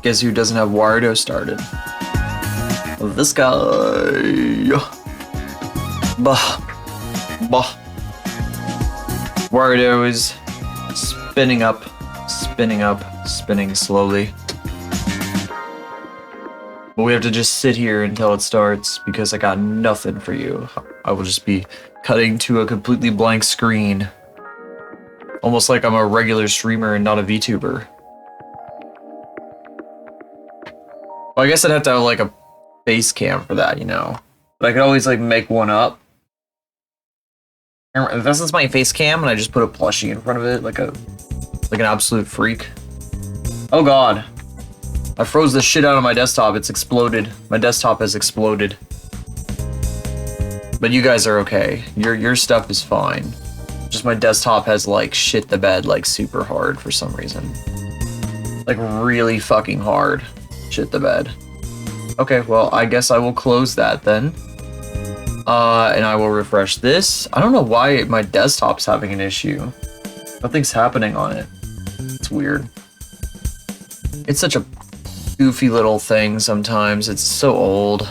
Guess who doesn't have Wario started? This guy. Bah. Bah. Wario is spinning up, spinning slowly. But we have to just sit here until it starts because I got nothing for you. I will just be cutting to a completely blank screen. Almost like I'm a regular streamer and not a VTuber. Well, I guess I'd have to have like a face cam for that, you know. But I could always like make one up. And this is my face cam and I just put a plushie in front of it like an absolute freak. Oh god. I froze the shit out of my desktop. It's exploded. My desktop has exploded. But you guys are okay. Your stuff is fine. Just my desktop has like shit the bed like super hard for some reason. Like really fucking hard. Shit the bed. Okay, well, I guess I will close that then. And I will refresh this. I don't know why my desktop's having an issue. Nothing's happening on it. It's weird. It's such a goofy little thing sometimes. It's so old.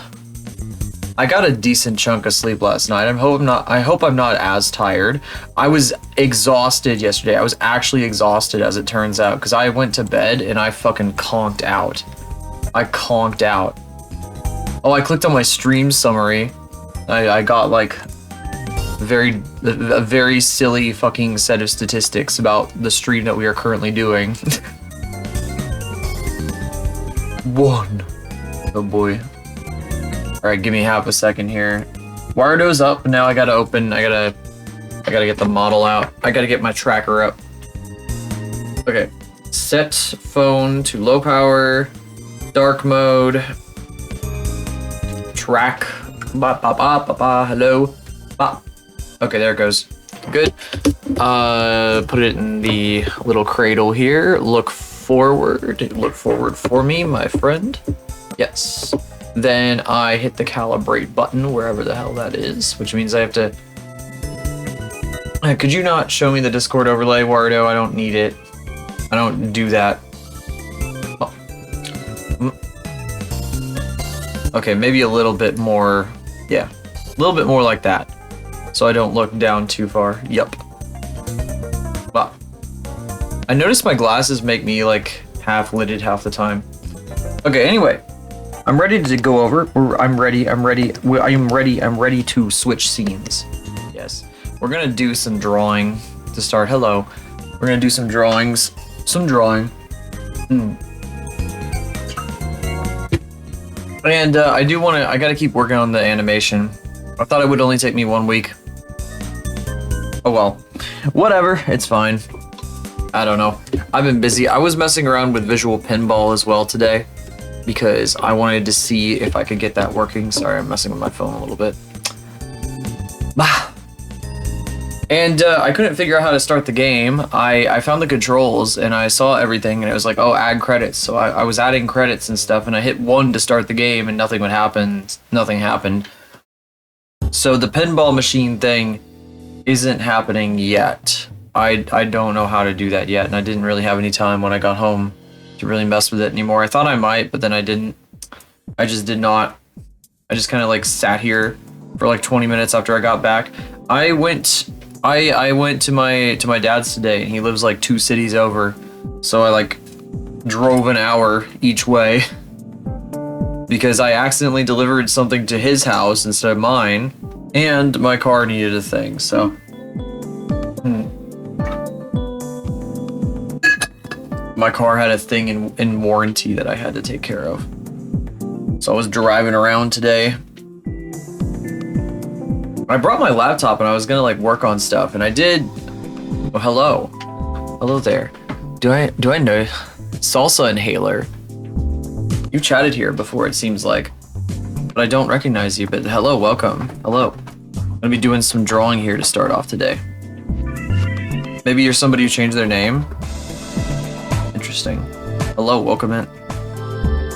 I got a decent chunk of sleep last night. I hope I'm not as tired. I was exhausted yesterday. I was actually exhausted as it turns out because I went to bed and I fucking conked out. I conked out. Oh, I clicked on my stream summary. I got like a very silly fucking set of statistics about the stream that we are currently doing. One. Oh boy. Alright, give me half a second here. Wirdo's up, now I gotta open, I gotta get the model out. I gotta get my tracker up. Okay. Set phone to low power, dark mode, track, hello, okay, there it goes, good. Put it in the little cradle here, look forward for me, my friend, yes. Then I hit the calibrate button, wherever the hell that is, which means I have to, could you not show me the Discord overlay, Wardo? I don't need it. I don't do that. Oh. Okay, maybe a little bit more, yeah. A little bit more like that. So I don't look down too far. Yup. But I noticed my glasses make me like half-lidded half the time. Okay, anyway. I'm ready to go over. I'm ready to switch scenes. Yes. We're gonna do some drawing to start. Hello. We're gonna do some drawings. Some drawing. And I gotta keep working on the animation. I thought it would only take me 1 week. Oh well. Whatever, it's fine. I don't know. I've been busy. I was messing around with visual pinball as well today because I wanted to see if I could get that working. Sorry, I'm messing with my phone a little bit. Bah. And I couldn't figure out how to start the game. I found the controls and I saw everything and it was like, oh, add credits. So I was adding credits and stuff and I hit 1 to start the game and nothing would happen. Nothing happened. So the pinball machine thing isn't happening yet. I don't know how to do that yet and I didn't really have any time when I got home to really mess with it anymore. I thought I might, but then I didn't. I just did not. I just kind of like sat here for like 20 minutes after I got back. I went to my dad's today, and he lives like 2 cities over, so I like drove an hour each way because I accidentally delivered something to his house instead of mine, and my car needed a thing. So, my car had a thing in warranty that I had to take care of. So I was driving around today. I brought my laptop and I was gonna like work on stuff and I did. Oh, hello. Hello there. Do I know Salsa Inhaler? You chatted here before, it seems like, but I don't recognize you, but hello, welcome. Hello. I'm gonna be doing some drawing here to start off today. Maybe you're somebody who changed their name? Interesting. Hello, welcome in.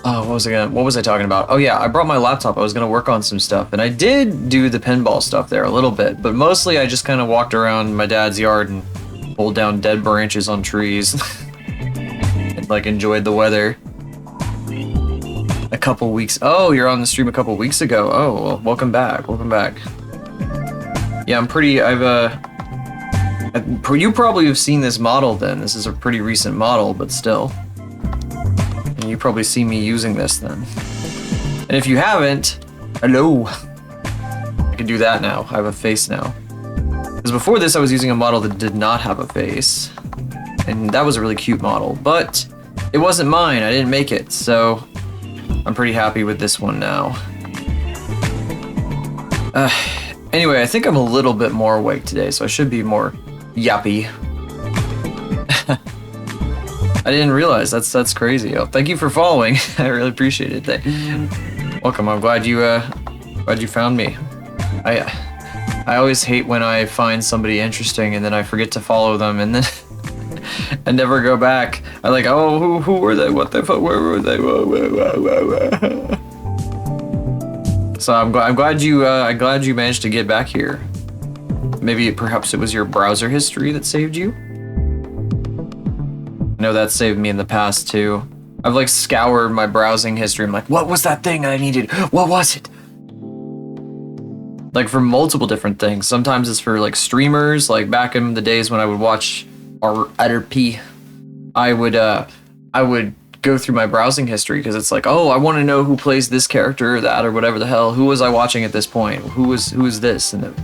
Oh, what was I talking about? Oh yeah, I brought my laptop. I was gonna work on some stuff, and I did do the pinball stuff there a little bit, but mostly I just kind of walked around my dad's yard and pulled down dead branches on trees and like enjoyed the weather. A couple weeks. Oh, you're on the stream a couple weeks ago. Oh, well, welcome back. Welcome back. Yeah, I'm pretty. You probably have seen this model then. This is a pretty recent model, but still. You probably see me using this then. And if you haven't, hello. I can do that now. I have a face now. Because before this I was using a model that did not have a face. And that was a really cute model. But it wasn't mine. I didn't make it. So I'm pretty happy with this one now. Anyway, I think I'm a little bit more awake today, so I should be more yappy. I didn't realize. That's crazy. Oh, thank you for following. I really appreciate it. Welcome. I'm glad you found me. I always hate when I find somebody interesting and then I forget to follow them and then I never go back. I like, oh, who were they? What the fuck? Where were they? So I'm glad you managed to get back here. Maybe perhaps it was your browser history that saved you. I know that saved me in the past too. I've like scoured my browsing history. I'm like, what was that thing I needed? What was it? Like for multiple different things. Sometimes it's for like streamers, like back in the days when I would watch RP. I would go through my browsing history because it's like, oh, I want to know who plays this character or that or whatever the hell. Who was I watching at this point? Who is this? And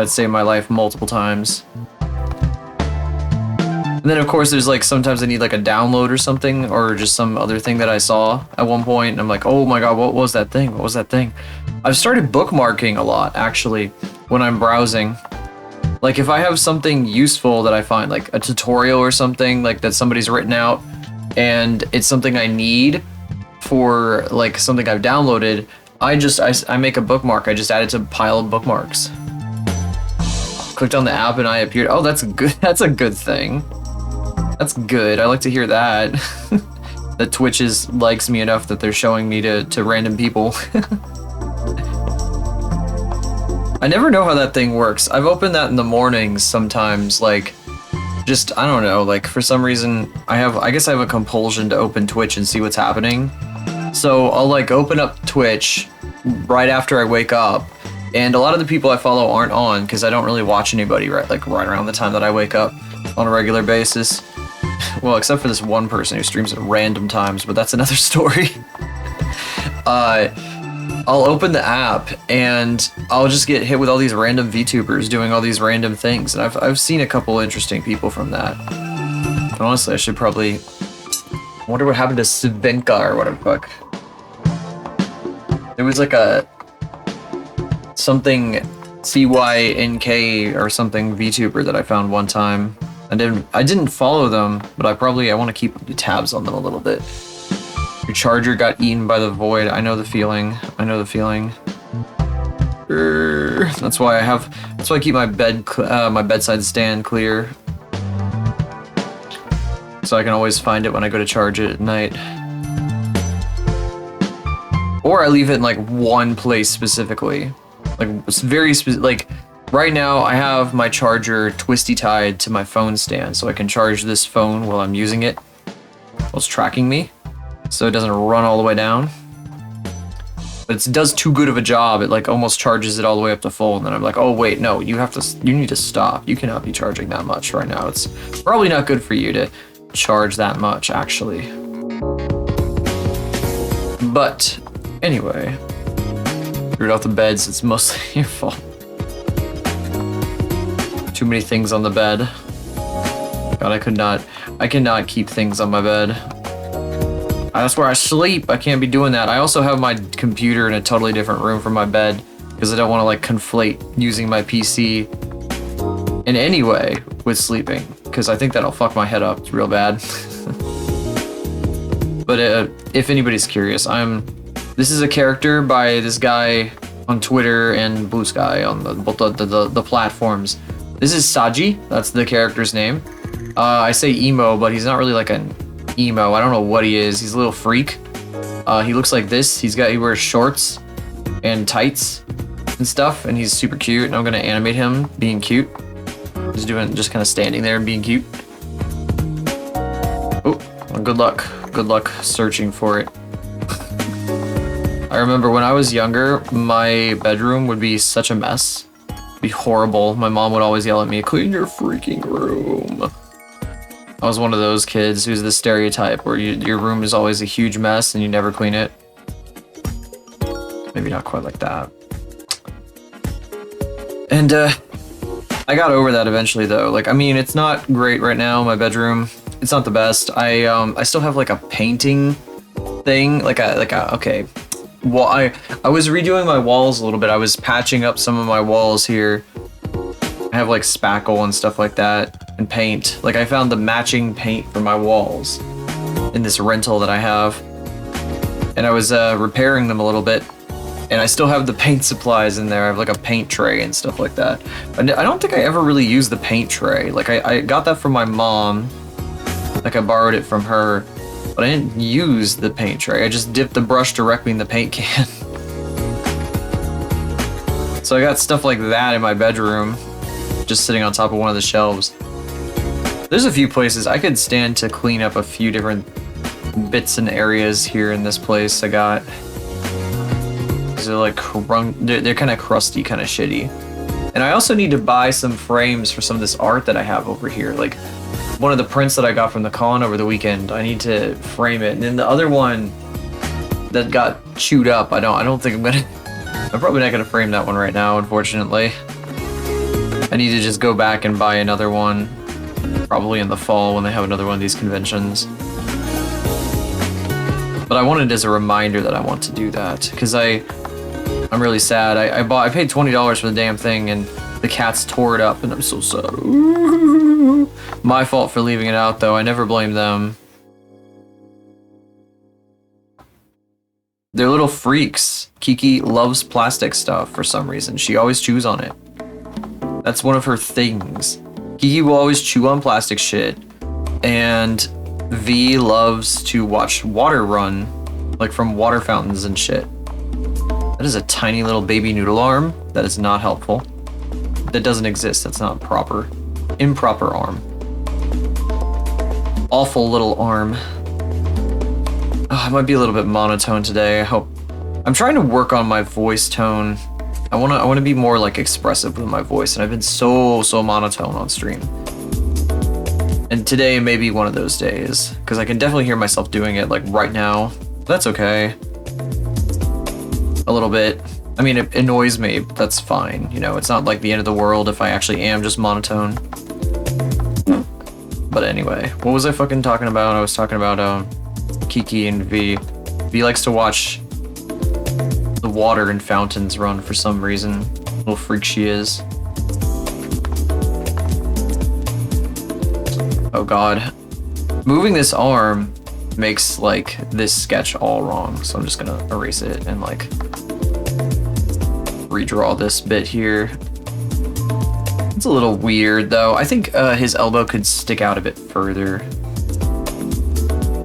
That saved my life multiple times. And then of course there's like sometimes I need like a download or something, or just some other thing that I saw at one point and I'm like, oh my god, what was that thing? What was that thing? I've started bookmarking a lot actually when I'm browsing. Like if I have something useful that I find, like a tutorial or something like that somebody's written out and it's something I need for like something I've downloaded, I make a bookmark. I just add it to a pile of bookmarks. Clicked on the app and I appeared. Oh, that's good. That's a good thing. That's good. I like to hear that. That Twitch likes me enough that they're showing me to random people. I never know how that thing works. I've opened that in the mornings sometimes, like, just, I don't know, like, for some reason, I guess I have a compulsion to open Twitch and see what's happening. So I'll, like, open up Twitch right after I wake up, and a lot of the people I follow aren't on, because I don't really watch anybody right around the time that I wake up on a regular basis. Well, except for this one person who streams at random times, but that's another story. I'll open the app and I'll just get hit with all these random VTubers doing all these random things, and I've seen a couple interesting people from that. And honestly, I should probably... I wonder what happened to Svenka or whatever the fuck. There was like a... something CYNK or something VTuber that I found one time. I didn't follow them, but I want to keep tabs on them a little bit. Your charger got eaten by the void. I know the feeling. I know the feeling. That's why I keep my my bedside stand clear, so I can always find it when I go to charge it at night. Or I leave it in like one place specifically, like it's very specific. Like right now, I have my charger twisty tied to my phone stand, so I can charge this phone while I'm using it, while it's tracking me, so it doesn't run all the way down. But it does too good of a job. It like almost charges it all the way up to full, and then I'm like, oh wait, no, you need to stop. You cannot be charging that much right now. It's probably not good for you to charge that much, actually. But anyway, screwed off the beds. It's mostly your fault. Too many things on the bed. God, I cannot keep things on my bed. That's where I sleep. I can't be doing that. I also have my computer in a totally different room from my bed because I don't want to like conflate using my PC in any way with sleeping, because I think that'll fuck my head up real bad. But if anybody's curious, this is a character by this guy on Twitter and Blue Sky on both the platforms. This is Saji. That's the character's name. I say emo, but he's not really like an emo. I don't know what he is. He's a little freak. He looks like this. He wears shorts and tights and stuff, and he's super cute. And I'm gonna animate him being cute. Just kind of standing there and being cute. Oh, well, good luck. Good luck searching for it. I remember when I was younger, my bedroom would be such a mess. It'd be horrible. My mom would always yell at me, "Clean your freaking room." I was one of those kids who's the stereotype where your room is always a huge mess and you never clean it. Maybe not quite like that. And I got over that eventually though. Like, I mean, it's not great right now, my bedroom. It's not the best. I still have like a painting thing, okay. Well, I was redoing my walls a little bit. I was patching up some of my walls here. I have like spackle and stuff like that, and paint. Like I found the matching paint for my walls in this rental that I have, and I was repairing them a little bit, and I still have the paint supplies in there. I have like a paint tray and stuff like that. I don't think I ever really used the paint tray. Like I got that from my mom. Like I borrowed it from her, but I didn't use the paint tray. I just dipped the brush directly in the paint can. So I got stuff like that in my bedroom, just sitting on top of one of the shelves. There's a few places I could stand to clean up a few different bits and areas here in this place I got. They're like they're kind of crusty, kind of shitty. And I also need to buy some frames for some of this art that I have over here. Like one of the prints that I got from the con over the weekend, I need to frame it. And then the other one that got chewed up, I don't think I'm probably not gonna frame that one right now, unfortunately. I need to just go back and buy another one, probably in the fall when they have another one of these conventions. But I wanted as a reminder that I want to do that, because I'm really sad. I paid $20 for the damn thing, and the cats tore it up, and I'm so sad. Ooh. My fault for leaving it out, though. I never blame them. They're little freaks. Kiki loves plastic stuff for some reason. She always chews on it. That's one of her things. Kiki will always chew on plastic shit, and V loves to watch water run, like from water fountains and shit. That is a tiny little baby noodle arm. That is not helpful. That doesn't exist. That's not proper. Improper arm. Awful little arm. Oh, I might be a little bit monotone today. I hope. I'm trying to work on my voice tone. I wanna be more like expressive with my voice, and I've been so monotone on stream. And today may be one of those days, because I can definitely hear myself doing it like right now. That's okay. A little bit. I mean, it annoys me, but that's fine. You know, it's not like the end of the world if I actually am just monotone. But anyway, what was I fucking talking about? I was talking about Kiki and V. V likes to watch the water and fountains run for some reason. Little freak she is. Oh god. Moving this arm makes like this sketch all wrong, so I'm just gonna erase it and like redraw this bit here. It's a little weird though. I think his elbow could stick out a bit further.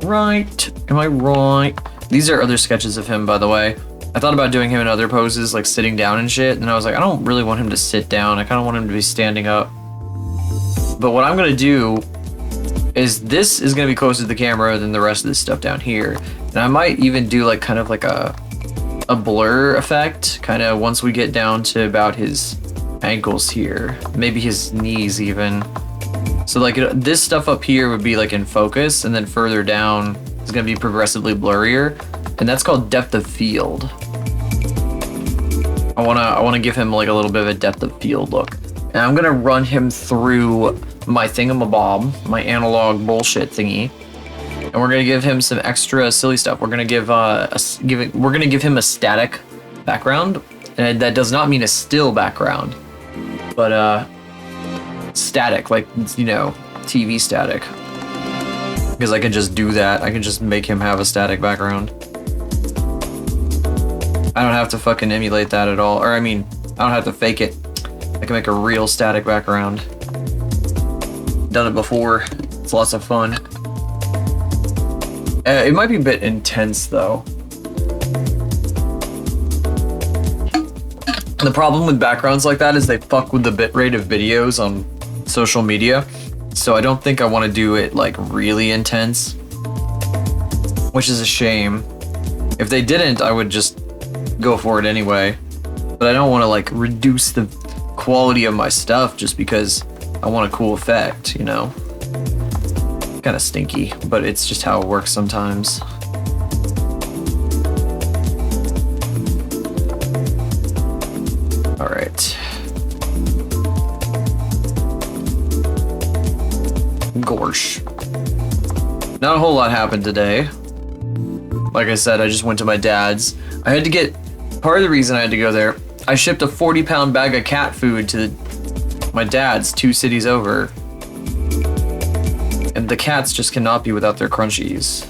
Right? Am I right? These are other sketches of him, by the way. I thought about doing him in other poses, like sitting down and shit, and I was like, I don't really want him to sit down. I kind of want him to be standing up. But what I'm gonna do is this is gonna be closer to the camera than the rest of this stuff down here. And I might even do like kind of like a blur effect, kind of once we get down to about his ankles here, maybe his knees even. So like this stuff up here would be like in focus, and then further down is gonna be progressively blurrier, and that's called depth of field. I wanna give him like a little bit of a depth of field look, and I'm gonna run him through my thingamabob, my analog bullshit thingy, and we're gonna give him some extra silly stuff. We're gonna give him a static background, and that does not mean a still background, but static, like, you know, TV static. Because I can just do that. I can just make him have a static background. I don't have to fucking emulate that at all. Or I mean, I don't have to fake it. I can make a real static background. Done it before. It's lots of fun. It might be a bit intense though. The problem with backgrounds like that is they fuck with the bitrate of videos on social media. So I don't think I want to do it like really intense, which is a shame. If they didn't, I would just go for it anyway. But I don't want to like reduce the quality of my stuff just because I want a cool effect, you know? Kind of stinky, but it's just how it works sometimes. All right. Gorsh. Not a whole lot happened today. Like I said, I just went to my dad's. I had to get, part of the reason I had to go there, I shipped a 40-pound bag of cat food to my dad's 2 cities over. And the cats just cannot be without their crunchies.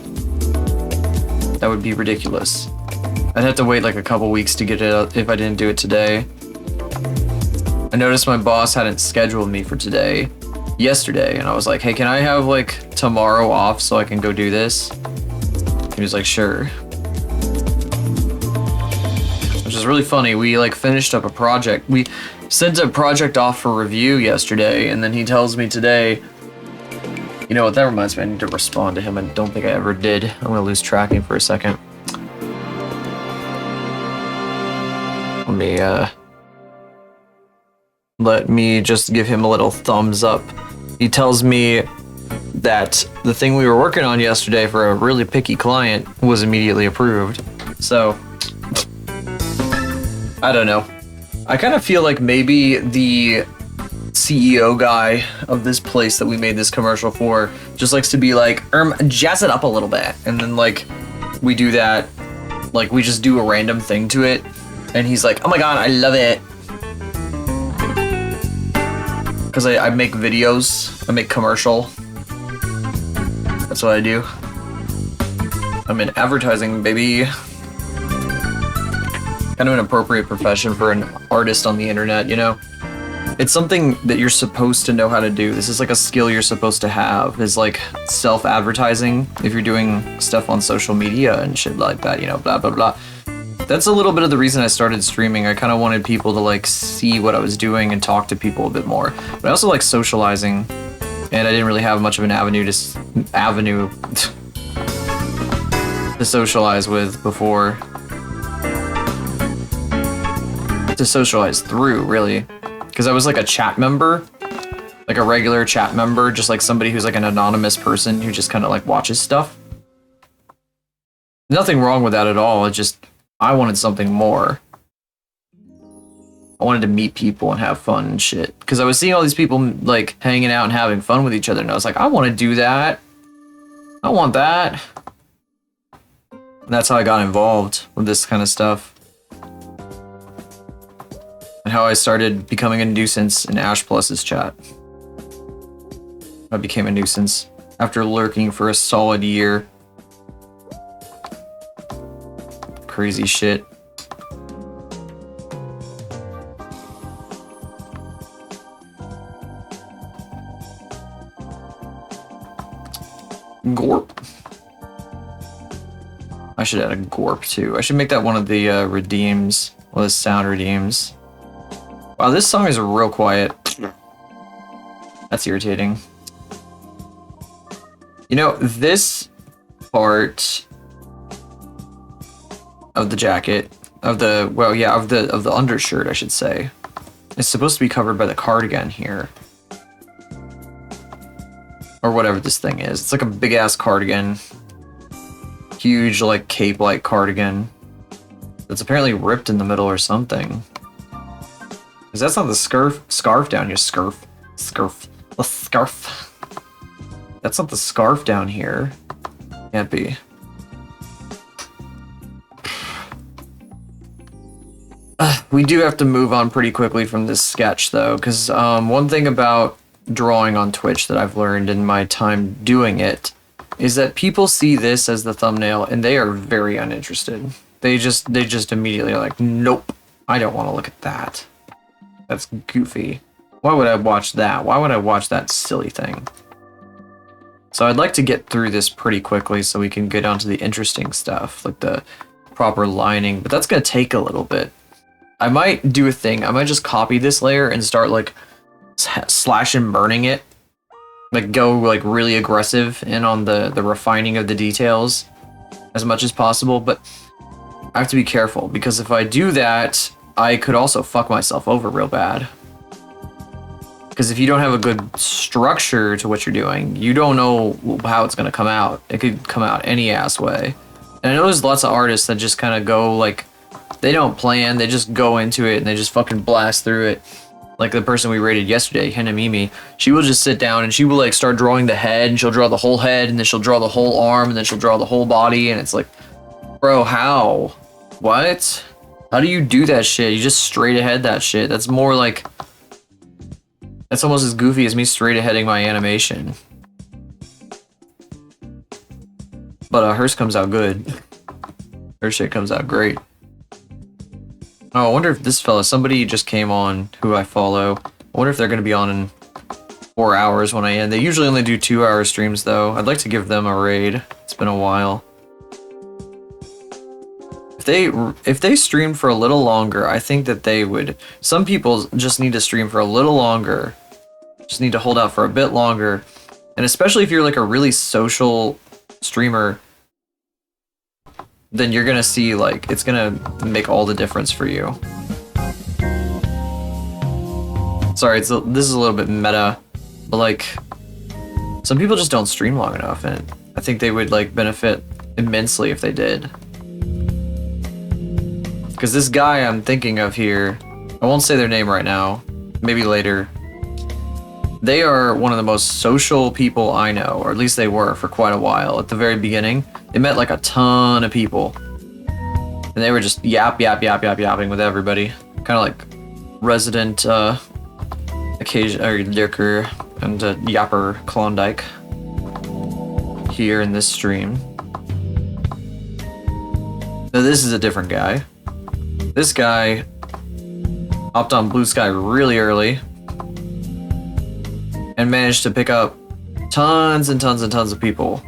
That would be ridiculous. I'd have to wait like a couple weeks to get it out if I didn't do it today. I noticed my boss hadn't scheduled me for today. Yesterday, and I was like, hey, can I have like tomorrow off so I can go do this? He was like, sure. Which is really funny. We like finished up a project. We sent a project off for review yesterday, and then he tells me today, you know what, that reminds me, I need to respond to him. I don't think I ever did. I'm gonna lose tracking for a second. Let me just give him a little thumbs up. He tells me that the thing we were working on yesterday for a really picky client was immediately approved. So, I don't know. I kind of feel like maybe the CEO guy of this place that we made this commercial for just likes to be like, jazz it up a little bit. And then like we do that, like we just do a random thing to it. And he's like, oh my God, I love it. Because I make videos, I make commercial. That's what I do. I'm in advertising, baby. Kind of an appropriate profession for an artist on the internet, you know? It's something that you're supposed to know how to do. This is like a skill you're supposed to have, is like self-advertising if you're doing stuff on social media and shit like that, you know, blah, blah, blah. That's a little bit of the reason I started streaming. I kind of wanted people to like see what I was doing and talk to people a bit more. But I also like socializing, and I didn't really have much of an avenue to socialize with before. To socialize through, really. Because I was like a chat member, like a regular chat member, just like somebody who's like an anonymous person who just kind of like watches stuff. Nothing wrong with that at all. It just, I wanted something more. I wanted to meet people and have fun and shit. Because I was seeing all these people like hanging out and having fun with each other, and I was like, I want to do that. I want that. And that's how I got involved with this kind of stuff. And how I started becoming a nuisance in Ash Plus's chat. I became a nuisance after lurking for a solid year. Crazy shit. Gorp. I should add a Gorp too. I should make that one of the redeems, one of the sound redeems. Wow, this song is real quiet. That's irritating. You know, this part of the jacket, of the, well, yeah, of the undershirt, I should say, is supposed to be covered by the cardigan here. Or whatever this thing is. It's like a big ass cardigan. Huge, like, cape-like cardigan. That's apparently ripped in the middle or something. Because that's not the scarf down here. Scarf. The scarf. That's not the scarf down here. Can't be. We do have to move on pretty quickly from this sketch, though, because one thing about drawing on Twitch that I've learned in my time doing it is that people see this as the thumbnail and they are very uninterested. They just immediately are like, nope, I don't want to look at that. That's goofy. Why would I watch that? Why would I watch that silly thing? So I'd like to get through this pretty quickly so we can get on to the interesting stuff, like the proper lining, but that's gonna take a little bit. I might do a thing. I might just copy this layer and start like slash and burning it. Like go like really aggressive in on the refining of the details as much as possible, but I have to be careful because if I do that, I could also fuck myself over real bad. Because if you don't have a good structure to what you're doing, you don't know how it's going to come out. It could come out any ass way. And I know there's lots of artists that just kind of go like, they don't plan, they just go into it and they just fucking blast through it. Like the person we rated yesterday, Hinamimi, she will just sit down and she will like start drawing the head and she'll draw the whole head and then she'll draw the whole arm and then she'll draw the whole body and it's like, bro, how? What? How do you do that shit? You just straight ahead that shit. That's more like... That's almost as goofy as me straight aheading my animation. But hers comes out good. Her shit comes out great. Oh, I wonder if this fella, somebody just came on who I follow. I wonder if they're going to be on in 4 hours when I end. They usually only do 2-hour streams though. I'd like to give them a raid. It's been a while. If they streamed for a little longer, I think that they would. Some people just need to stream for a little longer. Just need to hold out for a bit longer. And especially if you're like a really social streamer, then you're gonna see like, it's gonna make all the difference for you. Sorry, this is a little bit meta, but like, some people just don't stream long enough, and I think they would like benefit immensely if they did. Because this guy I'm thinking of here, I won't say their name right now, maybe later. They are one of the most social people I know, or at least they were for quite a while. At the very beginning, they met like a ton of people. And they were just yapping with everybody. Kind of like resident occasion or liquor and yapper Klondike here in this stream. Now this is a different guy. This guy hopped on Blue Sky really early and managed to pick up tons and tons and tons of people.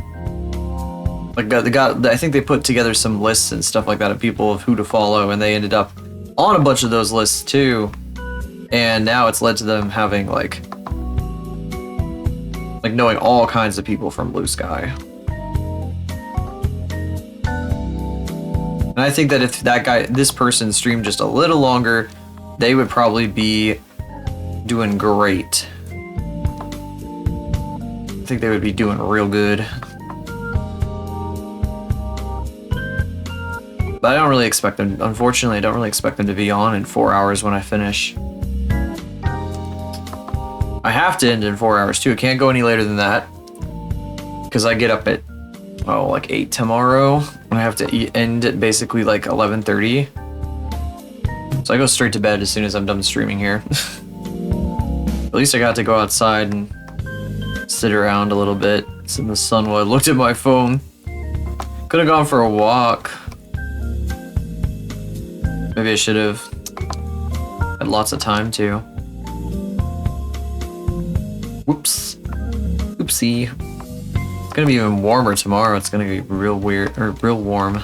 Like I think they put together some lists and stuff like that of people of who to follow, and they ended up on a bunch of those lists too. And now it's led to them having like knowing all kinds of people from Blue Sky. And I think that if this person streamed just a little longer, they would probably be doing great. I think they would be doing real good. But I don't really expect them, unfortunately, I don't really expect them to be on in 4 hours when I finish. I have to end in 4 hours too. It can't go any later than that. Because I get up at, like 8 tomorrow. And I have to end at basically like 11:30. So I go straight to bed as soon as I'm done streaming here. At least I got to go outside and sit around a little bit, sit in the sun while I looked at my phone. Could have gone for a walk. Maybe I should have. Had lots of time to. Whoops. Oopsie. It's gonna be even warmer tomorrow. It's gonna be real weird, or real warm.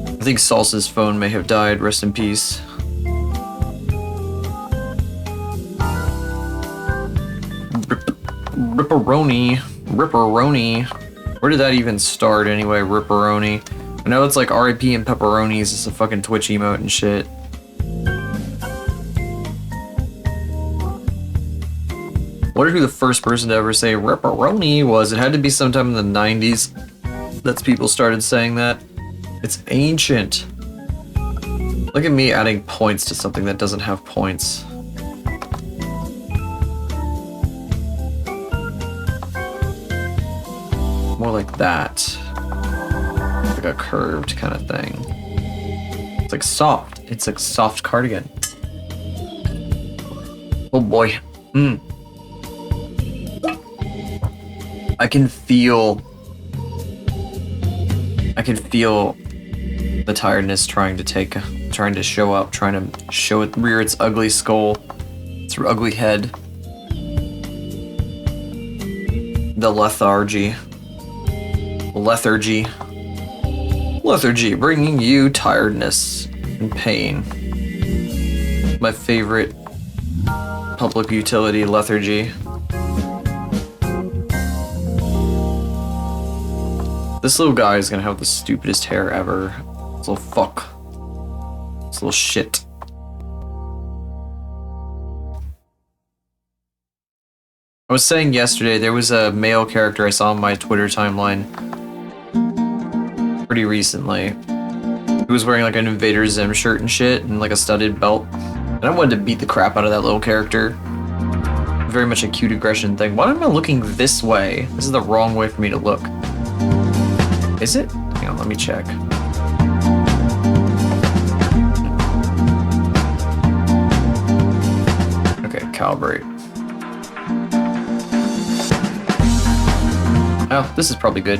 I think Salsa's phone may have died. Rest in peace. Ripperoni. Where did that even start anyway, Ripperoni? I know it's like RIP and pepperonis. It's a fucking Twitch emote and shit. Wonder who the first person to ever say Ripperoni was. It had to be sometime in the 90s. That's people started saying that. It's ancient. Look at me adding points to something that doesn't have points. More like that. Like a curved kind of thing. It's like soft. It's like soft cardigan. Oh boy. I can feel the tiredness trying to show up, trying to rear its ugly skull, its ugly head. The lethargy, bringing you tiredness and pain. My favorite public utility, lethargy. This little guy is gonna have the stupidest hair ever. This little fuck. This little shit. I was saying yesterday, there was a male character I saw on my Twitter timeline pretty recently. He was wearing like an Invader Zim shirt and shit and like a studded belt. And I wanted to beat the crap out of that little character. Very much a cute aggression thing. Why am I looking this way? This is the wrong way for me to look. Is it? Hang on, let me check. Okay, calibrate. Oh, this is probably good.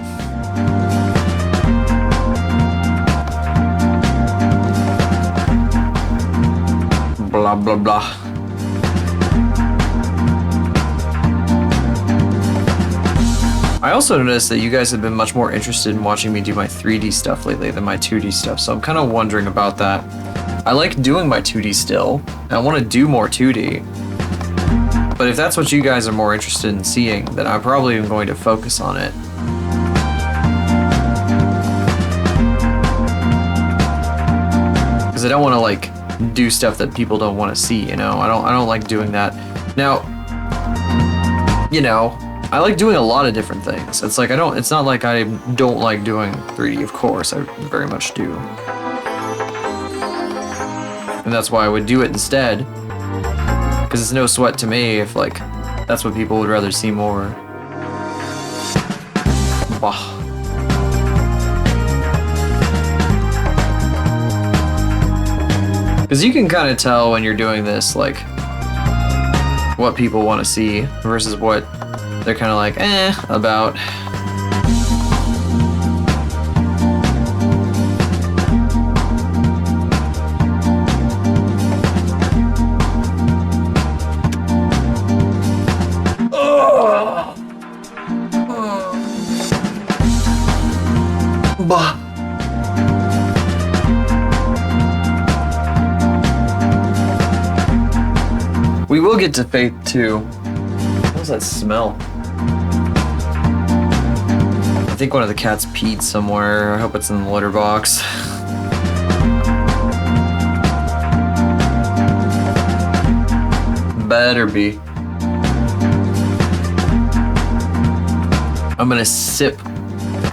Blah, blah, blah. I also noticed that you guys have been much more interested in watching me do my 3D stuff lately than my 2D stuff, so I'm kind of wondering about that. I like doing my 2D still, and I want to do more 2D. But if that's what you guys are more interested in seeing, then I'm probably going to focus on it. Because I don't want to like do stuff that people don't want to see, you know? I don't like doing that. Now, you know, I like doing a lot of different things. It's like it's not like I don't like doing 3D, of course, I very much do. And that's why I would do it instead. Because it's no sweat to me if, like, that's what people would rather see more. Bah. Because you can kind of tell when you're doing this, like, what people want to see versus what they're kind of like, about. Bah. We will get to Faith too. What was that smell? I think one of the cats peed somewhere. I hope it's in the litter box. Better be. I'm gonna sip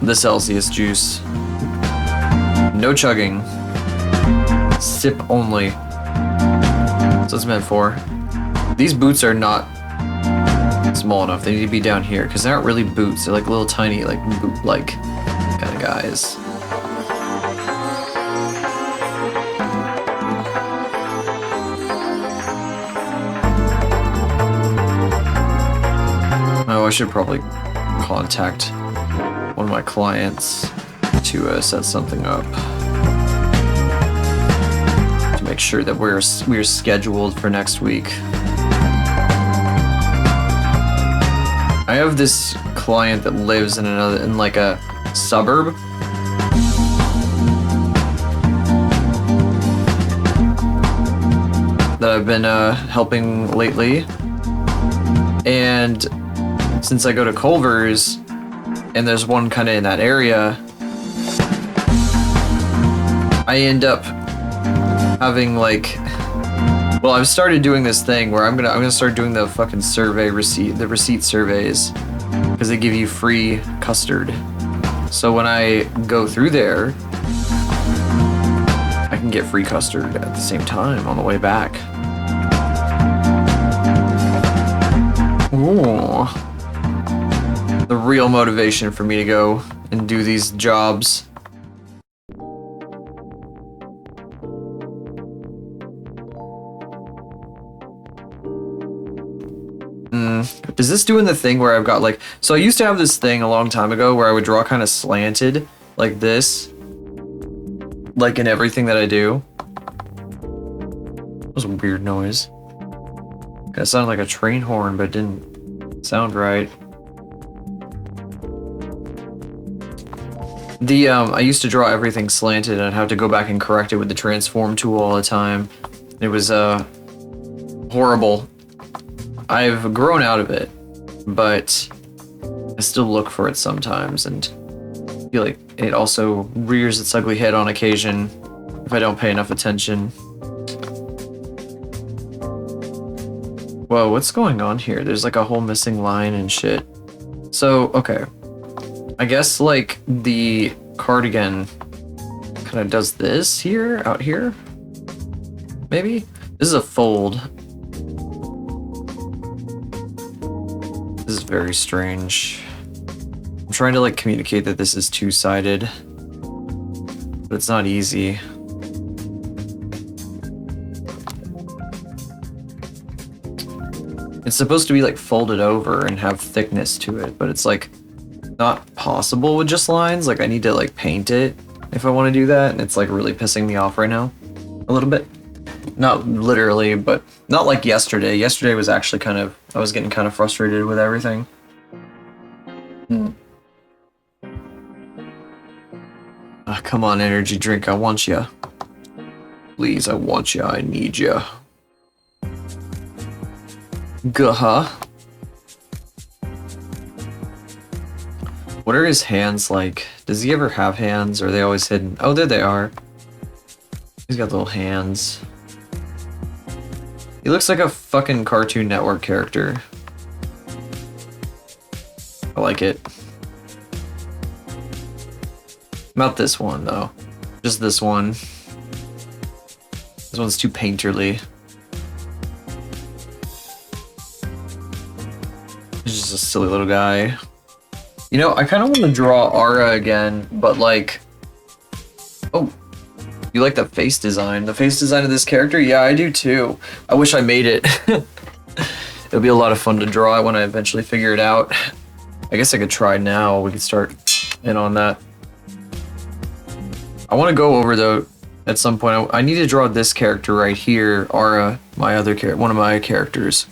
the Celsius juice. No chugging. Sip only. That's what it's meant for. These boots are not small enough. They need to be down here because they aren't really boots. They're like little tiny, like boot-like kind of guys. Oh, I should probably contact one of my clients to set something up to make sure that we're scheduled for next week. I have this client that lives in like a suburb. That I've been helping lately. And since I go to Culver's and there's one kind of in that area, I end up having like, well, I've started doing this thing where I'm gonna start doing the fucking receipt surveys, because they give you free custard. So when I go through there, I can get free custard at the same time on the way back. Ooh. The real motivation for me to go and do these jobs. Is this doing the thing where I've got like, so I used to have this thing a long time ago where I would draw kind of slanted like this, like in everything that I do. That was a weird noise. It sounded like a train horn, but it didn't sound right. I used to draw everything slanted and I'd have to go back and correct it with the transform tool all the time. It was horrible. I've grown out of it, but I still look for it sometimes, and I feel like it also rears its ugly head on occasion if I don't pay enough attention. Whoa, what's going on here? There's like a whole missing line and shit. So, okay. I guess like the cardigan kind of does this here, out here? Maybe? This is a fold. This is very strange. I'm trying to like communicate that this is two-sided, but it's not easy. It's supposed to be like folded over and have thickness to it, but it's like not possible with just lines. Like I need to like paint it if I want to do that, and it's like really pissing me off right now a little bit. Not literally, but not like yesterday. Yesterday was actually kind of, I was getting kind of frustrated with everything. Come on, energy drink, I want ya. Please, I want ya, I need ya. Guh-huh. What are his hands like? Does he ever have hands, or are they always hidden? Oh, there they are. He's got little hands. He looks like a fucking Cartoon Network character. I like it. Not this one, though. Just this one. This one's too painterly. silly little guy. You know, I kind of want to draw Aura again, but like... Oh, you like the face design? The face design of this character? Yeah, I do too. I wish I made it. It'll be a lot of fun to draw when I eventually figure it out. I guess I could try now. We could start in on that. I want to go over though at some point. I need to draw this character right here, Aura, my other one of my characters.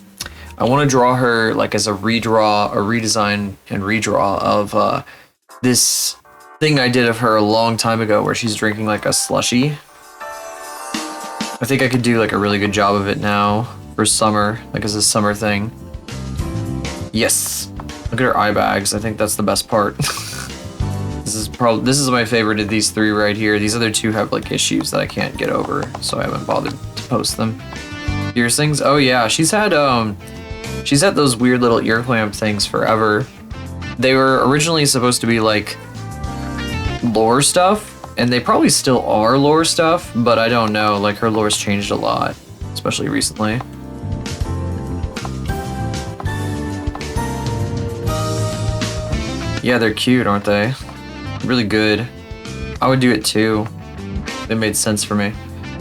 I want to draw her like as a redraw, a redesign and redraw of this thing I did of her a long time ago where she's drinking like a slushie. I think I could do like a really good job of it now for summer, like as a summer thing. Yes. Look at her eye bags. I think that's the best part. This is my favorite of these three right here. These other two have like issues that I can't get over, so I haven't bothered to post them. Piercings? Oh yeah, she's had those weird little ear clamp things forever. They were originally supposed to be like lore stuff, and they probably still are lore stuff, but I don't know. Like her lore's changed a lot, especially recently. Yeah, they're cute, aren't they? Really good. I would do it too. It made sense for me.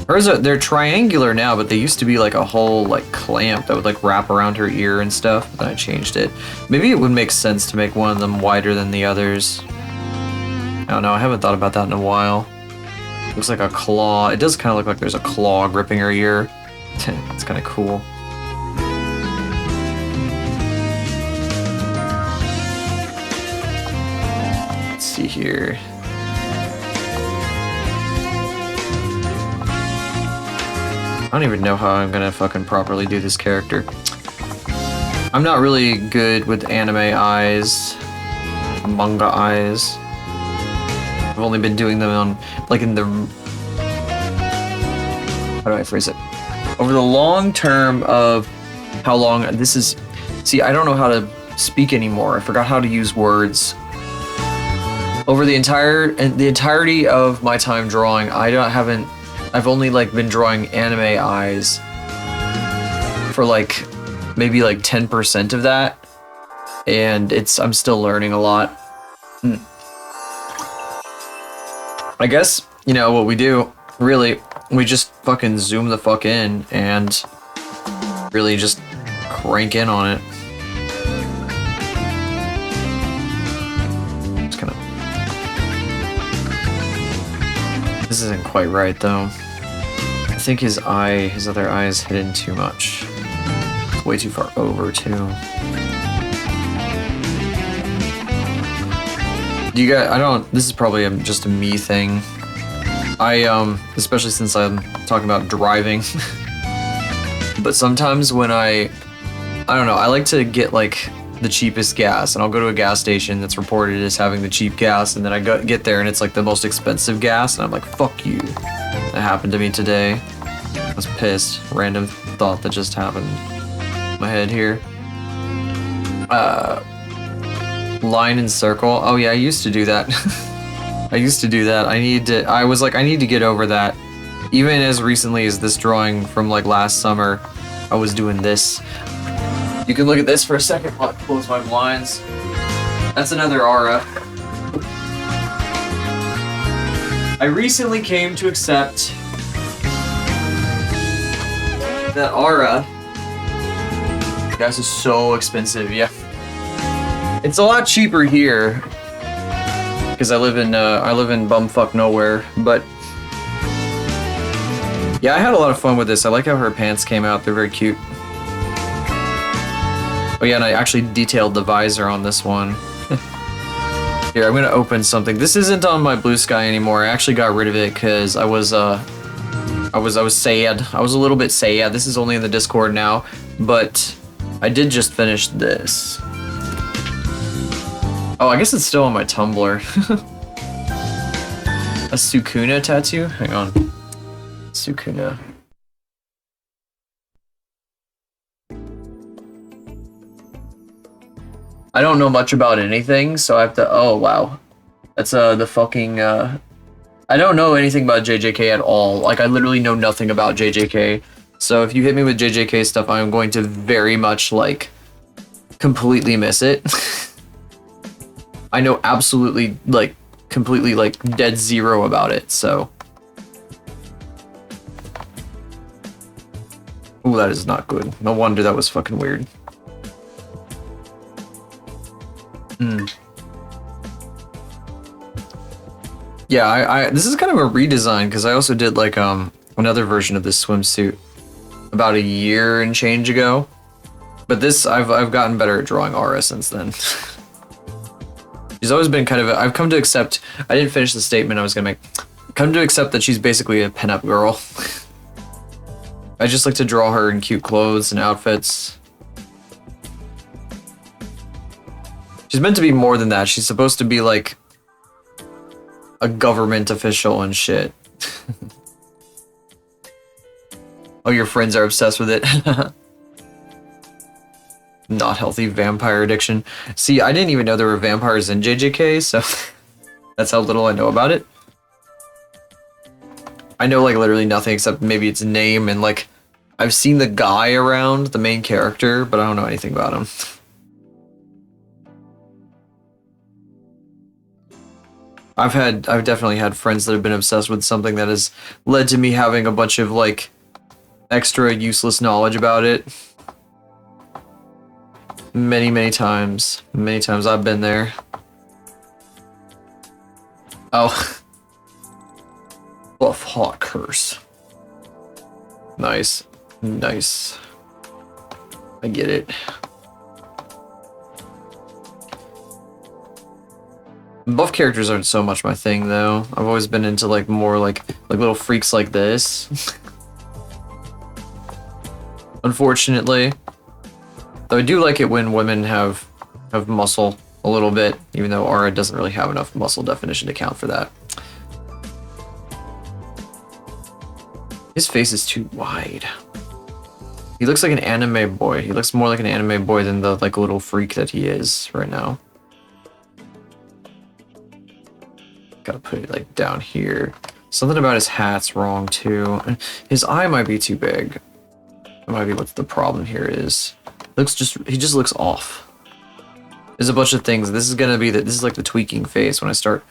They're triangular now, but they used to be like a whole like clamp that would like wrap around her ear and stuff, but then I changed it. Maybe it would make sense to make one of them wider than the others. I don't know, I haven't thought about that in a while. Looks like a claw. It does kind of look like there's a claw gripping her ear. It's kind of cool. Let's see here. I don't even know how I'm gonna fucking properly do this character. I'm not really good with anime eyes, manga eyes. I've only been doing them on, like in the... How do I phrase it? Over the long term of how long this is... See, I don't know how to speak anymore. I forgot how to use words. Over the entirety of my time drawing, I've only like been drawing anime eyes for like maybe like 10% of that, and I'm still learning a lot. I guess, you know what we do, really, we just fucking zoom the fuck in and really just crank in on it. Just kind of... This isn't quite right though. I think his other eye is hidden too much. It's way too far over too. You guys, this is probably just a me thing. Especially since I'm talking about driving. But sometimes when I don't know, I like to get like the cheapest gas, and I'll go to a gas station that's reported as having the cheap gas, and then I get there and it's like the most expensive gas, and I'm like, fuck you. That happened to me today. I was pissed. Random thought that just happened in my head here. Line and circle. Oh yeah, I used to do that. I used to do that. I was like, I need to get over that. Even as recently as this drawing from like last summer, I was doing this. You can look at this for a second while I close my blinds. That's another aura. I recently came to accept that aura. Gas is so expensive, yeah. It's a lot cheaper here because I live in bumfuck nowhere, but yeah, I had a lot of fun with this. I like how her pants came out. They're very cute. Oh yeah, and I actually detailed the visor on this one. Here, I'm gonna open something. This isn't on my Blue Sky anymore. I actually got rid of it because I was sad. I was a little bit sad. This is only in the Discord now, but I did just finish this. Oh, I guess it's still on my Tumblr. A Sukuna tattoo? Hang on. Sukuna. I don't know much about anything, so I have to... Oh, wow. That's the fucking... I don't know anything about JJK at all. Like, I literally know nothing about JJK. So if you hit me with JJK stuff, I'm going to very much, like, completely miss it. I know absolutely, like, completely, like, dead zero about it, so. Ooh, that is not good. No wonder that was fucking weird. Yeah, this is kind of a redesign, because I also did, like, another version of this swimsuit about a year and change ago. But this, I've gotten better at drawing Aura since then. She's always been kind of I've come to accept, I didn't finish the statement I was gonna make. Come to accept that she's basically a pinup girl. I just like to draw her in cute clothes and outfits. She's meant to be more than that. She's supposed to be like a government official and shit. Oh, your friends are obsessed with it. Not healthy vampire addiction. See, I didn't even know there were vampires in JJK, so that's how little I know about it. I know like literally nothing except maybe its name and like I've seen the guy around, the main character, but I don't know anything about him. I've definitely had friends that have been obsessed with something that has led to me having a bunch of like extra useless knowledge about it. Many times. Many times I've been there. Oh. Buff hot curse. Nice. Nice. I get it. Buff characters aren't so much my thing though. I've always been into like more like little freaks like this. Unfortunately. Though I do like it when women have muscle a little bit, even though Aura doesn't really have enough muscle definition to count for that. His face is too wide. He looks like an anime boy. He looks more like an anime boy than the like little freak that he is right now. Gotta put it like down here. Something about his hat's wrong too. His eye might be too big. That might be what the problem here is. He just looks off. There's a bunch of things. This is gonna be this is like the tweaking phase when I start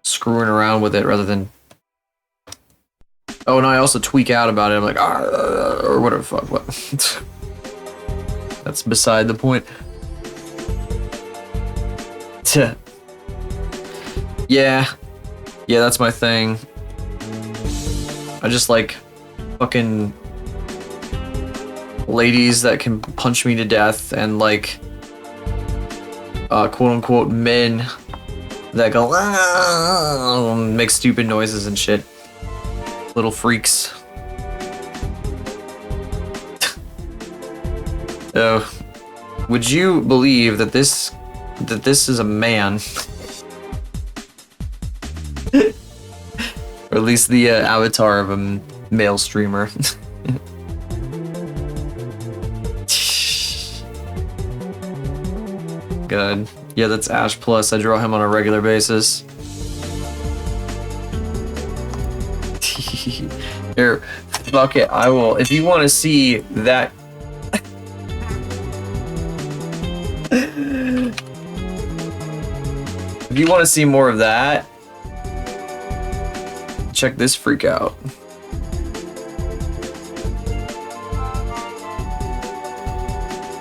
screwing around with it rather than. Oh, and I also tweak out about it. I'm like, or whatever. Fuck what. That's beside the point. Yeah, that's my thing. I just like fucking ladies that can punch me to death and like quote unquote men that go make stupid noises and shit. Little freaks. Would you believe that this is a man? Or at least the avatar of a male streamer. Good. Yeah, that's Ash Plus. I draw him on a regular basis. Here, fuck it. I will. If you want to see that. If you want to see more of that, check this freak out.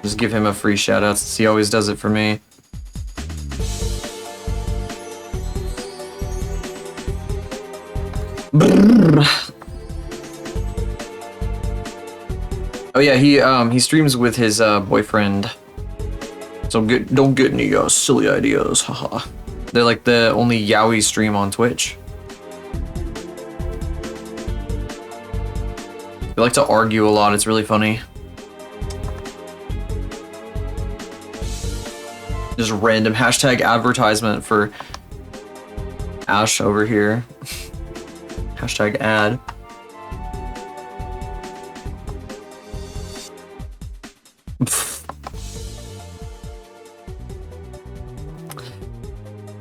Just give him a free shout out since he always does it for me. Oh yeah, he streams with his boyfriend. So don't get any silly ideas, haha. They're like the only yaoi stream on Twitch. They like to argue a lot, it's really funny. Just random hashtag advertisement for Ash over here. Hashtag ad.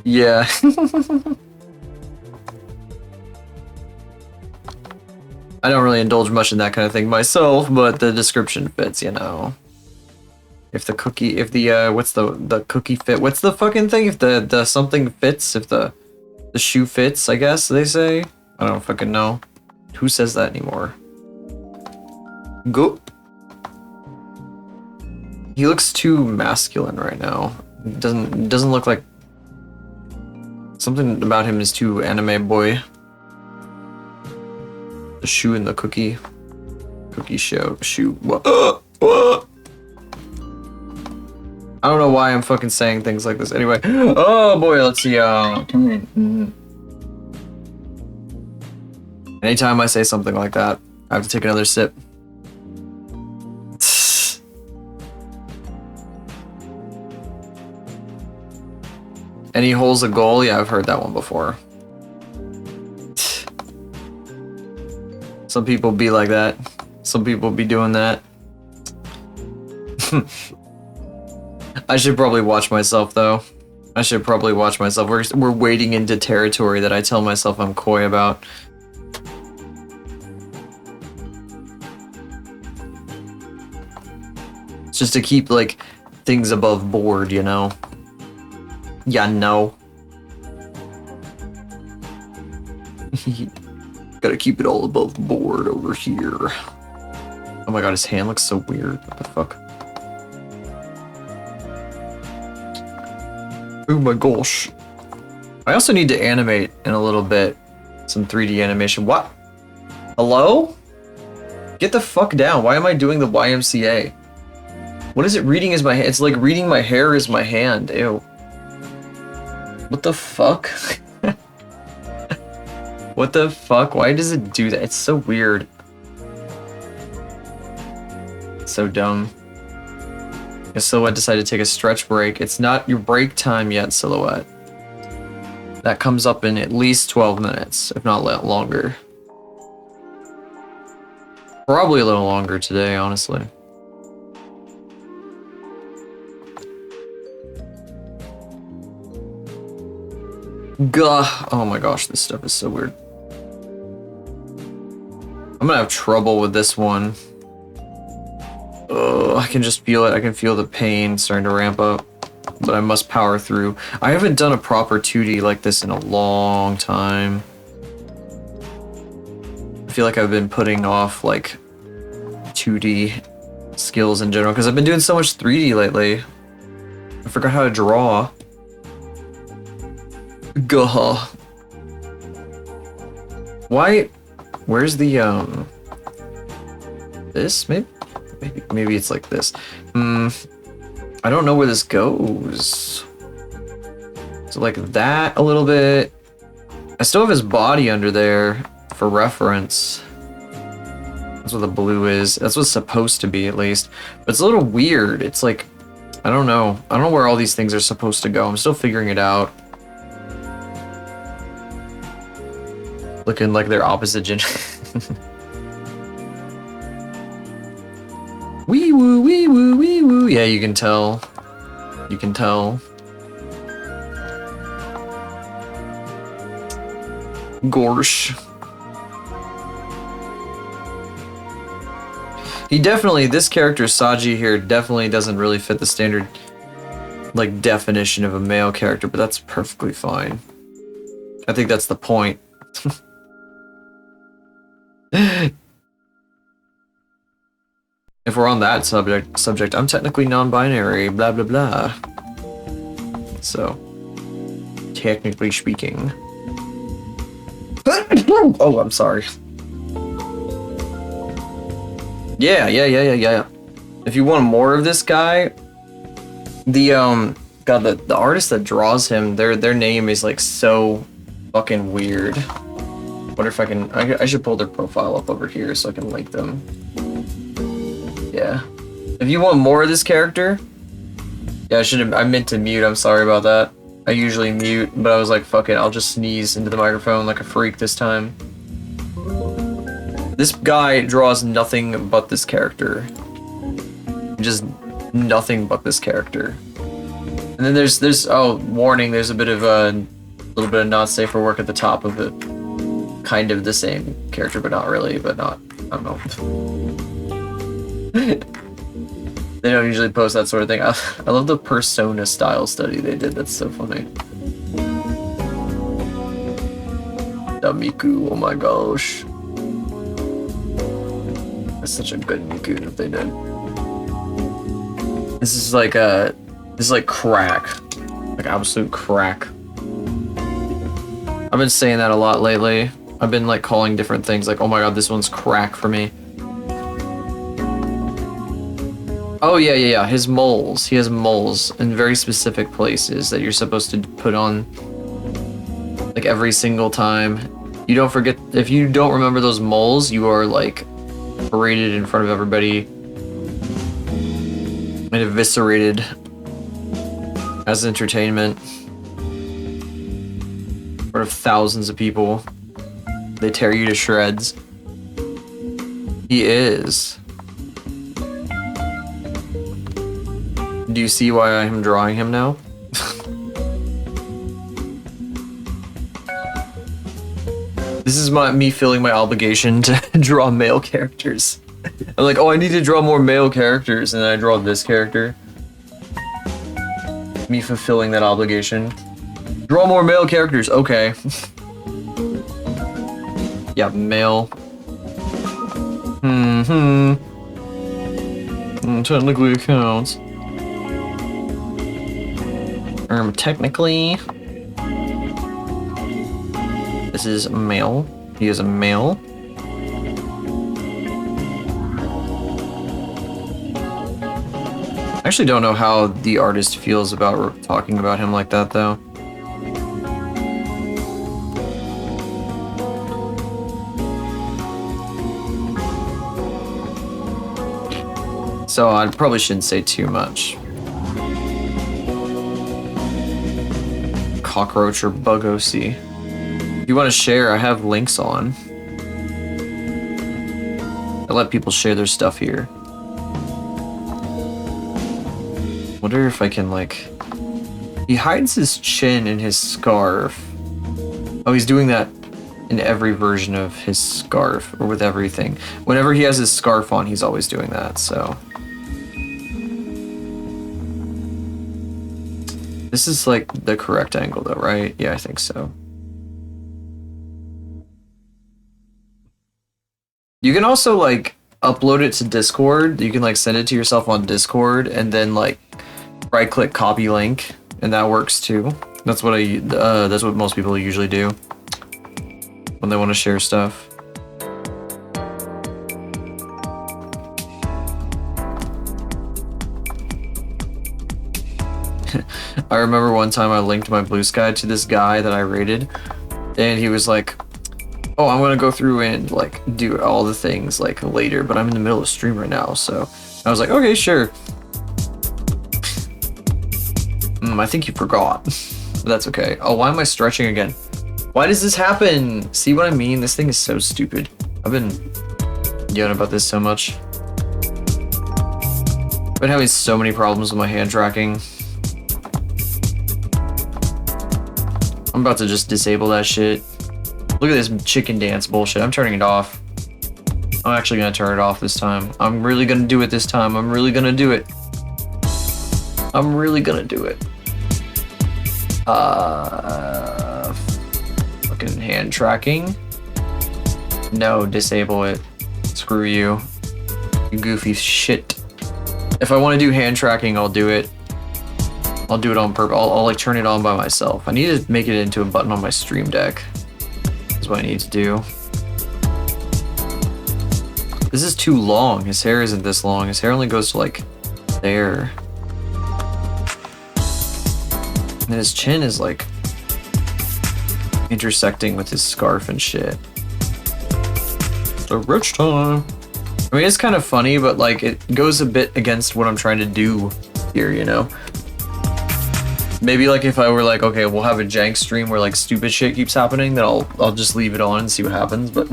Yeah. I don't really indulge much in that kind of thing myself, but the description fits, you know. If the cookie, if the what's the cookie fit? What's the fucking thing? If the something fits, if the shoe fits, I guess they say. I don't fucking know. Who says that anymore? Go. He looks too masculine right now. Doesn't look like. Something about him is too anime boy. The shoe and the cookie shoe. What? I don't know why I'm fucking saying things like this. Anyway, oh boy, let's see. Anytime I say something like that, I have to take another sip. And he holds a goal. Yeah, I've heard that one before. Some people be like that. Some people be doing that. I should probably watch myself though. I should probably watch myself. We're wading into territory that I tell myself I'm coy about. It's just to keep like things above board, you know. Yeah, no. Gotta keep it all above board over here. Oh my god, his hand looks so weird. What the fuck? Oh my gosh. I also need to animate in a little bit. Some 3D animation. What? Hello? Get the fuck down. Why am I doing the YMCA? What is it reading as my hand? It's like reading my hair as my hand. Ew. What the fuck? What the fuck? Why does it do that? It's so weird. It's so dumb. Silhouette decided to take a stretch break. It's not your break time yet, Silhouette. That comes up in at least 12 minutes, if not longer. Probably a little longer today, honestly. Gah! Oh my gosh, this stuff is so weird. I'm gonna have trouble with this one. I can just feel it. I can feel the pain starting to ramp up. But I must power through. I haven't done a proper 2D like this in a long time. I feel like I've been putting off like 2D skills in general because I've been doing so much 3D lately. I forgot how to draw. Gah. Why? Where's the this? Maybe it's like this. I don't know where this goes. So like that a little bit. I still have his body under there for reference. That's what the blue is. That's what's supposed to be at least. But it's a little weird. It's like, I don't know. I don't know where all these things are supposed to go. I'm still figuring it out. Looking like they're opposite gender. Wee woo, wee woo, wee woo. Yeah, you can tell. You can tell. Gorsh. He definitely, this character Saji here definitely doesn't really fit the standard like definition of a male character, but that's perfectly fine. I think that's the point. If we're on that subject, I'm technically non-binary, blah blah blah. So, technically speaking. Oh, I'm sorry. Yeah. If you want more of this guy, the God, the artist that draws him, their name is like so fucking weird. Wonder if I should pull their profile up over here so I can link them. Yeah. If you want more of this character, yeah, I meant to mute. I'm sorry about that. I usually mute, but I was like, fuck it, I'll just sneeze into the microphone like a freak this time. This guy draws nothing but this character. Just nothing but this character. And then there's oh, warning, there's a little bit of not safe for work at the top of it. Kind of the same character, but not really, but not, I don't know. They don't usually post that sort of thing. I love the persona style study they did. That's so funny. The Miku, oh my gosh. That's such a good Miku that they did. This is like crack. Like absolute crack. I've been saying that a lot lately. I've been like calling different things like, oh my god, this one's crack for me. Oh yeah, his moles. He has moles in very specific places that you're supposed to put on like every single time. You don't forget, if you don't remember those moles, you are like paraded in front of everybody and eviscerated as entertainment in front of thousands of people. They tear you to shreds. He is. Do you see why I'm drawing him now? This is me feeling my obligation to draw male characters. I'm like, oh, I need to draw more male characters, and then I draw this character. Me fulfilling that obligation. Draw more male characters, okay. Yeah, male. Technically it counts. Technically, this is male. He is a male. I actually don't know how the artist feels about talking about him like that, though. So I probably shouldn't say too much. Cockroach or bug OC. If you want to share, I have links on. I let people share their stuff here. Wonder if I can, like... He hides his chin in his scarf. Oh, he's doing that in every version of his scarf, or with everything. Whenever he has his scarf on, he's always doing that, so... This is like the correct angle though, right? Yeah, I think so. You can also like upload it to Discord. You can like send it to yourself on Discord and then like right click copy link, and that works too. That's what that's what most people usually do when they want to share stuff. I remember one time I linked my Blue Sky to this guy that I rated, and he was like, oh, I'm gonna go through and like do all the things like later, but I'm in the middle of stream right now, so I was like, okay, sure. I think you forgot, but that's okay. Oh, why am I stretching again? Why does this happen? See what I mean? This thing is so stupid. I've been yelling about this so much. I've been having so many problems with my hand tracking. I'm about to just disable that shit. Look at this chicken dance bullshit. I'm turning it off. I'm actually gonna turn it off this time. I'm really gonna do it this time. I'm really gonna do it. I'm really gonna do it. Fucking hand tracking. No, disable it. Screw you. You goofy shit. If I want to do hand tracking, I'll do it. I'll do it on purpose. I'll like turn it on by myself. I need to make it into a button on my stream deck. That's what I need to do. This is too long. His hair isn't this long. His hair only goes to like there. And his chin is like intersecting with his scarf and shit. So rich time. I mean, it's kind of funny, but like it goes a bit against what I'm trying to do here, you know? Maybe like if I were like, okay, we'll have a jank stream where like stupid shit keeps happening, then I'll just leave it on and see what happens, but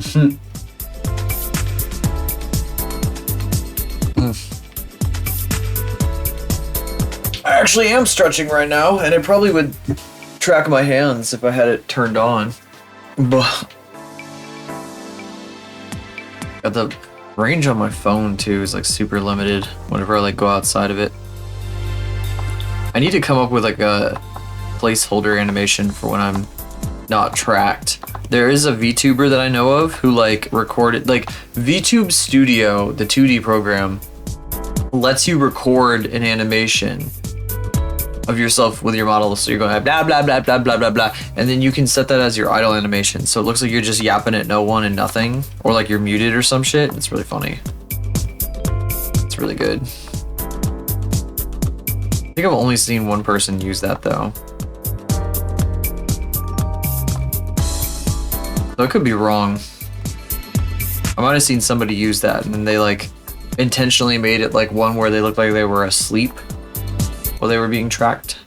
I actually am stretching right now, and it probably would track my hands if I had it turned on. But got the Range on my phone too is like super limited whenever I like go outside of it. I need to come up with like a placeholder animation for when I'm not tracked. There is a VTuber that I know of who like recorded, like VTube Studio, the 2D program, lets you record an animation of yourself with your model. So you're going to have blah, blah, blah, blah, blah, blah, blah. And then you can set that as your idle animation. So it looks like you're just yapping at no one and nothing, or like you're muted or some shit. It's really funny. It's really good. I think I've only seen one person use that though. So I could be wrong. I might have seen somebody use that and then they like intentionally made it like one where they looked like they were asleep while they were being tracked.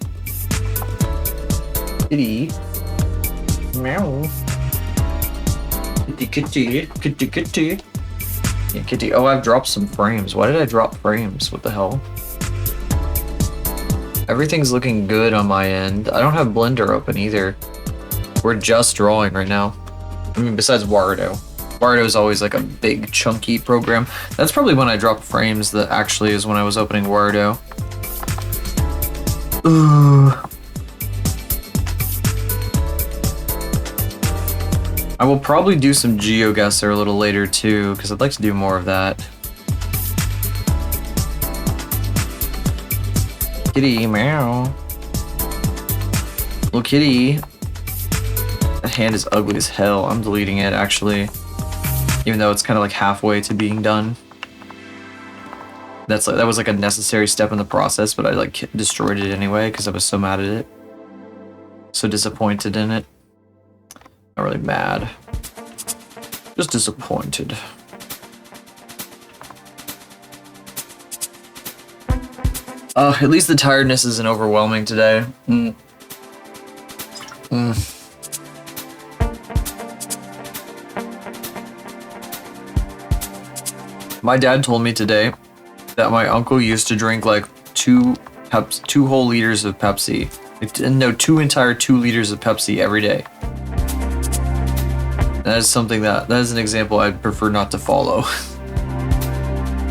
Kitty. Meow. Kitty, kitty, kitty, kitty. Yeah, kitty. Oh, I've dropped some frames. Why did I drop frames? What the hell? Everything's looking good on my end. I don't have Blender open either. We're just drawing right now. I mean, besides Warudo. Warudo is always like a big chunky program. That's probably when I dropped frames. That actually is when I was opening Warudo. Ooh. I will probably do some GeoGuessr a little later too, because I'd like to do more of that. Kitty, meow. Little kitty. That hand is ugly as hell. I'm deleting it actually, even though it's kind of like halfway to being done. That was like a necessary step in the process, but I like destroyed it anyway because I was so mad at it. So disappointed in it. Not really mad. Just disappointed. At least the tiredness isn't overwhelming today. My dad told me today that my uncle used to drink like two whole liters of Pepsi. No, two entire 2 liters of Pepsi every day. That is something that is an example I'd prefer not to follow.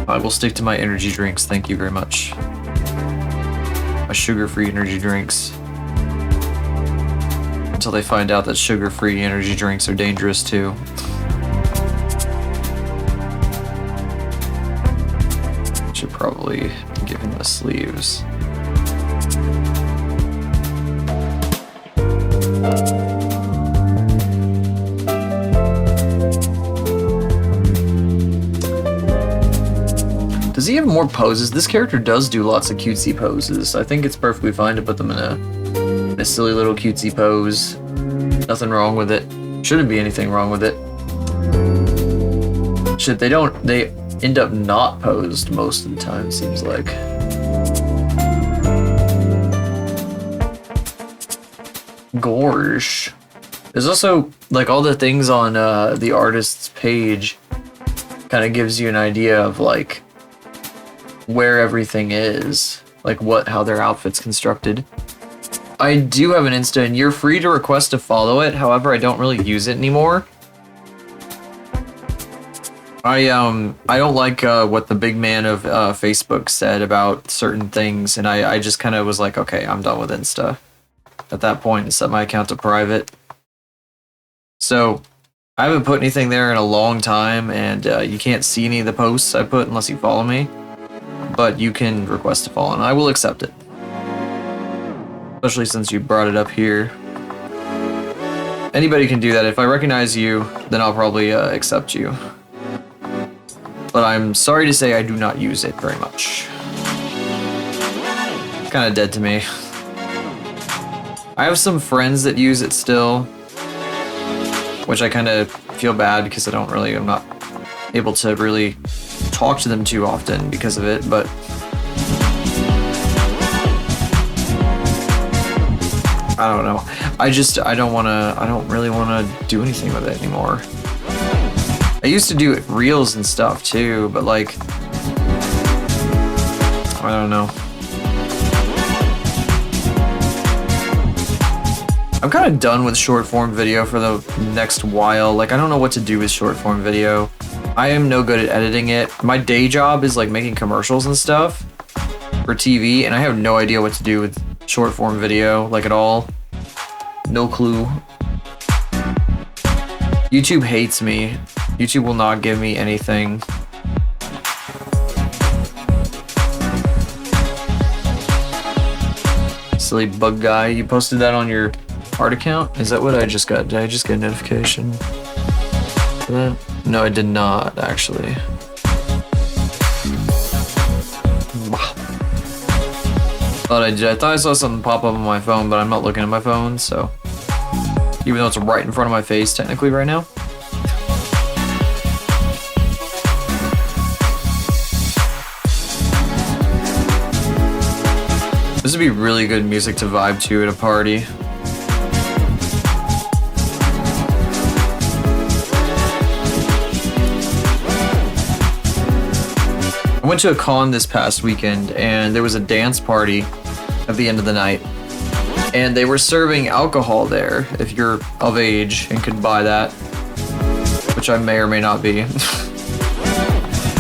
I will stick to my energy drinks, thank you very much. My sugar-free energy drinks. Until they find out that sugar-free energy drinks are dangerous too. Should probably give him the sleeves. Does he have more poses? This character does do lots of cutesy poses. I think it's perfectly fine to put them in a silly little cutesy pose. Nothing wrong with it. Shouldn't be anything wrong with it. Shit, they end up not posed most of the time, seems like. Gorge. There's also, like, all the things on the artist's page kind of gives you an idea of, like, where everything is. Like, how their outfit's constructed. I do have an Insta, and you're free to request to follow it. However, I don't really use it anymore. I don't like what the big man of Facebook said about certain things, and I just kind of was like, okay, I'm done with Insta at that point and set my account to private. So I haven't put anything there in a long time, and you can't see any of the posts I put unless you follow me, but you can request to follow, and I will accept it. Especially since you brought it up here. Anybody can do that. If I recognize you, then I'll probably accept you. But I'm sorry to say I do not use it very much. It's kind of dead to me. I have some friends that use it still, which I kind of feel bad because I'm not able to really talk to them too often because of it, but I don't know. I don't really want to do anything with it anymore. I used to do reels and stuff too, but like, I don't know. I'm kind of done with short form video for the next while. Like, I don't know what to do with short form video. I am no good at editing it. My day job is like making commercials and stuff for TV, and I have no idea what to do with short form video, like at all. No clue. YouTube hates me. YouTube will not give me anything. Silly bug guy. You posted that on your art account? Is that what I just got? Did I just get a notification for that? No, I did not, actually. Thought I did. I thought I saw something pop up on my phone, but I'm not looking at my phone, so. Even though it's right in front of my face, technically, right now. This would be really good music to vibe to at a party. I went to a con this past weekend, and there was a dance party at the end of the night. And they were serving alcohol there, if you're of age and could buy that. Which I may or may not be.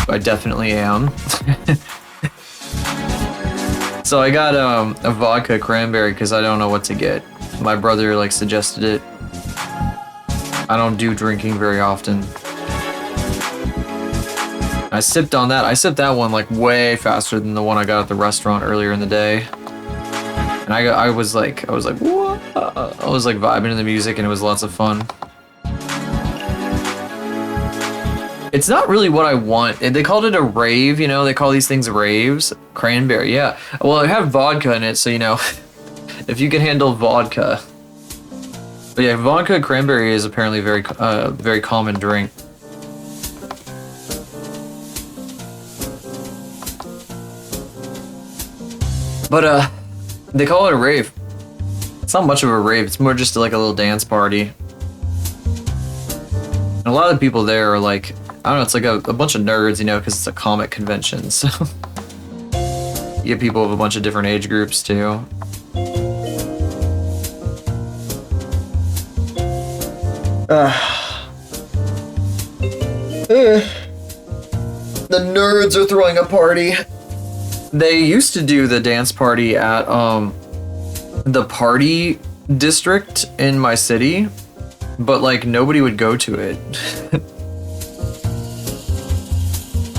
I definitely am. So I got a vodka cranberry because I don't know what to get. My brother like suggested it. I don't do drinking very often. I sipped on that. I sipped that one like way faster than the one I got at the restaurant earlier in the day. And I was like, what? I was like vibing to the music, and it was lots of fun. It's not really what I want. They called it a rave, you know? They call these things raves. Cranberry, yeah. Well, it had vodka in it, so, you know, if you can handle vodka. But yeah, vodka cranberry is apparently very common drink. But, they call it a rave. It's not much of a rave. It's more just like a little dance party. And a lot of the people there are like, I don't know, it's like a bunch of nerds, you know, because it's a comic convention, so. You get people of a bunch of different age groups, too. The nerds are throwing a party. They used to do the dance party at the party district in my city, but like nobody would go to it.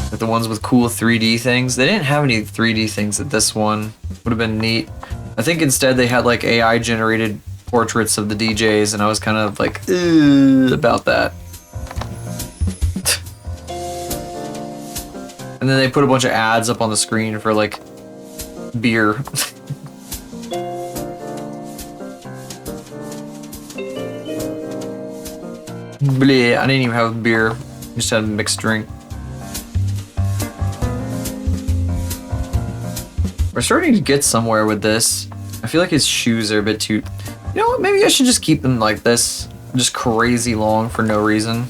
Like the ones with cool 3D things. They didn't have any 3D things at this one. Would have been neat. I think instead they had like AI generated portraits of the DJs, and I was kind of like about that. And then they put a bunch of ads up on the screen for like beer. Bleh, I didn't even have beer. I just had a mixed drink. We're starting to get somewhere with this. I feel like his shoes are a bit too... You know what, maybe I should just keep them like this. Just crazy long for no reason.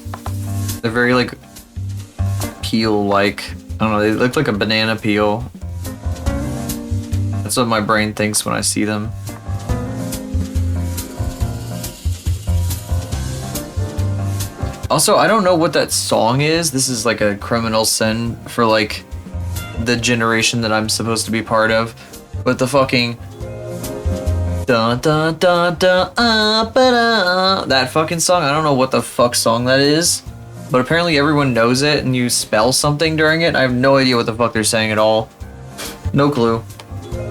They're very like peel-like. I don't know, they look like a banana peel. That's what my brain thinks when I see them. Also, I don't know what that song is. This is like a criminal sin for like the generation that I'm supposed to be part of. But the fucking dun dun dun dun ba-da, that fucking song, I don't know what the fuck song that is. But apparently everyone knows it, and you spell something during it. I have no idea what the fuck they're saying at all. No clue.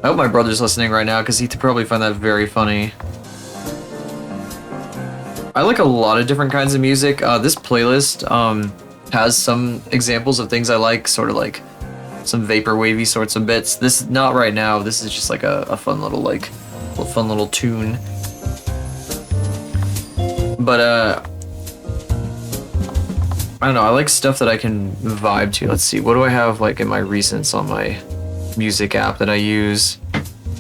I hope my brother's listening right now, because he'd probably find that very funny. I like a lot of different kinds of music. This playlist has some examples of things I like, sort of like some vaporwavy sorts of bits. This is not right now. This is just like a fun little fun little tune. But I don't know, I like stuff that I can vibe to. Let's see, what do I have like in my recents on my music app that I use?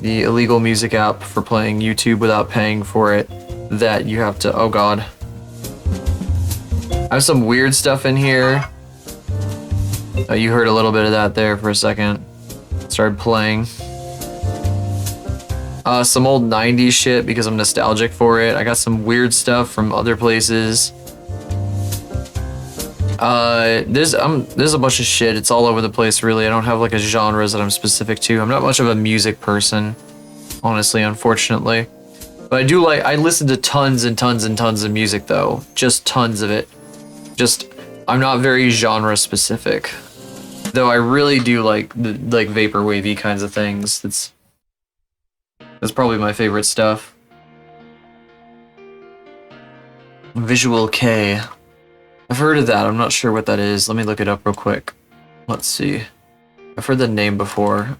The illegal music app for playing YouTube without paying for it, that you have to, oh god. I have some weird stuff in here. Oh, you heard a little bit of that there for a second. Started playing. Some old 90s shit because I'm nostalgic for it. I got some weird stuff from other places. There's a bunch of shit. It's all over the place, really. I don't have like a genre that I'm specific to. I'm not much of a music person, honestly, unfortunately. But I listen to tons and tons and tons of music, though. Just tons of it. I'm not very genre specific. Though I really do like like vaporwavy kinds of things. That's probably my favorite stuff. Visual K. I've heard of that. I'm not sure what that is. Let me look it up real quick. Let's see. I've heard the name before.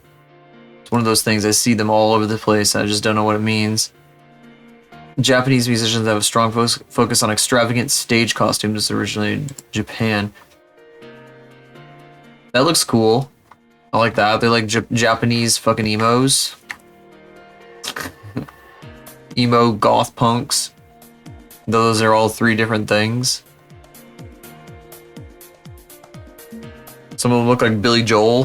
It's one of those things, I see them all over the place. I just don't know what it means. Japanese musicians have a strong focus on extravagant stage costumes originally in Japan. That looks cool. I like that. They're like Japanese fucking emos. Emo goth punks. Those are all three different things. Some of them look like Billy Joel.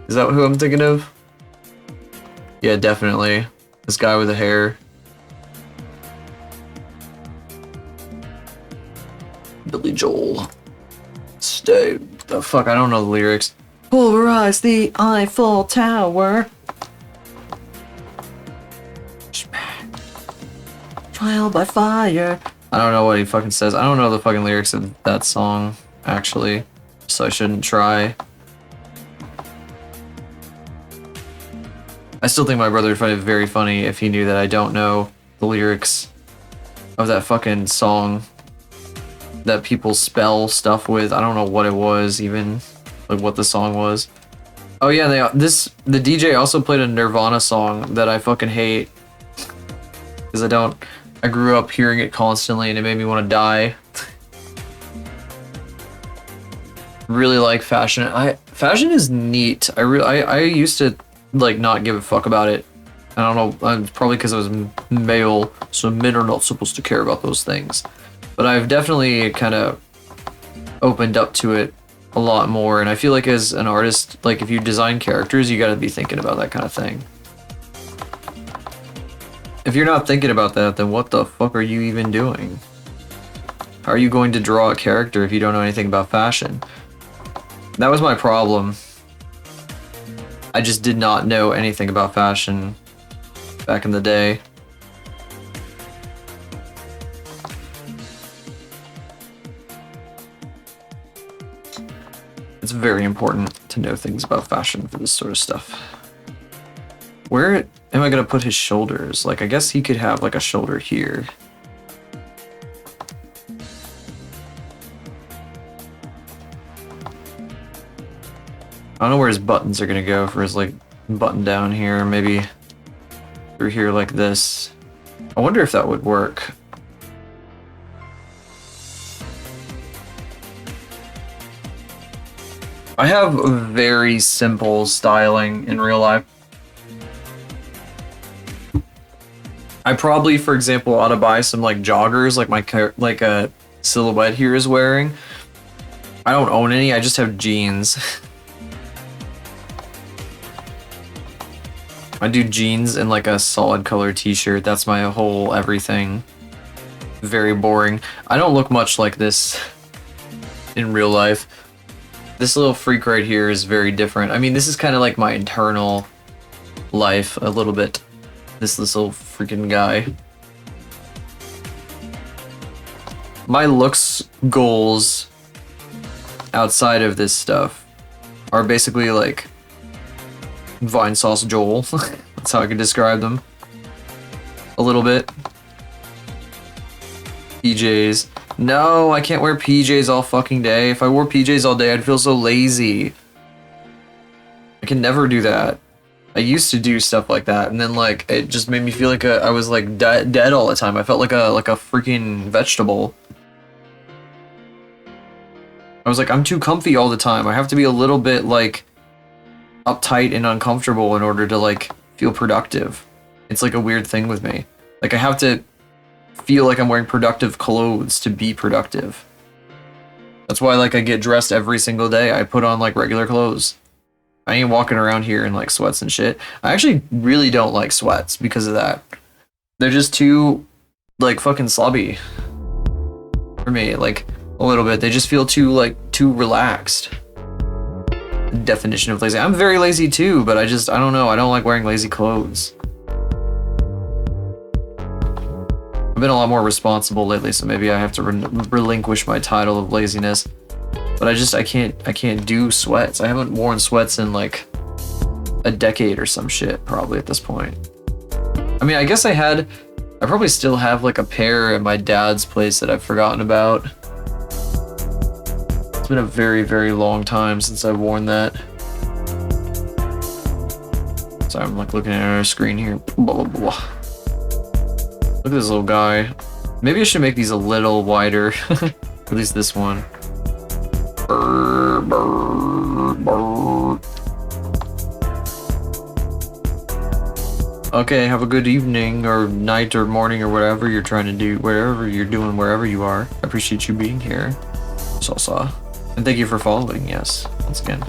Is that who I'm thinking of? Yeah, definitely. This guy with the hair. Billy Joel. Stay. The fuck, I don't know the lyrics. Pulverize the Eiffel Tower. Trial by fire. I don't know what he fucking says. I don't know the fucking lyrics of that song, actually. So I shouldn't try. I still think my brother would find it very funny if he knew that I don't know the lyrics of that fucking song that people spell stuff with. I don't know what it was even, like what the song was. Oh yeah, the DJ also played a Nirvana song that I fucking hate because I grew up hearing it constantly and it made me want to die. Really like fashion. Fashion is neat. I used to like not give a fuck about it. I don't know, probably because I was male, so men are not supposed to care about those things. But I've definitely kind of opened up to it a lot more, and I feel like as an artist, like if you design characters, you gotta be thinking about that kind of thing. If you're not thinking about that, then what the fuck are you even doing? How are you going to draw a character if you don't know anything about fashion? That was my problem. I just did not know anything about fashion back in the day. It's very important to know things about fashion for this sort of stuff. Where am I gonna put his shoulders? Like, I guess he could have like a shoulder here. I don't know where his buttons are gonna go for his like button down here, maybe through here like this. I wonder if that would work. I have very simple styling in real life. I probably, for example, ought to buy some like joggers like a silhouette here is wearing. I don't own any, I just have jeans. I do jeans and like a solid color t-shirt. That's my whole everything. Very boring. I don't look much like this in real life. This little freak right here is very different. I mean, this is kind of like my internal life a little bit. This little freaking guy. My looks goals outside of this stuff are basically like Vine Sauce Joel. That's how I could describe them. A little bit. PJs. No, I can't wear PJs all fucking day. If I wore PJs all day, I'd feel so lazy. I can never do that. I used to do stuff like that, and then like it just made me feel like I was like dead all the time. I felt like a freaking vegetable. I was like, I'm too comfy all the time. I have to be a little bit like uptight and uncomfortable in order to like feel productive. It's like a weird thing with me. Like I have to feel like I'm wearing productive clothes to be productive. That's why like I get dressed every single day. I put on like regular clothes. I ain't walking around here in like sweats and shit. I actually really don't like sweats because of that. They're just too like fucking slobby for me. Like A little bit. They just feel too relaxed. Definition of lazy. I'm very lazy too, but I don't know. I don't like wearing lazy clothes. I've been a lot more responsible lately, so maybe I have to relinquish my title of laziness. But I can't do sweats. I haven't worn sweats in like a decade or some shit, probably at this point. I mean, I guess I probably still have like a pair at my dad's place that I've forgotten about. It's been a very, very long time since I've worn that. So I'm like looking at our screen here. Blah, blah, blah. Look at this little guy. Maybe I should make these a little wider. At least this one. Brr, brr, brr. Okay, have a good evening or night or morning or whatever you're trying to do, wherever you're doing, wherever you are. I appreciate you being here. Salsa. And thank you for following, yes, once again.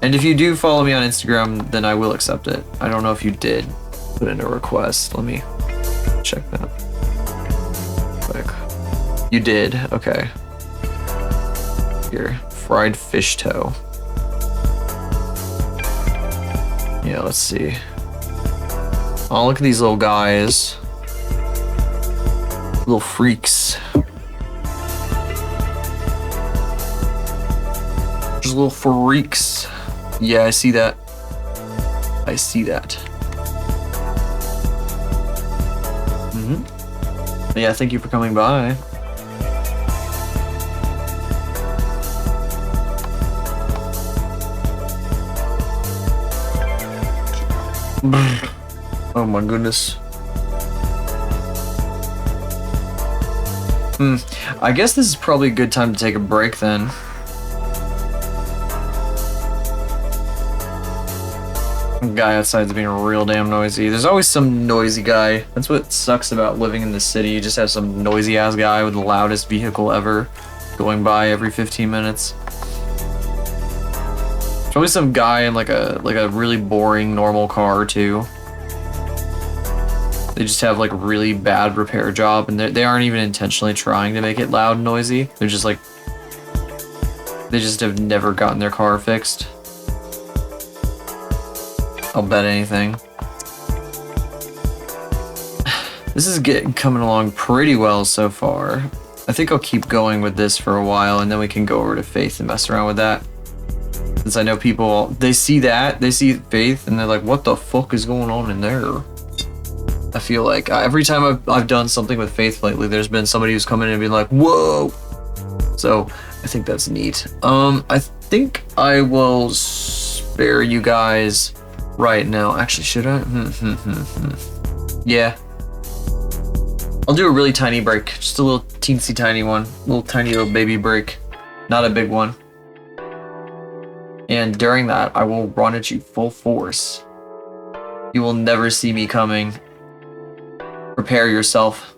And if you do follow me on Instagram, then I will accept it. I don't know if you did put in a request. Let me check that. Quick. You did, okay. Here, fried fish toe. Yeah, let's see. Oh, look at these little guys. Little freaks. Just little freaks. Yeah, I see that. I see that. Yeah, thank you for coming by. Oh my goodness. I guess this is probably a good time to take a break then. Guy outside's being real damn noisy. There's always some noisy guy. That's what sucks about living in the city. You just have some noisy ass guy with the loudest vehicle ever going by every 15 minutes. There's always some guy in like a really boring normal car too. They just have like a really bad repair job and they aren't even intentionally trying to make it loud and noisy. They're just like, they just have never gotten their car fixed. I'll bet anything. This is coming along pretty well so far. I think I'll keep going with this for a while and then we can go over to Faith and mess around with that. Since I know people, they see Faith and they're like, what the fuck is going on in there? I feel like every time I've done something with Faith lately, there's been somebody who's come in and been like, whoa! So I think that's neat. I think I will spare you guys right now. Actually, should I? Yeah. I'll do a really tiny break. Just a little teensy tiny one. Little tiny little baby break. Not a big one. And during that, I will run at you full force. You will never see me coming. Prepare yourself.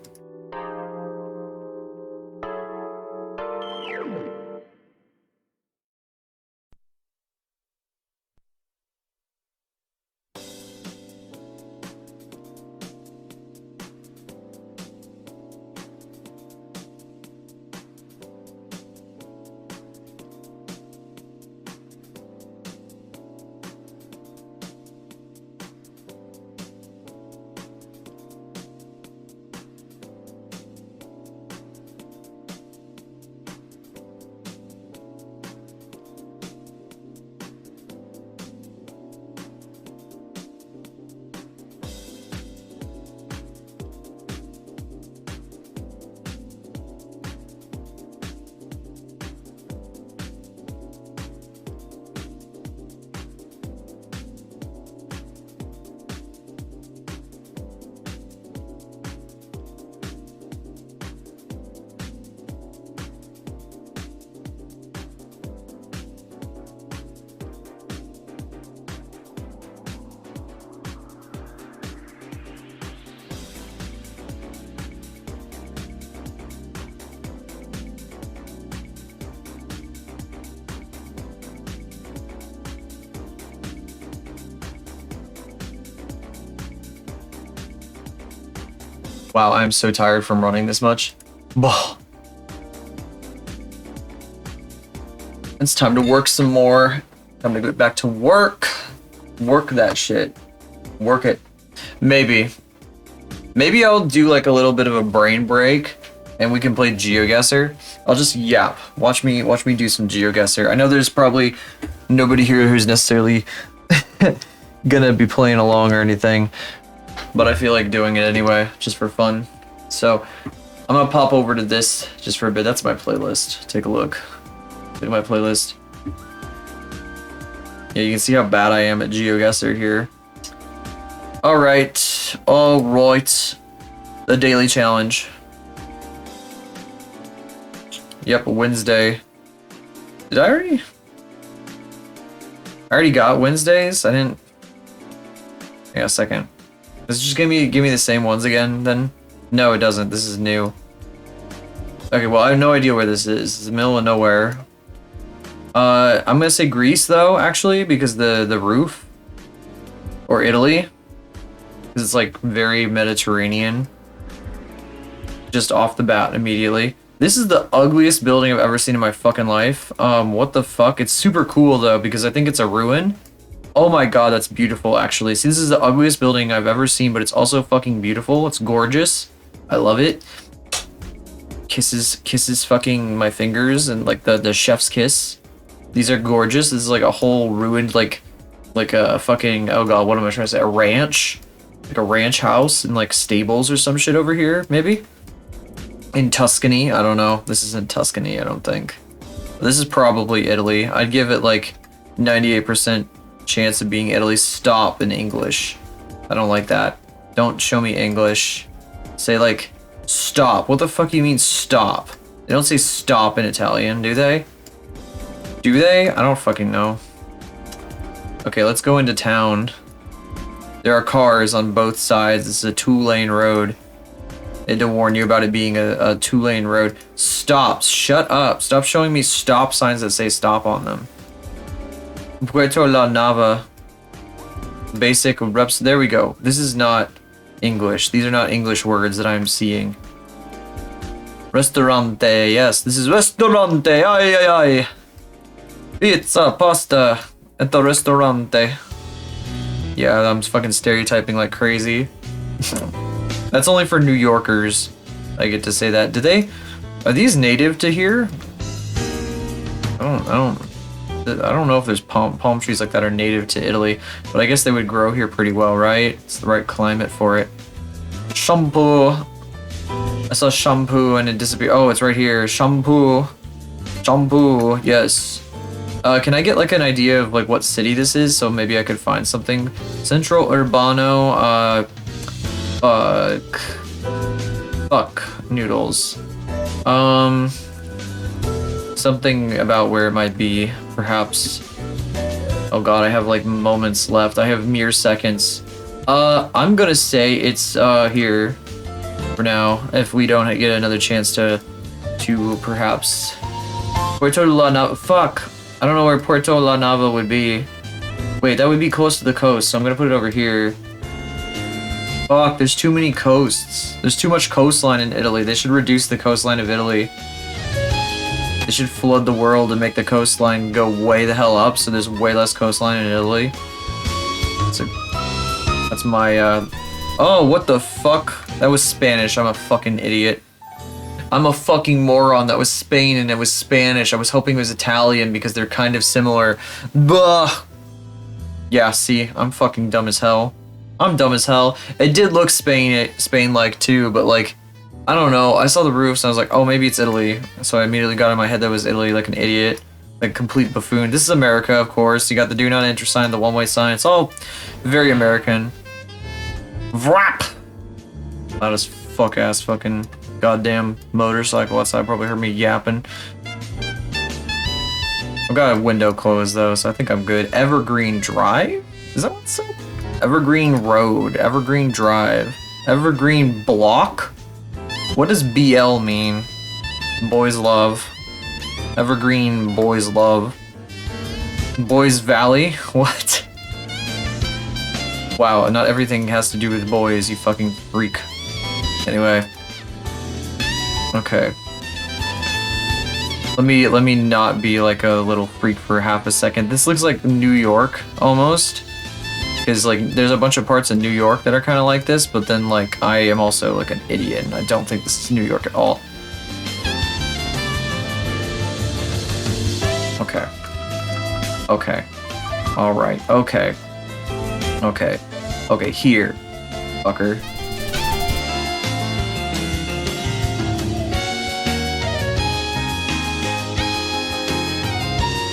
Wow, I'm so tired from running this much. Bah. It's time to work some more. Time to get back to work. Work that shit. Work it. Maybe. Maybe I'll do like a little bit of a brain break and we can play GeoGuessr. I'll just yap. Watch me do some GeoGuessr. I know there's probably nobody here who's necessarily gonna be playing along or anything, but I feel like doing it anyway, just for fun. So I'm gonna pop over to this just for a bit. That's my playlist. Take a look. Look at my playlist. Yeah, you can see how bad I am at GeoGuessr here. Alright. Alright. The daily challenge. Yep, Wednesday. Did I already? I already got Wednesdays? I didn't. Hang on a second. Does it just give me the same ones again then? No, it doesn't. This is new. Okay, well, I have no idea where this is. It's the middle of nowhere. I'm gonna say Greece though, actually, because the roof. Or Italy. Because it's like very Mediterranean. Just off the bat immediately. This is the ugliest building I've ever seen in my fucking life. What the fuck? It's super cool though, because I think it's a ruin. Oh my god, that's beautiful actually. See, this is the ugliest building I've ever seen, but it's also fucking beautiful. It's gorgeous. I love it. Kisses fucking my fingers and like the chef's kiss. These are gorgeous. This is like a whole ruined like a fucking, oh god, what am I trying to say? A ranch? Like a ranch house and like stables or some shit over here, maybe? In Tuscany, I don't know. This isn't Tuscany, I don't think. This is probably Italy. I'd give it like 98% chance of being Italy. Stop in English. I don't like that. Don't show me English. Say like, stop. What the fuck do you mean stop? They don't say stop in Italian, do they? Do they? I don't fucking know. Okay, let's go into town. There are cars on both sides. This is a 2-lane road. I had to warn you about it being a 2-lane road. Stop. Shut up. Stop showing me stop signs that say stop on them. Puerto La Nava. Basic reps. There we go. This is not English. These are not English words that I'm seeing. Restaurante. Yes, this is restaurante. Ay, ay, ay. Pizza, pasta at the restaurante. Yeah, I'm fucking stereotyping like crazy. That's only for New Yorkers. I get to say that. Are these native to here? I don't know if there's palm trees like that are native to Italy, but I guess they would grow here pretty well, right? It's the right climate for it. Shampoo. I saw shampoo and it disappeared. Oh, it's right here. Shampoo. Shampoo. Yes. Can I get like an idea of like what city this is? So maybe I could find something. Central Urbano. Fuck noodles. Something about where it might be, perhaps. Oh god, I have like moments left. I have mere seconds. I'm gonna say it's here for now. If we don't get another chance to perhaps Puerto La Nava. Fuck, I don't know where Puerto La Nava would be. Wait, that would be close to the coast, so I'm gonna put it over here. Fuck, there's too many coasts. There's too much coastline in Italy. They should reduce the coastline of Italy. They should flood the world and make the coastline go way the hell up so there's way less coastline in Italy. That's my, Oh, what the fuck? That was Spanish. I'm a fucking idiot. I'm a fucking moron. That was Spain and it was Spanish. I was hoping it was Italian because they're kind of similar. Bah! Yeah, see? I'm fucking dumb as hell. I'm dumb as hell. It did look Spain-like too, but like, I don't know. I saw the roofs and I was like, oh, maybe it's Italy. So I immediately got in my head that was Italy, like an idiot, like complete buffoon. This is America, of course. You got the do not enter sign, the one-way sign. It's all very American. Vrap! Loud as fuck-ass fucking goddamn motorcycle outside probably heard me yapping. I've got a window closed though, so I think I'm good. Evergreen Drive? Is that what it said? Evergreen Road, Evergreen Drive, Evergreen Block? What does BL mean? Boys Love. Evergreen Boys Love. Boys Valley? What? Wow, not everything has to do with boys, you fucking freak. Anyway. Okay. Let me not be like a little freak for half a second. This looks like New York almost. Because like there's a bunch of parts in New York that are kind of like this, but then like I am also like an idiot and I don't think this is New York at all. Okay. Okay. All right. Okay. Okay. Okay, here. Fucker.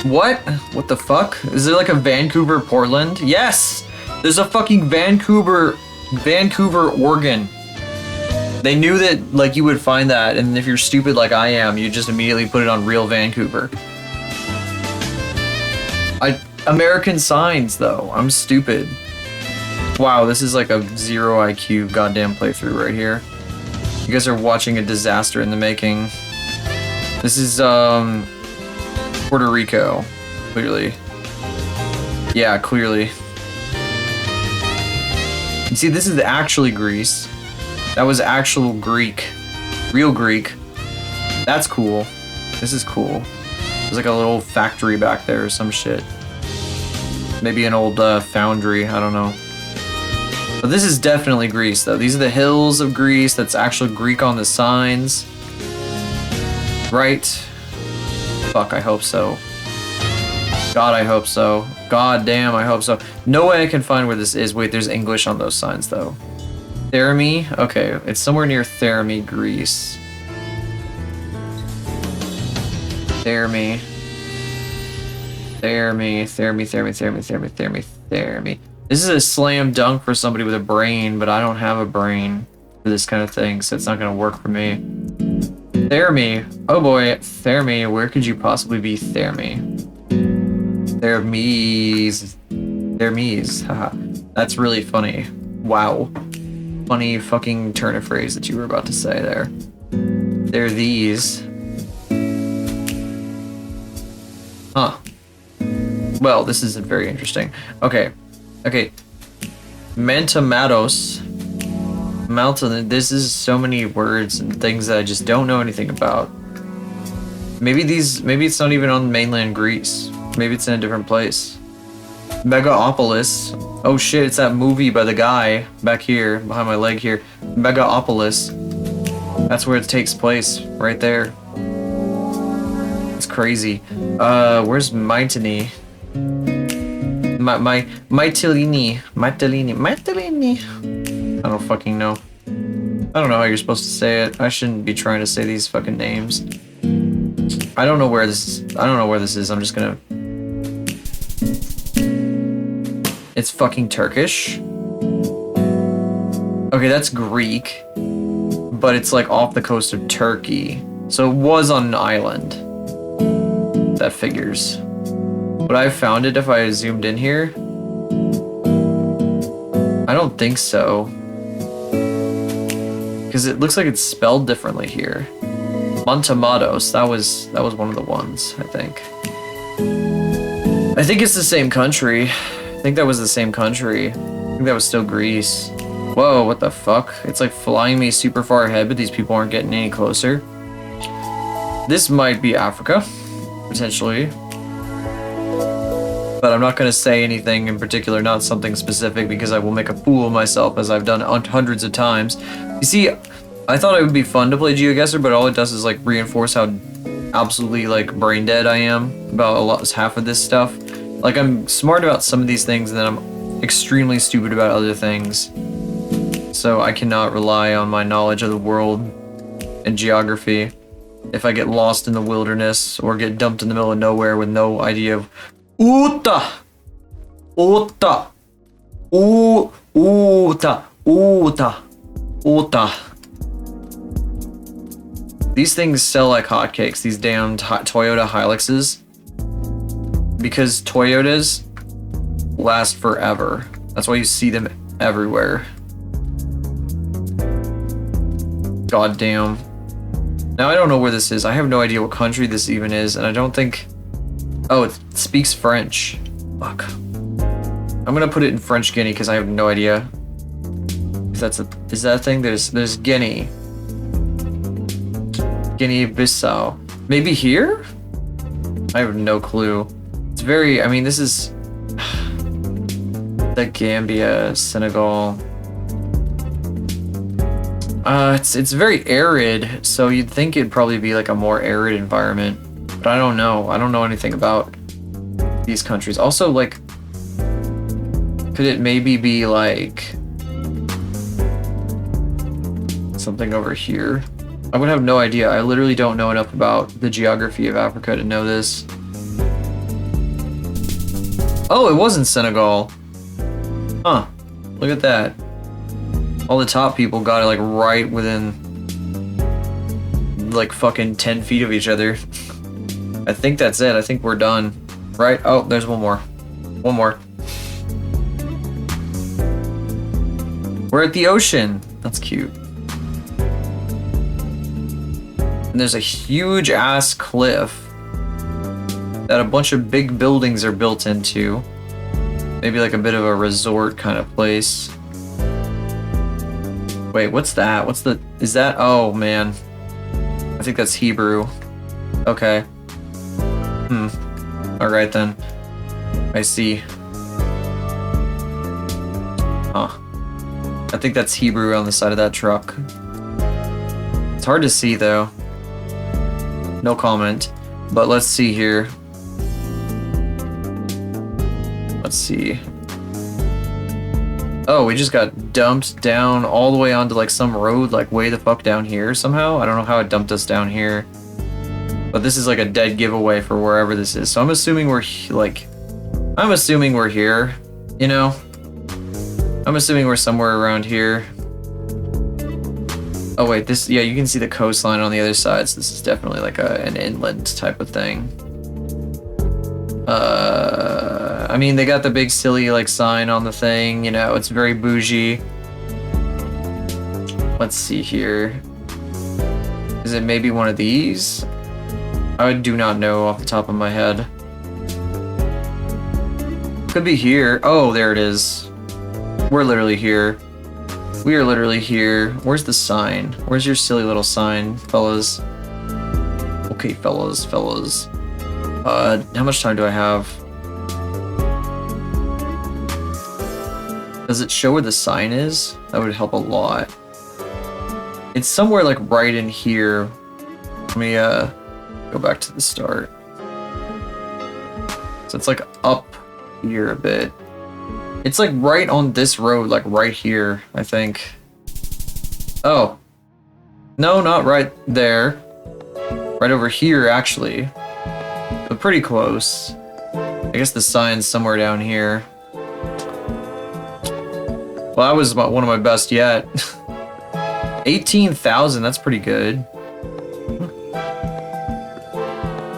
What? What the fuck? Is there like a Vancouver, Portland? Yes! There's a fucking Vancouver, Oregon. They knew that like you would find that, and if you're stupid like I am, you just immediately put it on real Vancouver. American signs though. I'm stupid. Wow, this is like a 0 IQ goddamn playthrough right here. You guys are watching a disaster in the making. This is Puerto Rico, clearly. Yeah, clearly. You see, this is actually Greece. That was actual Greek. Real Greek. That's cool. This is cool. There's like a little factory back there or some shit. Maybe an old foundry, I don't know. But this is definitely Greece, though. These are the hills of Greece. That's actual Greek on the signs. Right? Fuck, I hope so. God, I hope so. God damn, I hope so. No way I can find where this is. Wait, there's English on those signs, though. Thermi? Okay, it's somewhere near Thermi, Greece. Thermi. Thermi. This is a slam dunk for somebody with a brain, but I don't have a brain for this kind of thing, so it's not gonna work for me. Thermi. Oh boy, Thermi. Where could you possibly be, Thermi? Thermes. Haha. That's really funny. Wow. Funny fucking turn of phrase that you were about to say there. They're these. Huh. Well, this isn't very interesting. Okay. Okay. Mentamatos. Mountain. This is so many words and things that I just don't know anything about. Maybe it's not even on mainland Greece. Maybe it's in a different place. Megaopolis. Oh shit, it's that movie by the guy back here, behind my leg here. Megaopolis. That's where it takes place, right there. It's crazy. Where's Mytilene? Mytilene. I don't fucking know. I don't know how you're supposed to say it. I shouldn't be trying to say these fucking names. I don't know where this is. I'm just gonna... It's fucking Turkish. Okay, that's Greek. But it's like off the coast of Turkey. So it was on an island. That figures. Would I have found it if I zoomed in here? I don't think so. Because it looks like it's spelled differently here. Montamatos, that was one of the ones, I think. I think it's the same country. I think that was the same country. I think that was still Greece. Whoa, what the fuck? It's like flying me super far ahead, but these people aren't getting any closer. This might be Africa, potentially. But I'm not going to say anything in particular, not something specific, because I will make a fool of myself, as I've done hundreds of times. You see, I thought it would be fun to play GeoGuessr, but all it does is like reinforce how absolutely like brain dead I am about half of this stuff. Like, I'm smart about some of these things, and then I'm extremely stupid about other things. So I cannot rely on my knowledge of the world and geography if I get lost in the wilderness or get dumped in the middle of nowhere with no idea of Uta. These things sell like hotcakes, these damn Toyota Hiluxes. Because Toyotas last forever. That's why you see them everywhere. God damn. Now I don't know where this is. I have no idea what country this even is, and I don't think... Oh, it speaks French. Fuck. I'm gonna put it in French Guinea because I have no idea. Is that a thing? There's Guinea. Guinea-Bissau. Maybe here? I have no clue. It's very, I mean, this is the Gambia, Senegal. It's very arid, so you'd think it'd probably be like a more arid environment, but I don't know. I don't know anything about these countries. Also, like, could it maybe be like something over here? I would have no idea. I literally don't know enough about the geography of Africa to know this. Oh, it was in Senegal. Huh. Look at that. All the top people got it like right within like fucking 10 feet of each other. I think that's it. I think we're done. Right? Oh, there's one more. One more. We're at the ocean. That's cute. And there's a huge ass cliff that a bunch of big buildings are built into. Maybe like a bit of a resort kind of place. Wait, what's that? What's the... Is that... Oh, man. I think that's Hebrew. Okay. Alright then. I see. Huh. I think that's Hebrew on the side of that truck. It's hard to see though. No comment. But let's see here. Let's see. Oh, we just got dumped down all the way onto like some road like way the fuck down here somehow. I don't know how it dumped us down here. But this is like a dead giveaway for wherever this is. So I'm assuming we're I'm assuming we're here, you know? I'm assuming we're somewhere around here. Oh wait, this, yeah, you can see the coastline on the other side, so this is definitely like an inland type of thing. I mean, they got the big silly like sign on the thing, you know, it's very bougie. Let's see here. Is it maybe one of these? I do not know off the top of my head. Could be here. Oh, there it is. We're literally here. We are literally here. Where's the sign? Where's your silly little sign, fellas? Okay, fellas. How much time do I have? Does it show where the sign is? That would help a lot. It's somewhere like right in here. Let me go back to the start. So it's like up here a bit. It's like right on this road, like right here, I think. Oh. No, not right there. Right over here, actually. But pretty close. I guess the sign's somewhere down here. Well, that was about one of my best yet. 18,000, that's pretty good.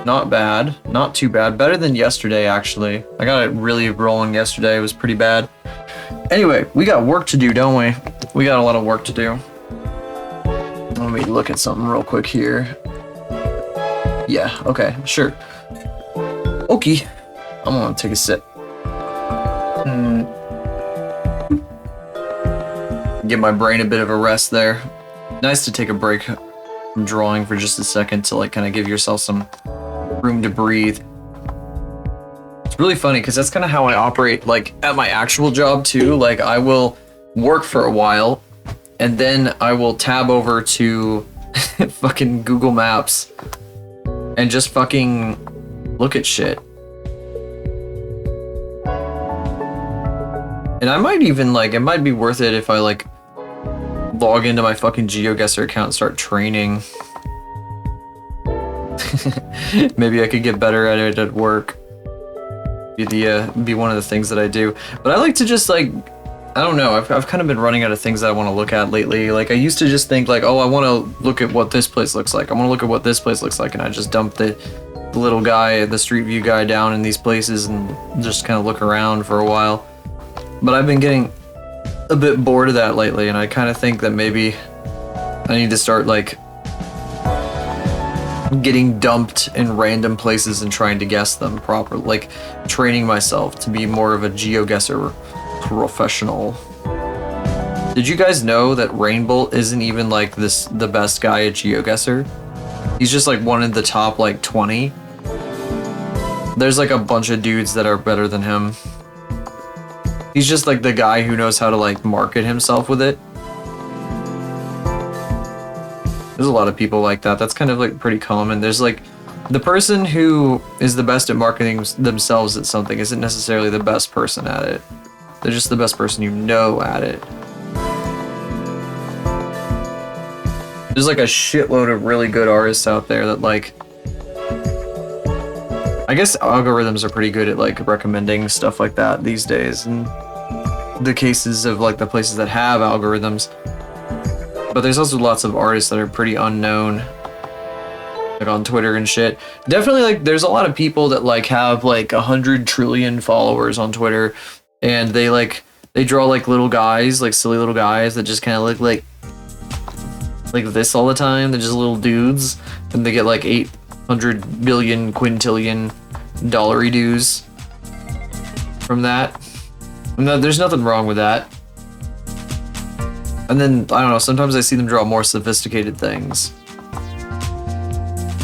Not bad. Not too bad. Better than yesterday, actually. I got it really rolling yesterday. It was pretty bad. Anyway, we got work to do, don't we? We got a lot of work to do. Let me look at something real quick here. Yeah, okay, sure. Okay. I'm gonna take a sip. Give my brain a bit of a rest there. Nice to take a break from drawing for just a second to like kind of give yourself some room to breathe. It's really funny because that's kind of how I operate like at my actual job too. Like I will work for a while and then I will tab over to fucking Google Maps and just fucking look at shit. And I might even like, it might be worth it if I like log into my fucking GeoGuessr account and start training. Maybe I could get better at it at work. Be one of the things that I do. But I like to just like, I don't know, I've kind of been running out of things that I want to look at lately. Like I used to just think like, oh, I want to look at what this place looks like. I want to look at what this place looks like. And I just dump the little guy, the Street View guy down in these places and just kind of look around for a while. But I've been getting a bit bored of that lately, and I kind of think that maybe I need to start like getting dumped in random places and trying to guess them properly, like training myself to be more of a GeoGuessr professional. Did you guys know that Rainbow isn't even like the best guy at GeoGuessr? He's just like one of the top like 20. There's like a bunch of dudes that are better than him. He's just like the guy who knows how to like market himself with it. There's a lot of people like that. That's kind of like pretty common. There's like the person who is the best at marketing themselves at something isn't necessarily the best person at it. They're just the best person you know at it. There's like a shitload of really good artists out there that like... I guess algorithms are pretty good at like recommending stuff like that these days. And the cases of like the places that have algorithms. But there's also lots of artists that are pretty unknown. Like on Twitter and shit. Definitely like there's a lot of people that like have like 100 trillion followers on Twitter. And they draw like little guys, like silly little guys that just kind of look like this all the time. They're just little dudes, and they get like 800 billion quintillion dollary dues from that. No, there's nothing wrong with that. And then I don't know. Sometimes I see them draw more sophisticated things,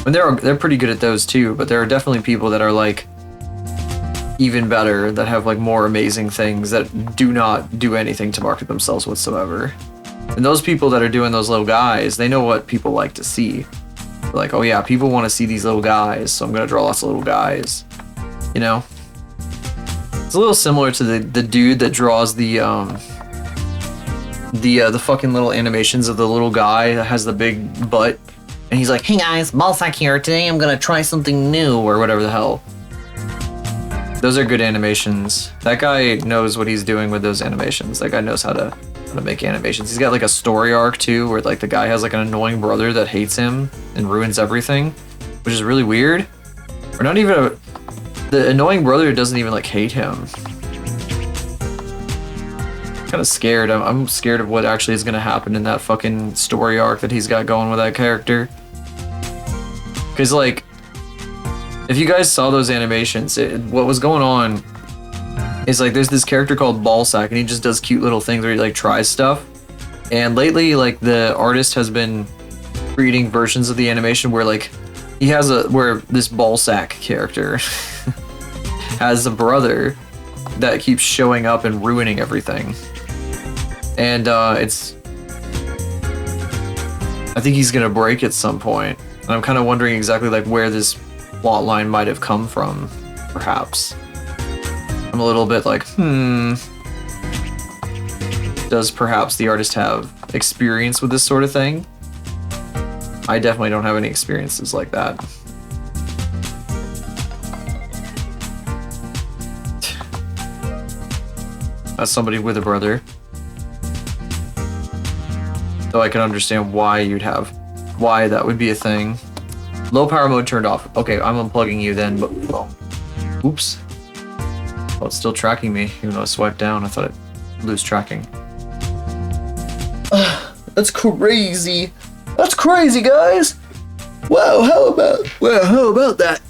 and they're pretty good at those too. But there are definitely people that are like even better, that have like more amazing things that do not do anything to market themselves whatsoever. And those people that are doing those little guys, they know what people like to see. They're like, oh yeah, people want to see these little guys, so I'm gonna draw lots of little guys. You know? It's a little similar to the dude that draws the fucking little animations of the little guy that has the big butt. And he's like, hey guys, Ballsack here. Today I'm gonna try something new, or whatever the hell. Those are good animations. That guy knows what he's doing with those animations. That guy knows how to make animations. He's got like a story arc too, where like the guy has like an annoying brother that hates him and ruins everything, which is really weird. Or not even the annoying brother doesn't even like hate him. I'm kind of scared. I'm scared of what actually is going to happen in that fucking story arc that he's got going with that character. Because like, if you guys saw those animations, what was going on is like there's this character called Ballsack, and he just does cute little things where he like tries stuff. And lately, like the artist has been creating versions of the animation where like he has where this Ballsack character has a brother that keeps showing up and ruining everything. And I think he's gonna break at some point. And I'm kind of wondering exactly like where this plot line might have come from, perhaps. I'm a little bit like, does perhaps the artist have experience with this sort of thing? I definitely don't have any experiences like that. As somebody with a brother, so I can understand why that would be a thing. Low power mode turned off. Okay, I'm unplugging you then, but well, oops. Oh, it's still tracking me, even though I swiped down. I thought I'd lose tracking. That's crazy. That's crazy, guys. Wow, how about that?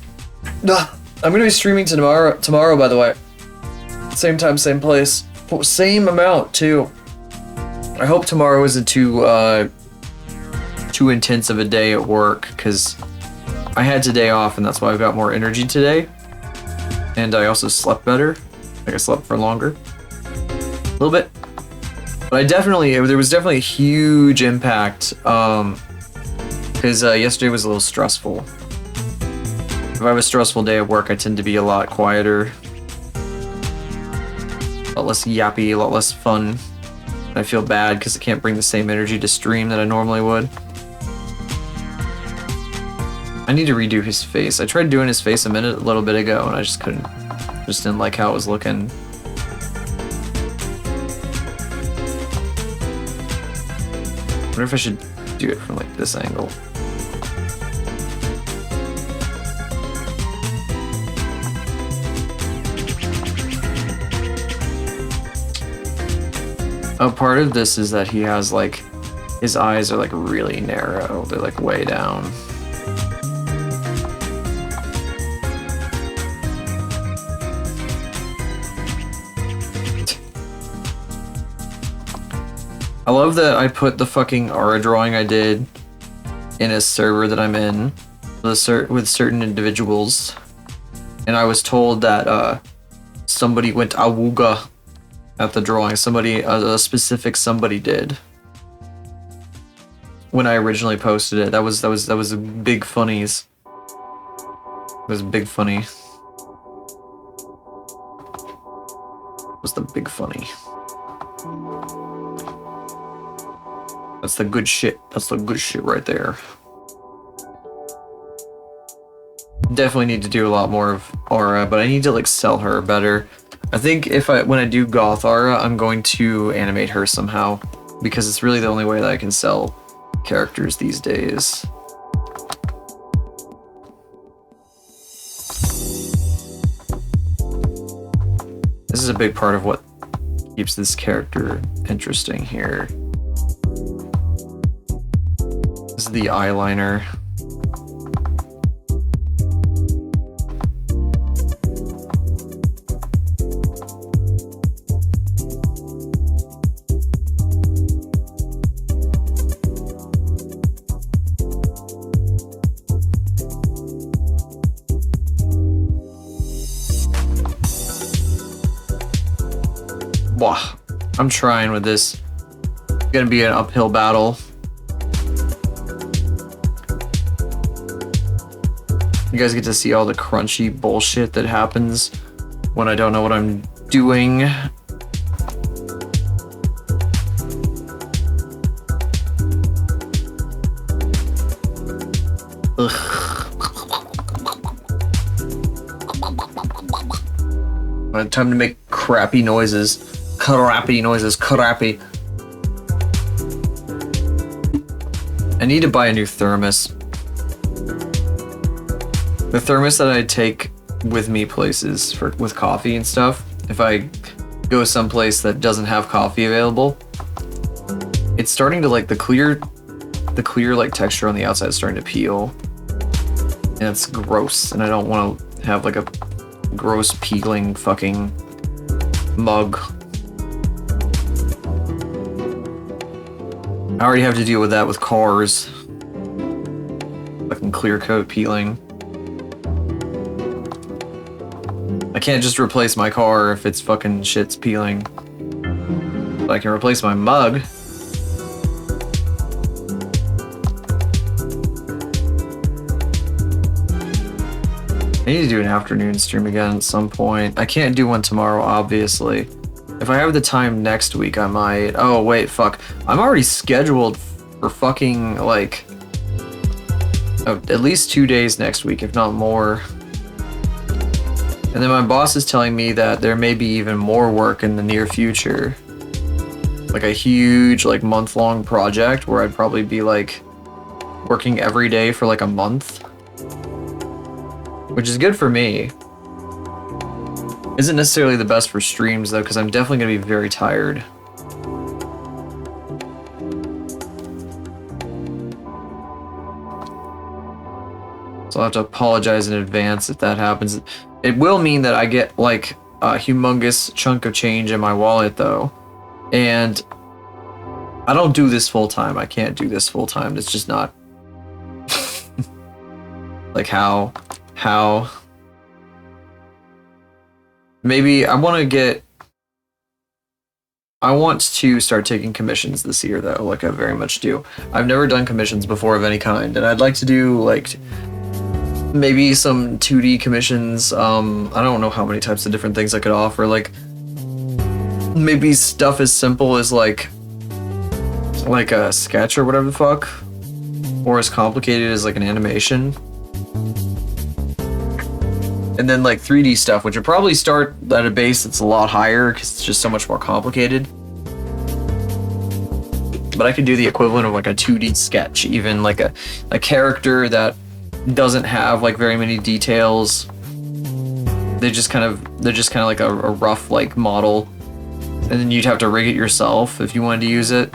I'm gonna be streaming tomorrow, by the way. Same time, same place. Same amount, too. I hope tomorrow isn't too intense of a day at work, because I had today off, and that's why I've got more energy today. And I also slept better. Like I slept for longer. A little bit. But there was definitely a huge impact, because yesterday was a little stressful. If I have a stressful day at work, I tend to be a lot quieter. A lot less yappy, a lot less fun. And I feel bad because I can't bring the same energy to stream that I normally would. I need to redo his face. I tried doing his face a little bit ago, and I just couldn't. Just didn't like how it was looking. I wonder if I should do it from like this angle. A part of this is that he has like, his eyes are like really narrow. They're like way down. I love that I put the fucking aura drawing I did in a server that I'm in with certain individuals. And I was told that somebody went awooga at the drawing. Somebody, a specific somebody did. When I originally posted it, that was a big funnies. It was big funny. It was the big funny. That's the good shit. That's the good shit right there. Definitely need to do a lot more of Aura, but I need to like sell her better. I think when I do Goth Aura, I'm going to animate her somehow, because it's really the only way that I can sell characters these days. This is a big part of what keeps this character interesting here. This is the eyeliner. Wow, I'm trying with this. It's gonna be an uphill battle. You guys get to see all the crunchy bullshit that happens when I don't know what I'm doing. Time to make crappy noises. Crappy noises. Crappy. I need to buy a new thermos. The thermos that I take with me places with coffee and stuff, if I go someplace that doesn't have coffee available, it's starting to like the clear like texture on the outside is starting to peel. And it's gross, and I don't want to have like a gross peeling fucking mug. I already have to deal with that with cars. Fucking clear coat peeling. I can't just replace my car if it's fucking shit's peeling. But I can replace my mug. I need to do an afternoon stream again at some point. I can't do one tomorrow, obviously. If I have the time next week, I might. Oh, wait, fuck. I'm already scheduled for fucking, like, at least 2 days next week, if not more. And then my boss is telling me that there may be even more work in the near future. Like a huge, like, month-long project where I'd probably be, like, working every day for, like, a month. Which is good for me. Isn't necessarily the best for streams though, because I'm definitely going to be very tired. So I'll have to apologize in advance if that happens. It will mean that I get like a humongous chunk of change in my wallet though. And I don't do this full time. I can't do this full time. It's just not. Like how? Maybe I want to start taking commissions this year though, like I very much do. I've never done commissions before of any kind, and I'd like to do like maybe some 2D commissions. I don't know how many types of different things I could offer, like maybe stuff as simple as like a sketch or whatever the fuck, or as complicated as like an animation. And then like 3D stuff, which would probably start at a base that's a lot higher because it's just so much more complicated. But I could do the equivalent of like a 2D sketch, even like a character that doesn't have like very many details. They're just kind of like a rough like model, and then you'd have to rig it yourself if you wanted to use it.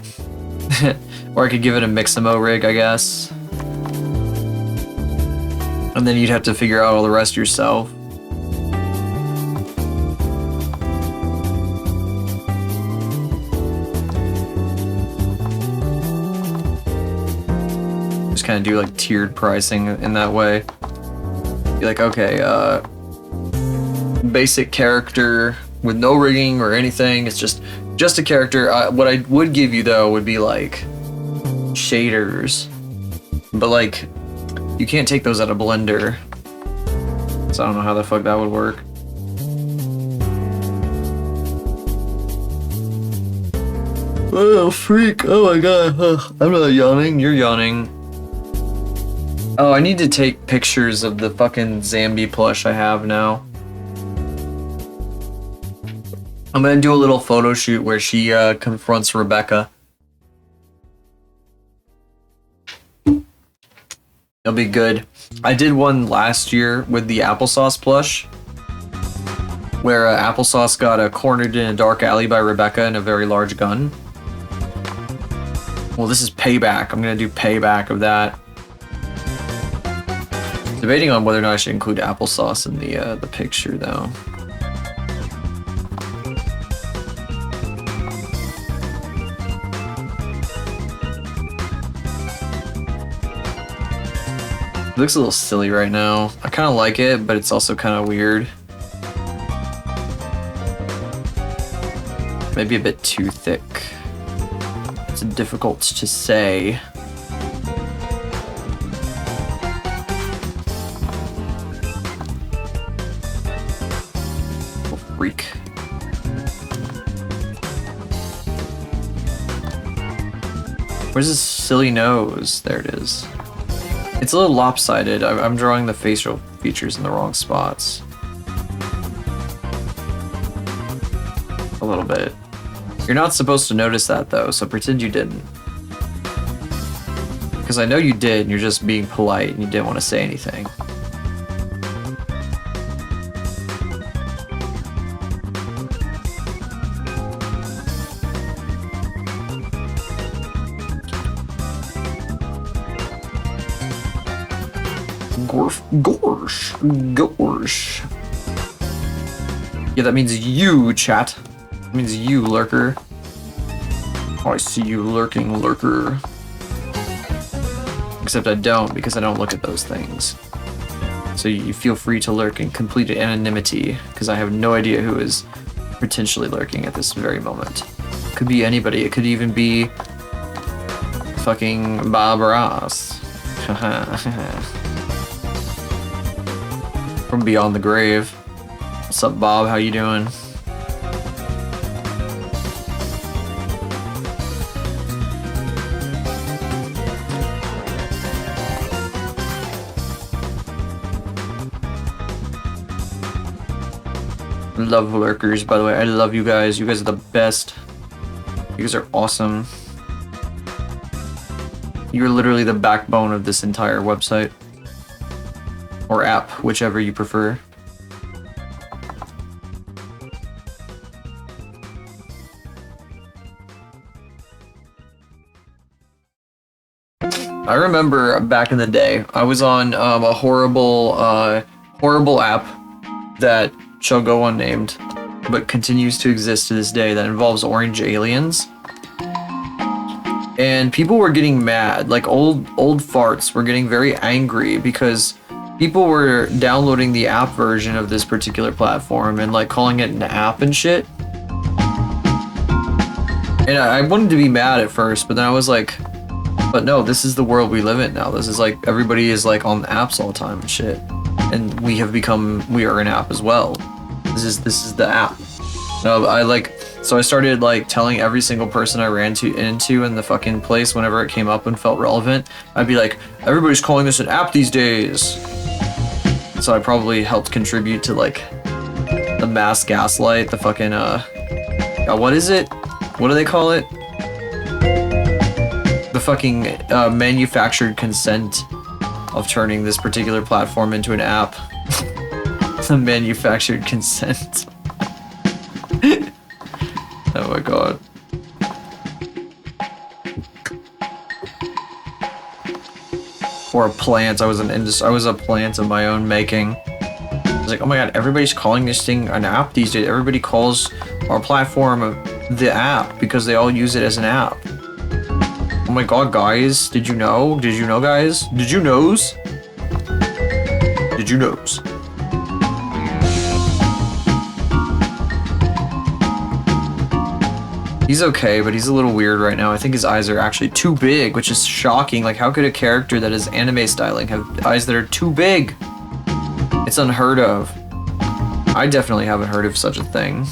Or I could give it a Mixamo rig, I guess. And then you'd have to figure out all the rest yourself. Just kind of do like tiered pricing in that way. Be like, okay, basic character with no rigging or anything. It's just a character. What I would give you though would be like shaders, but like you can't take those out of Blender, so I don't know how the fuck that would work. Oh freak! Oh my god! I'm not yawning. You're yawning. Oh, I need to take pictures of the fucking Zambi plush I have now. I'm gonna do a little photo shoot where she confronts Rebecca. It'll be good. I did one last year with the applesauce plush, where applesauce got cornered in a dark alley by Rebecca in a very large gun. Well, this is payback. I'm gonna do payback of that. Debating on whether or not I should include applesauce in the picture though. It looks a little silly right now. I kind of like it, but it's also kind of weird. Maybe a bit too thick. It's difficult to say. Oh, freak. Where's his silly nose? There it is. It's a little lopsided. I'm drawing the facial features in the wrong spots. A little bit. You're not supposed to notice that though, so pretend you didn't. Because I know you did, and you're just being polite and you didn't want to say anything. Gorsh. Yeah, that means you, chat. That means you, lurker. Oh, I see you lurking, lurker. Except I don't, because I don't look at those things. So you feel free to lurk in complete anonymity, because I have no idea who is potentially lurking at this very moment. Could be anybody. It could even be fucking Bob Ross. From beyond the grave. What's up, Bob? How you doing? Love lurkers, by the way. I love you guys. You guys are the best. You guys are awesome. You're literally the backbone of this entire website. Or app, whichever you prefer. I remember back in the day, I was on a horrible app that shall go unnamed, but continues to exist to this day, that involves orange aliens. And people were getting mad, like old farts were getting very angry because people were downloading the app version of this particular platform and like calling it an app and shit. And I wanted to be mad at first, but then I was like, but no, this is the world we live in now. This is like, everybody is like on apps all the time and shit. And we are an app as well. This is the app. No, so I started like telling every single person I ran into in the fucking place whenever it came up and felt relevant. I'd be like, everybody's calling this an app these days. So I probably helped contribute to like the mass gaslight, the fucking what is it? What do they call it? The fucking manufactured consent of turning this particular platform into an app. The manufactured consent. Oh my god. Or a plant. I was a plant of my own making. I was like, oh my god, everybody's calling this thing an app these days. Everybody calls our platform the app because they all use it as an app. Oh my god, guys, did you know? Did you know, guys? Did you knows? Did you knows? He's okay, but he's a little weird right now. I think his eyes are actually too big, which is shocking. Like, how could a character that is anime styling have eyes that are too big? It's unheard of. I definitely haven't heard of such a thing.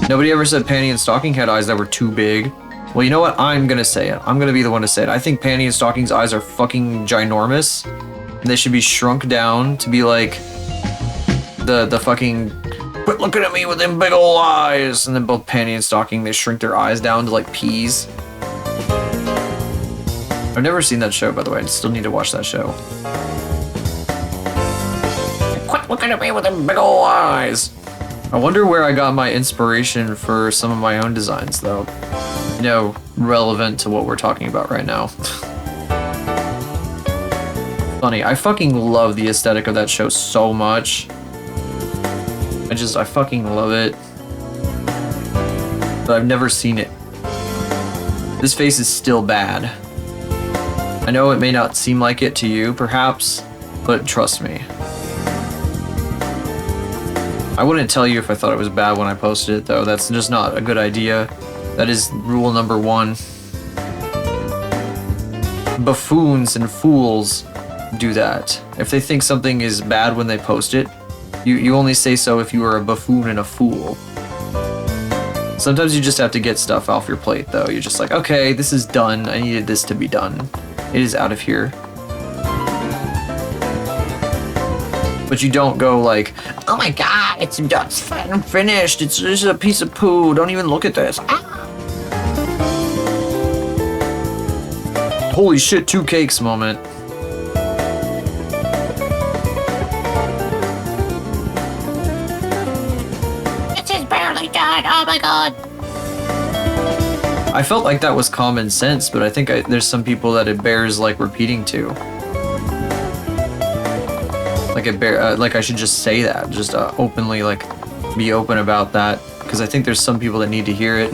Nobody ever said Panty and Stocking had eyes that were too big. Well, you know what? I'm gonna say it. I'm gonna be the one to say it. I think Panty and Stocking's eyes are fucking ginormous. And they should be shrunk down to be like the fucking quit looking at me with them big ol' eyes. And then both Panty and Stocking, they shrink their eyes down to like peas. I've never seen that show, by the way. I still need to watch that show. Quit looking at me with them big ol' eyes. I wonder where I got my inspiration for some of my own designs, though. You know, relevant to what we're talking about right now. Funny, I fucking love the aesthetic of that show so much. I fucking love it. But I've never seen it. This face is still bad. I know it may not seem like it to you, perhaps, but trust me. I wouldn't tell you if I thought it was bad when I posted it, though. That's just not a good idea. That is rule number 1. Buffoons and fools do that. If they think something is bad when they post it, you only say so if you are a buffoon and a fool. Sometimes you just have to get stuff off your plate, though. You're just like, okay, this is done. I needed this to be done. It is out of here. But you don't go like, oh my god, it's done, I'm finished. It's just a piece of poo. Don't even look at this. Ah. Holy shit, 2 cakes moment. Oh my god. I felt like that was common sense, but I think there's some people that it bears like repeating to. Like like I should just say that, just openly like be open about that, because I think there's some people that need to hear it.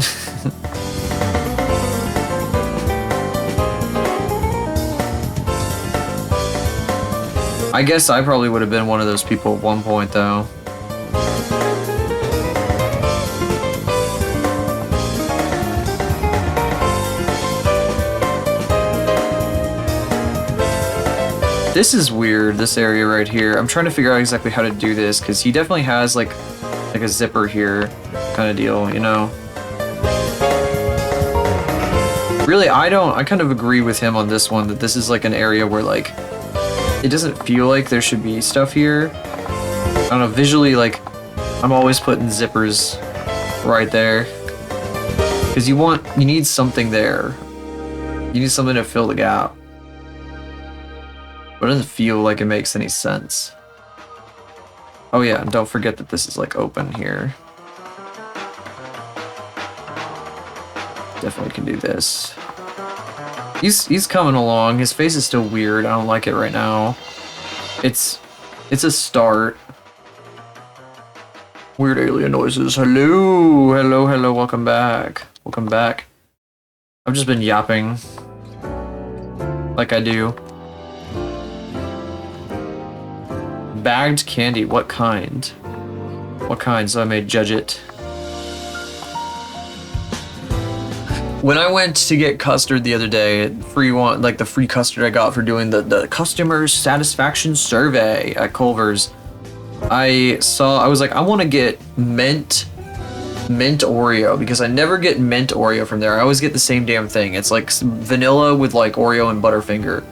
I guess I probably would have been one of those people at one point, though. This is weird, this area right here. I'm trying to figure out exactly how to do this, because he definitely has like a zipper here kind of deal, you know? Really, I kind of agree with him on this one, that this is like an area where like, it doesn't feel like there should be stuff here. I don't know, visually, like, I'm always putting zippers right there. Because you need something there. You need something to fill the gap. But it doesn't feel like it makes any sense. Oh yeah, and don't forget that this is like open here. Definitely can do this. He's coming along. His face is still weird. I don't like it right now. It's a start. Weird alien noises. Hello, hello, hello. Welcome back. Welcome back. I've just been yapping like I do. Bagged candy. What kind? What kind? So I may judge it. When I went to get custard the other day, the free custard I got for doing the customer satisfaction survey at Culver's, I was like, I want to get mint Oreo, because I never get mint Oreo from there. I always get the same damn thing. It's like vanilla with like Oreo and Butterfinger.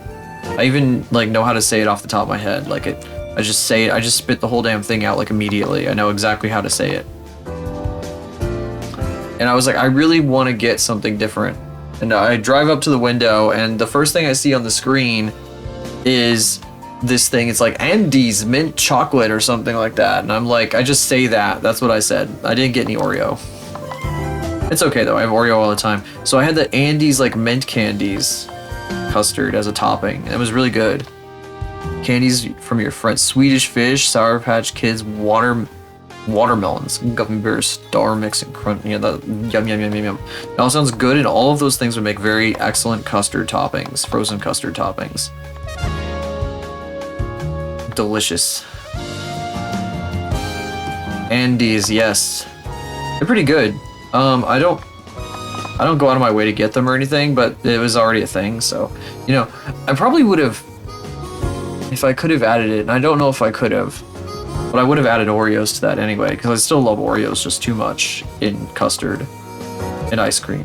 I even like know how to say it off the top of my head. Like I just say it. I just spit the whole damn thing out like immediately. I know exactly how to say it. And I was like, I really want to get something different. And I drive up to the window, and the first thing I see on the screen is this thing. It's like Andes mint chocolate or something like that. And I'm like, I just say that. That's what I said. I didn't get any Oreo. It's okay though. I have Oreo all the time. So I had the Andes like mint candies custard as a topping. And it was really good. Candies from your friends. Swedish Fish, Sour Patch Kids, watermelons, gummy bears, Star Mix, and crunch. Yeah, yum yum yum yum yum. It all sounds good, and all of those things would make very excellent custard toppings, frozen custard toppings. Delicious. Andes, yes, they're pretty good. I don't I don't go out of my way to get them or anything, but it was already a thing, so, you know, I probably would have, if I could have added it, and I don't know if I could have, but I would have added Oreos to that anyway, because I still love Oreos just too much in custard and ice cream.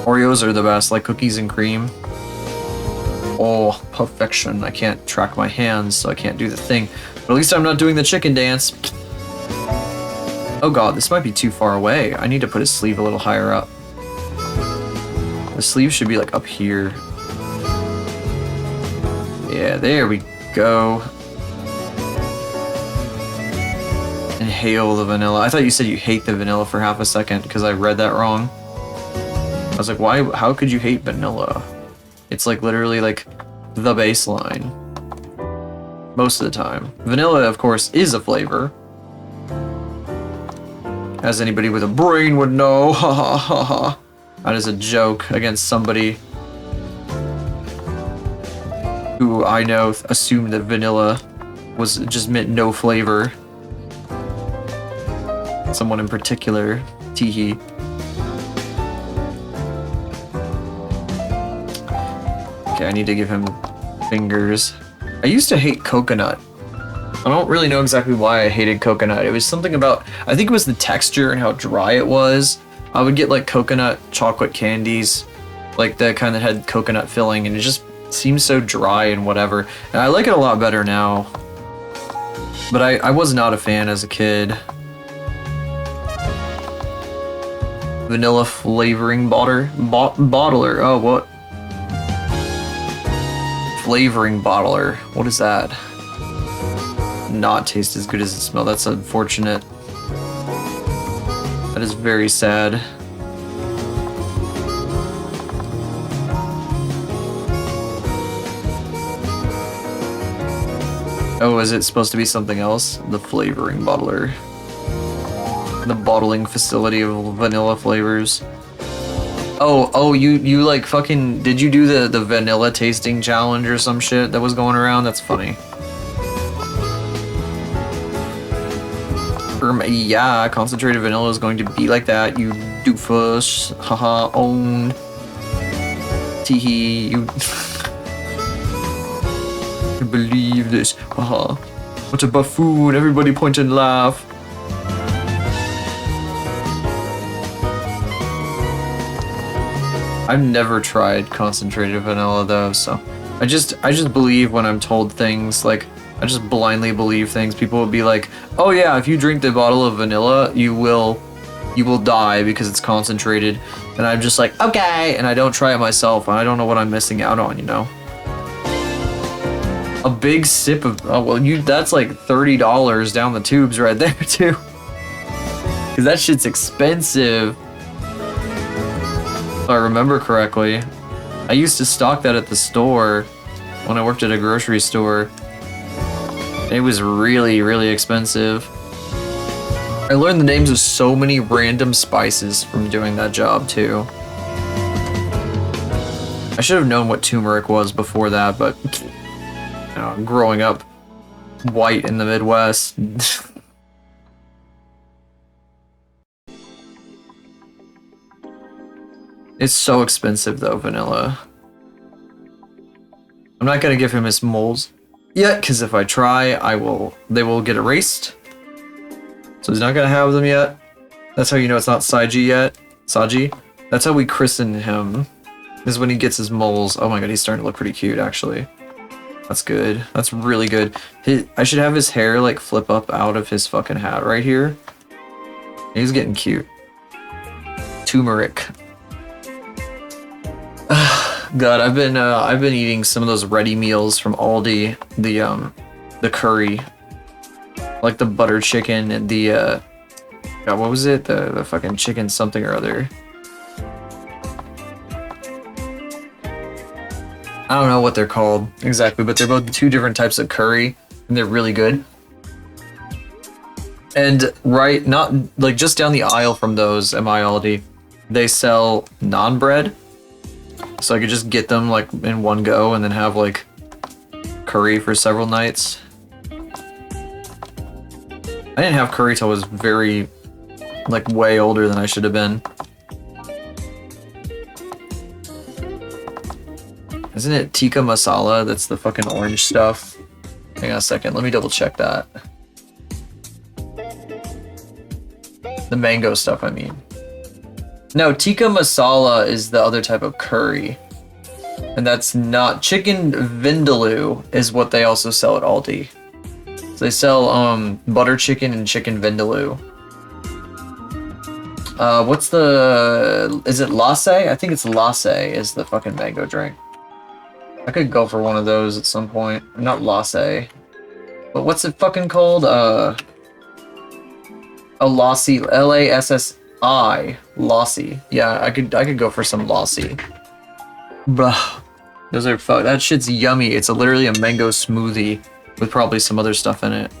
Oreos are the best, like cookies and cream. Oh, perfection. I can't track my hands, so I can't do the thing. But at least I'm not doing the chicken dance. Oh god, this might be too far away. I need to put his sleeve a little higher up. The sleeve should be like up here. Yeah, there we go. Inhale the vanilla. I thought you said you hate the vanilla for half a second because I read that wrong. I was like, why? How could you hate vanilla? It's like literally like the baseline. Most of the time. Vanilla, of course, is a flavor. As anybody with a brain would know. Ha ha ha ha. That is a joke against somebody who I know assumed that vanilla was just meant no flavor. Someone in particular. Teehee. Okay, I need to give him fingers. I used to hate coconut. I don't really know exactly why I hated coconut. It was something about, I think it was the texture and how dry it was. I would get like coconut chocolate candies, like the kind that had coconut filling, and it just seems so dry and whatever. And I like it a lot better now. But I was not a fan as a kid. Vanilla flavoring bottler. Oh, what? Flavoring bottler. What is that? Not taste as good as it smells. That's unfortunate. That is very sad. Oh, is it supposed to be something else? The flavoring bottler. The bottling facility of vanilla flavors. Oh, you like fucking, did you do the vanilla tasting challenge or some shit that was going around? That's funny. Yeah, concentrated vanilla is going to be like that, you doofus. Haha, owned. Teehee, you... I believe this. Haha. What a buffoon, everybody point and laugh. I've never tried concentrated vanilla though, so I just believe when I'm told things, like I just blindly believe things. People will be like, "Oh yeah, if you drink the bottle of vanilla, you will die because it's concentrated." And I'm just like, "Okay," and I don't try it myself, and I don't know what I'm missing out on, you know. A big sip of, oh well, that's like $30 down the tubes right there too. Cause that shit's expensive. If I remember correctly. I used to stock that at the store when I worked at a grocery store. It was really, really expensive. I learned the names of so many random spices from doing that job too. I should have known what turmeric was before that, but you know, growing up white in the Midwest. It's so expensive though, vanilla. I'm not gonna give him his moles yet, because if I try, they will get erased. So he's not gonna have them yet. That's how you know it's not Saji yet. Saji. That's how we christen him. Is when he gets his moles. Oh my god, he's starting to look pretty cute actually. That's good. That's really good. I should have his hair like flip up out of his fucking hat right here. He's getting cute. Turmeric. God, I've been eating some of those ready meals from Aldi. The curry, like the butter chicken and the God, what was it? The fucking chicken something or other. I don't know what they're called exactly, but they're both two different types of curry, and they're really good. And right, not like just down the aisle from those at my Aldi, they sell naan bread. So I could just get them like in one go and then have like curry for several nights. I didn't have curry till I was very, like way older than I should have been. Isn't it tikka masala? That's the fucking orange stuff. Hang on a second. Let me double check that. The mango stuff, I mean. No, tikka masala is the other type of curry. And that's not... Chicken vindaloo is what they also sell at Aldi. So they sell butter chicken and chicken vindaloo. What's the... Is it lasse? I think it's lasse is the fucking mango drink. I could go for one of those at some point. Not lasse. But what's it fucking called? A lassi. Lassi. Lassi. Yeah, I could go for some lassi. Bruh. Those are fuck. That shit's yummy. It's literally a mango smoothie with probably some other stuff in it.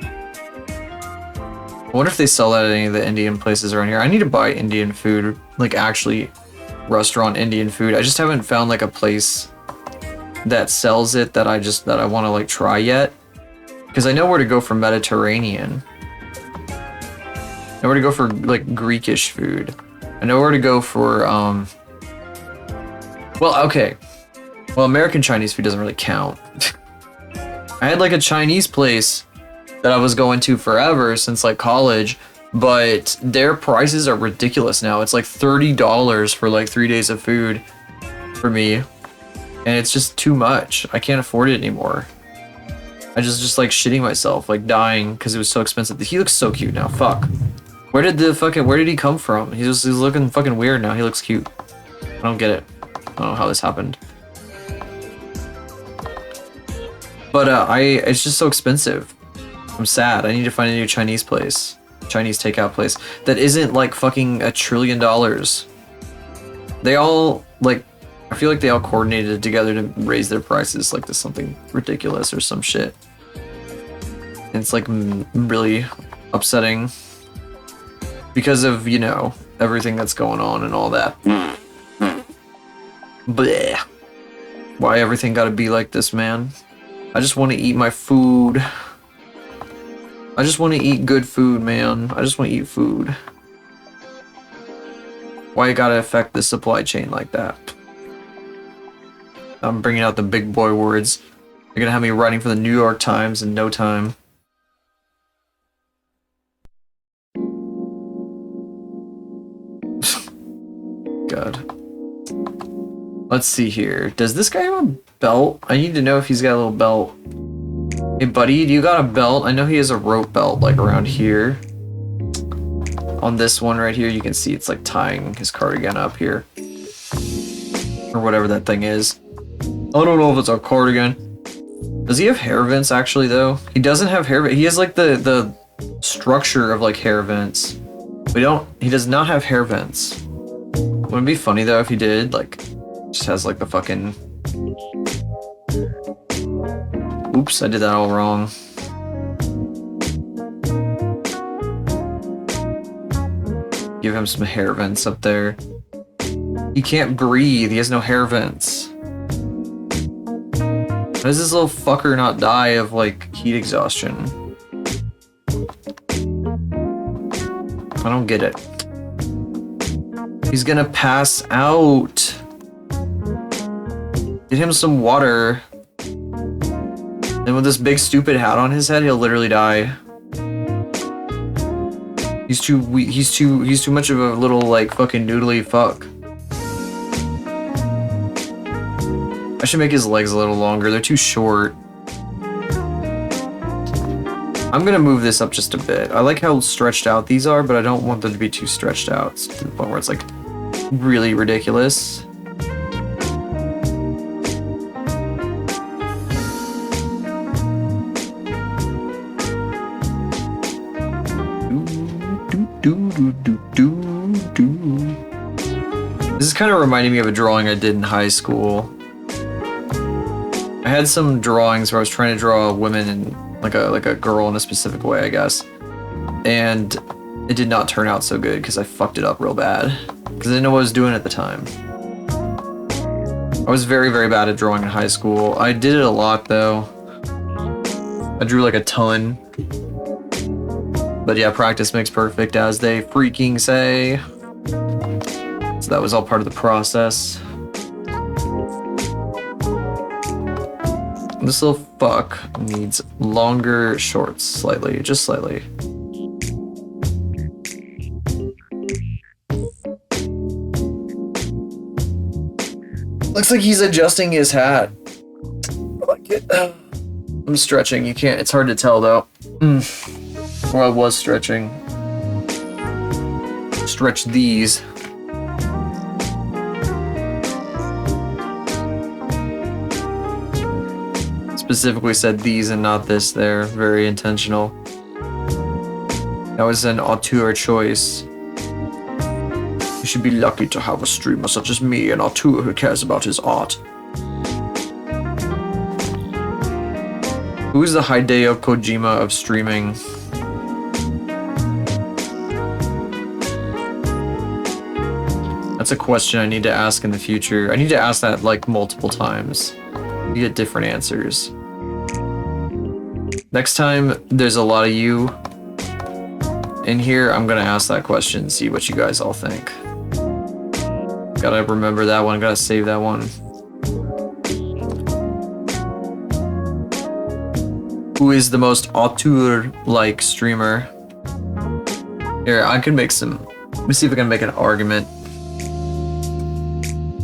I wonder if they sell that at any of the Indian places around here. I need to buy Indian food, like actually restaurant Indian food. I just haven't found like a place that sells it that I want to like try yet. Because I know where to go for Mediterranean. I know where to go for like Greekish food. I know where to go for well, okay. Well, American Chinese food doesn't really count. I had like a Chinese place that I was going to forever since like college, but their prices are ridiculous now. It's like $30 for like 3 days of food for me, and it's just too much. I can't afford it anymore. I just like shitting myself, like dying because it was so expensive. He looks so cute now. Fuck. Where did he come from? He's looking fucking weird now. He looks cute. I don't get it. I don't know how this happened. But it's just so expensive. I'm sad. I need to find a new Chinese place. Chinese takeout place that isn't like fucking $1 trillion. They all like, I feel like they all coordinated together to raise their prices like to something ridiculous or some shit. And it's like really upsetting because of, you know, everything that's going on and all that. Bleh. Why everything gotta be like this, man? I just want to eat my food. I just want to eat good food, man. I just want to eat food. Why you gotta affect the supply chain like that? I'm bringing out the big boy words. You're gonna have me writing for the New York Times in no time. God. Let's see here. Does this guy have a belt? I need to know if he's got a little belt. Hey buddy, do you got a belt? I know he has a rope belt like around here. On this one right here, you can see it's like tying his cardigan up here. Or whatever that thing is. I don't know if it's a cardigan. Does he have hair vents actually though? He doesn't have hair vents. He has like the structure of like hair vents. He does not have hair vents. Wouldn't it be funny though if he did? Like, just has like the fucking... Oops, I did that all wrong. Give him some hair vents up there. He can't breathe, he has no hair vents. How does this little fucker not die of like heat exhaustion? I don't get it. He's gonna pass out. Get him some water. And with this big stupid hat on his head, he'll literally die. He's too much of a little like fucking noodly fuck. I should make his legs a little longer. They're too short. I'm gonna move this up just a bit. I like how stretched out these are, but I don't want them to be too stretched out to the point where it's like really ridiculous. This is kind of reminding me of a drawing I did in high school. I had some drawings where I was trying to draw women and like a girl in a specific way, I guess. And it did not turn out so good because I fucked it up real bad. Because I didn't know what I was doing at the time. I was very, very bad at drawing in high school. I did it a lot though. I drew like a ton. But yeah, practice makes perfect, as they freaking say. So that was all part of the process. This little fuck needs longer shorts, slightly, just slightly. Looks like he's adjusting his hat. I like it. I'm stretching. You can't. It's hard to tell though. Or I was stretching. Stretch these. Specifically said these and not this there. Very intentional. That was an auteur choice. You should be lucky to have a streamer such as me, an auteur who cares about his art. Who's the Hideo Kojima of streaming? That's a question I need to ask in the future. I need to ask that like multiple times. You get different answers. Next time there's a lot of you in here, I'm gonna ask that question and see what you guys all think. Gotta remember that one, gotta save that one. Who is the most auteur-like streamer? Here, I can make some. Let me see if I can make an argument.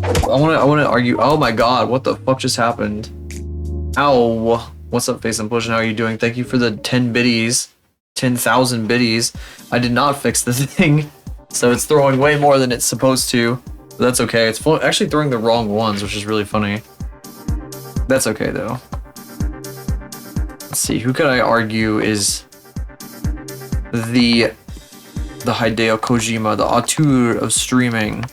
I wanna argue. Oh my god, what the fuck just happened? Ow. What's up, Face and Push? How are you doing? Thank you for the 10 biddies. 10,000 biddies. I did not fix the thing, so it's throwing way more than it's supposed to. But that's okay. It's actually throwing the wrong ones, which is really funny. That's okay though. Let's see, who could I argue is the Hideo Kojima, the auteur of streaming?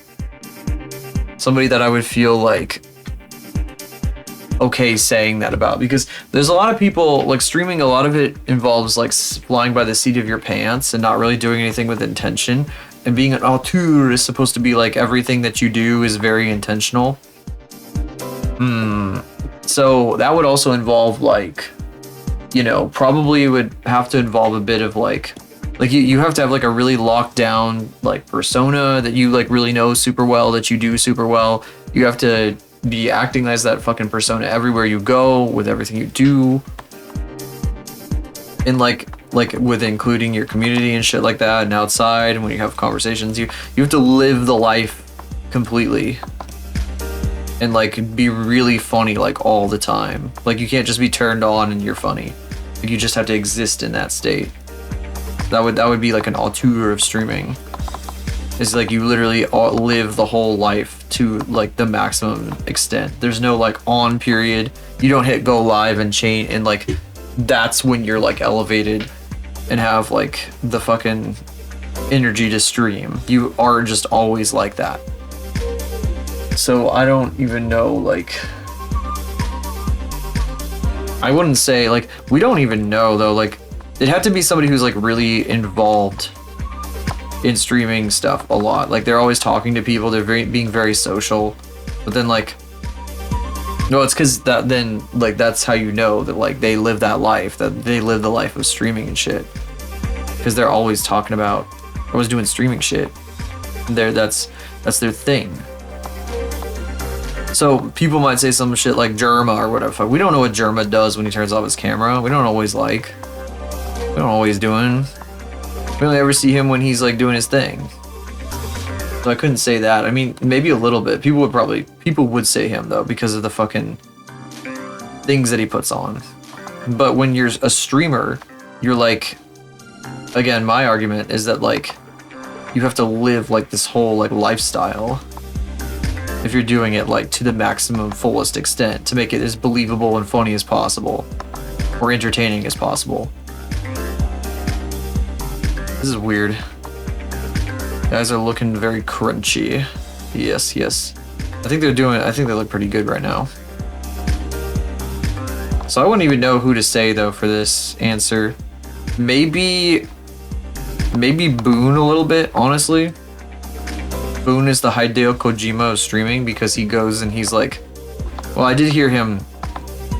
Somebody that I would feel like okay saying that about, because there's a lot of people like streaming, a lot of it involves like flying by the seat of your pants and not really doing anything with intention, and being an auteur is supposed to be like everything that you do is very intentional. So that would also involve like, you know, probably would have to involve a bit of like you have to have like a really locked down like persona that you like really know super well, that you do super well. You have to be acting as that fucking persona everywhere you go with everything you do, and like with including your community and shit like that, and outside, and when you have conversations, you have to live the life completely and like be really funny like all the time. Like you can't just be turned on and you're funny. Like you just have to exist in that state. That would be like an auteur of streaming. It's like you literally live the whole life to like the maximum extent. There's no like on period. You don't hit go live and change, and like that's when you're like elevated and have like the fucking energy to stream. You are just always like that. So I don't even know, like, I wouldn't say like, we don't even know though, like it'd have to be somebody who's like really involved in streaming stuff a lot. Like they're always talking to people, they're being very social, but then like, no, it's because that then like that's how you know that like they live that life, that they live the life of streaming and shit, because they're always talking about, always doing streaming shit. That's their thing. So people might say some shit like Jerma or whatever. We don't know what Jerma does when he turns off his camera. We don't always do him. We only ever see him when he's like doing his thing. So I couldn't say that. I mean, maybe a little bit. People would say him though, because of the fucking things that he puts on. But when you're a streamer, you're like, again, my argument is that like, you have to live like this whole like lifestyle if you're doing it like to the maximum fullest extent to make it as believable and funny as possible, or entertaining as possible. This is weird. Guys are looking very crunchy. Yes. I think they look pretty good right now. So I wouldn't even know who to say though for this answer. Maybe Boone a little bit, honestly. Boone is the Hideo Kojima of streaming, because he goes and he's like, well, I did hear him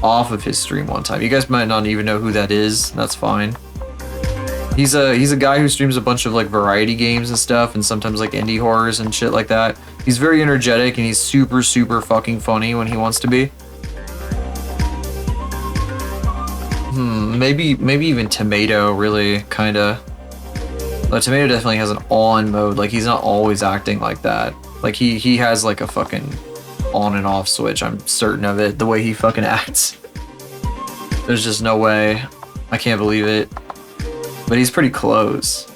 off of his stream one time. You guys might not even know who that is. That's fine. He's a guy who streams a bunch of like variety games and stuff, and sometimes like indie horrors and shit like that. He's very energetic and he's super fucking funny when he wants to be. Maybe even Tomato, really, kinda. But Tomato definitely has an on mode. Like, he's not always acting like that. Like, he has like a fucking on and off switch. I'm certain of it. The way he fucking acts. There's just no way. I can't believe it. But he's pretty close.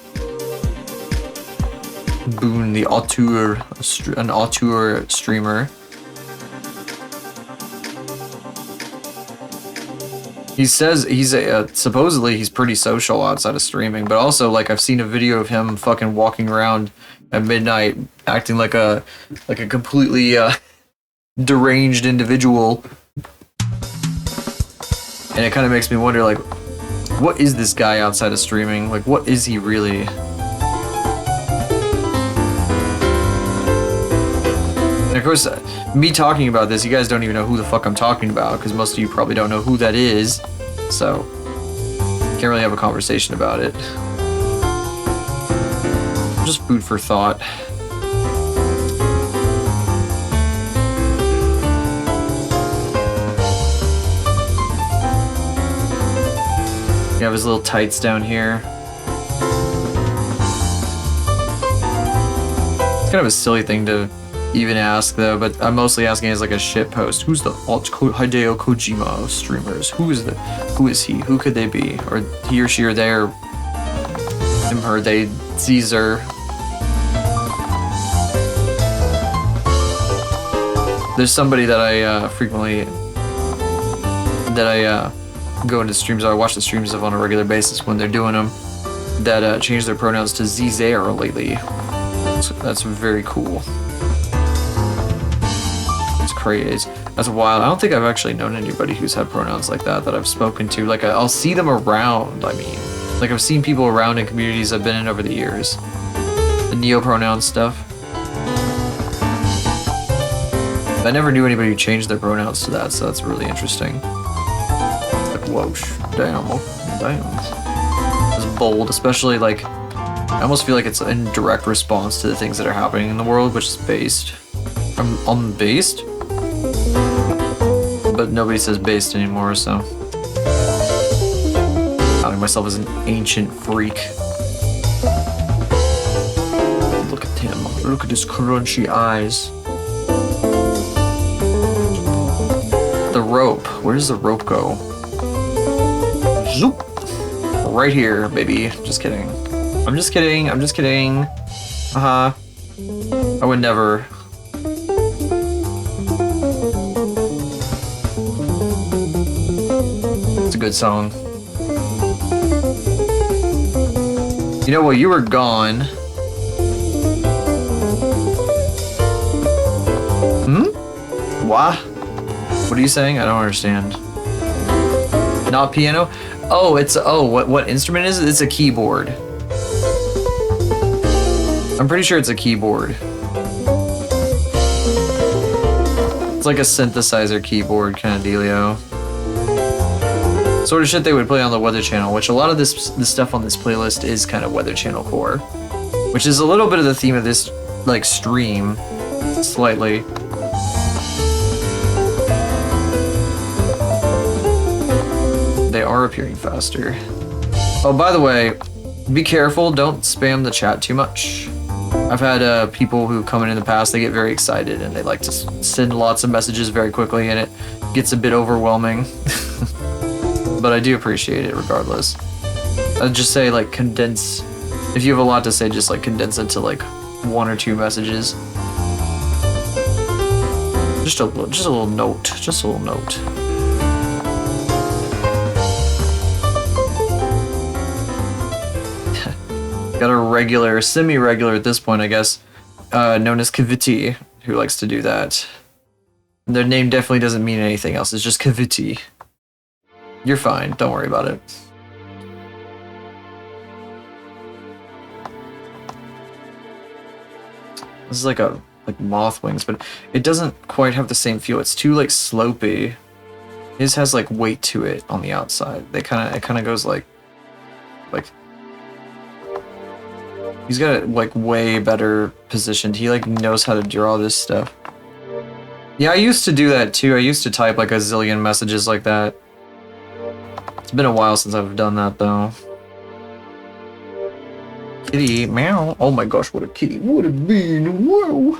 Boone, the auteur, an auteur streamer. He says he's supposedly he's pretty social outside of streaming, but also like I've seen a video of him fucking walking around at midnight acting like a completely deranged individual, and it kind of makes me wonder, like, what is this guy outside of streaming? Like, what is he really? And of course, me talking about this, you guys don't even know who the fuck I'm talking about, because most of you probably don't know who that is, so can't really have a conversation about it. Just food for thought. You have his little tights down here. It's kind of a silly thing to even ask, though, but I'm mostly asking as like a shit post. Who's the Hideo Kojima of streamers? Who is he? Who could they be? Or he or she or they, or him, her, they, Caesar. There's somebody that I frequently go into streams. I watch the streams of on a regular basis when they're doing them. That change their pronouns to Caesar lately. So that's very cool. Crazy. That's wild. I don't think I've actually known anybody who's had pronouns like that I've spoken to. Like, I'll see them around, I mean. Like, I've seen people around in communities I've been in over the years. The neo-pronoun stuff. I never knew anybody who changed their pronouns to that, so that's really interesting. Like, whoa, damn. It's bold, especially, like, I almost feel like it's in direct response to the things that are happening in the world, which is based. I'm based? But nobody says based anymore, so counting myself as an ancient freak. Look at him. Look at his crunchy eyes. The rope. Where does the rope go? Zoop. Right here, baby. Just kidding. I'm just kidding. I'm just kidding. I would never. A good song. You know what? You were gone. What? What are you saying? I don't understand. Not piano? Oh, it's what instrument is it? It's a keyboard. I'm pretty sure it's a keyboard. It's like a synthesizer keyboard kind of dealio. Sort of shit they would play on the Weather Channel, which a lot of this stuff on this playlist is kind of Weather Channel core, which is a little bit of the theme of this, like, stream, slightly. They are appearing faster. Oh, by the way, be careful, don't spam the chat too much. I've had people who come in the past, they get very excited and they like to send lots of messages very quickly, and it gets a bit overwhelming. But I do appreciate it regardless. I'd just say, like, condense. If you have a lot to say, just like condense it to like 1 or 2 messages. Just a little note. Just a little note. Got a regular, semi-regular at this point, I guess, known as Kaviti, who likes to do that. Their name definitely doesn't mean anything else. It's just Kaviti. You're fine. Don't worry about it. This is like moth wings, but it doesn't quite have the same feel. It's too like slopey. His has like weight to it on the outside. It kind of goes like he's got it like way better positioned. He like knows how to draw this stuff. Yeah, I used to do that too. I used to type like a zillion messages like that. It's been a while since I've done that though. Kitty, meow. Oh my gosh, what a kitty. What a bean. Whoa.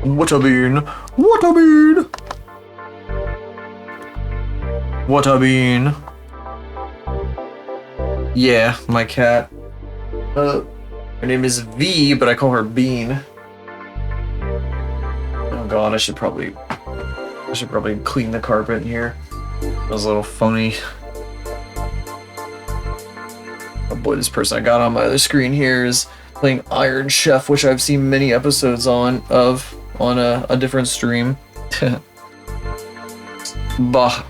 What a bean. What a bean. What a bean. Yeah, my cat. Her name is V, but I call her Bean. Oh god, I should probably clean the carpet in here. That was a little funny. Oh boy, this person I got on my other screen here is playing Iron Chef, which I've seen many episodes on a different stream. Bah.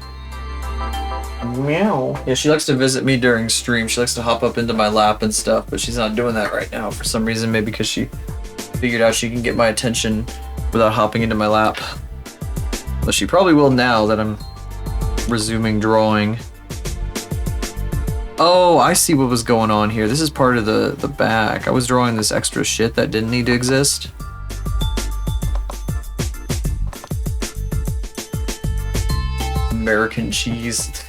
Meow. Yeah, she likes to visit me during stream. She likes to hop up into my lap and stuff, but she's not doing that right now for some reason. Maybe because she figured out she can get my attention without hopping into my lap. But she probably will now that I'm resuming drawing. Oh, I see what was going on here. This is part of the back. I was drawing this extra shit that didn't need to exist. American cheese.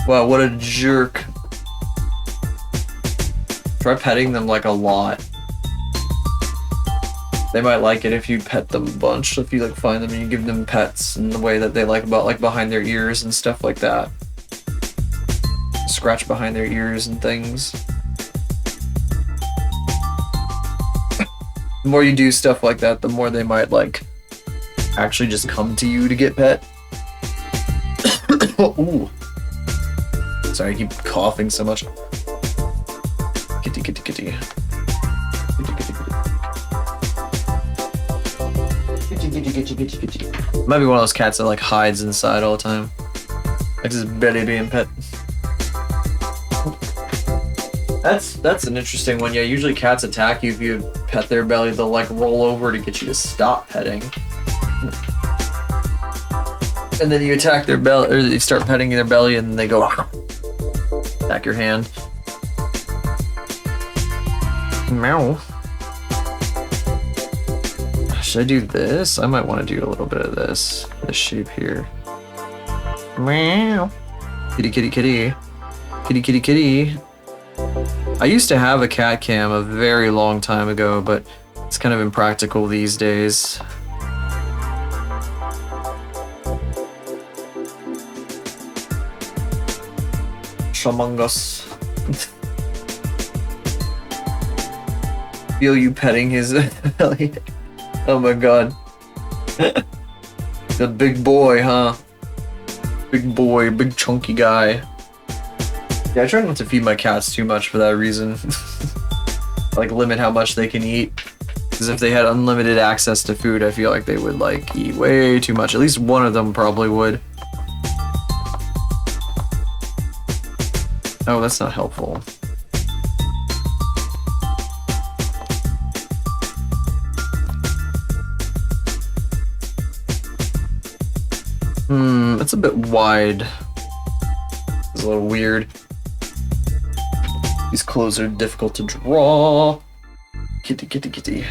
Wow, what a jerk. Try petting them like a lot. They might like it if you pet them a bunch. If you like find them and you give them pets in the way that they like, about like behind their ears and stuff like that. Scratch behind their ears and things. The more you do stuff like that, the more they might like actually just come to you to get pet. Ooh. Sorry, I keep coughing so much. Kitty, kitty, kitty. Kitty, kitty, kitty. Kitty, kitty, kitty, kitty, kitty. Might be one of those cats that like hides inside all the time. Like his belly being pet. That's an interesting one. Yeah, usually cats attack you if you pet their belly. They'll like roll over to get you to stop petting. And then you attack their belly, or you start petting their belly, and they go attack your hand. Meow. Should I do this? I might want to do a little bit of this shape here. Meow. Kitty, kitty, kitty. Kitty, kitty, kitty. I used to have a cat cam a very long time ago, but it's kind of impractical these days. Among Us. Feel you petting his belly. Oh my god. The big boy, huh? Big boy, big chunky guy. Yeah, I try not to feed my cats too much for that reason. Like limit how much they can eat. Because if they had unlimited access to food, I feel like they would like eat way too much. At least one of them probably would. Oh, that's not helpful. That's a bit wide. It's a little weird. These clothes are difficult to draw. Kitty, kitty, kitty.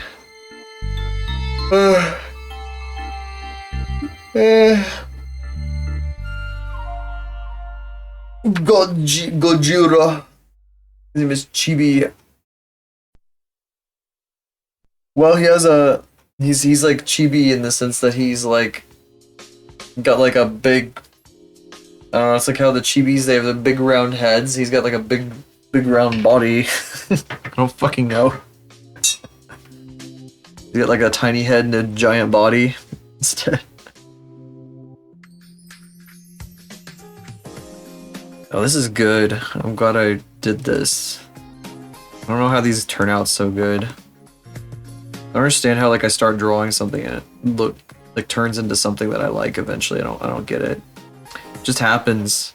Gojira. His name is Chibi. Well, he has a... He's like Chibi in the sense that he's like... got like a big... I don't know, it's like how the Chibis, they have the big round heads. He's got like a big round body. I don't fucking know. He's got like a tiny head and a giant body instead. Oh, this is good. I'm glad I did this. I don't know how these turn out so good. I don't understand how like I start drawing something and it like turns into something that I like eventually. I don't get it. It just happens.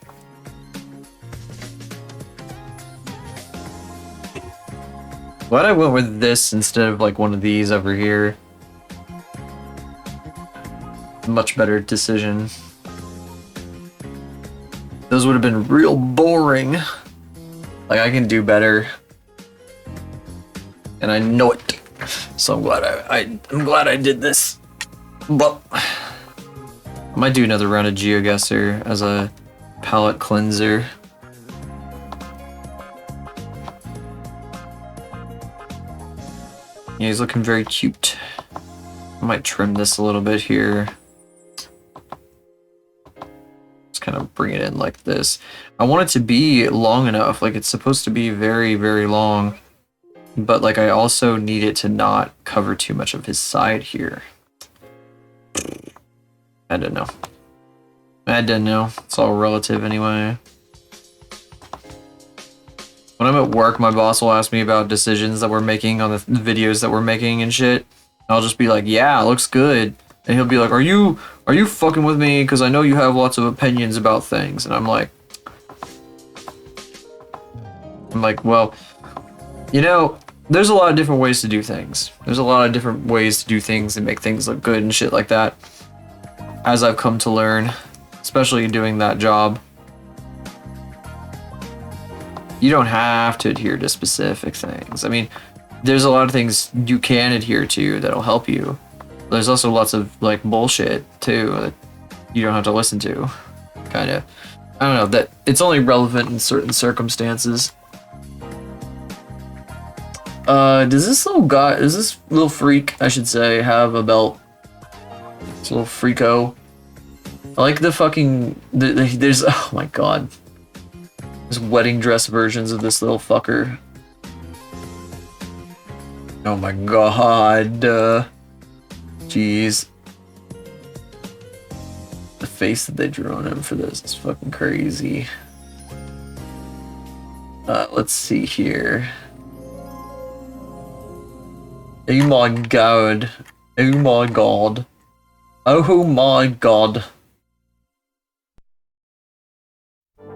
Glad I went with this instead of like one of these over here. Much better decision. Those would have been real boring. Like I can do better. And I know it. So I'm glad I'm glad I did this. But I might do another round of GeoGuessr as a palette cleanser. Yeah, he's looking very cute. I might trim this a little bit here. Just kind of bring it in like this. I want it to be long enough, like it's supposed to be very, very long. But like I also need it to not cover too much of his side here. I don't know. I don't know. It's all relative anyway. When I'm at work, my boss will ask me about decisions that we're making on the videos that we're making and shit. I'll just be like, yeah, it looks good. And he'll be like, are you fucking with me? Because I know you have lots of opinions about things. And I'm like, well, you know, there's a lot of different ways to do things. There's a lot of different ways to do things and make things look good and shit like that. As I've come to learn, especially doing that job. You don't have to adhere to specific things. I mean, there's a lot of things you can adhere to that'll help you. There's also lots of like bullshit too that you don't have to listen to. Kind of. I don't know, that it's only relevant in certain circumstances. Does this little freak, I should say, have a belt? This little freako. I like the fucking, there's, oh my god. There's wedding dress versions of this little fucker. Oh my god. Jeez. The face that they drew on him for this is fucking crazy. Let's see here. Oh my god. Oh my god. Oh my god.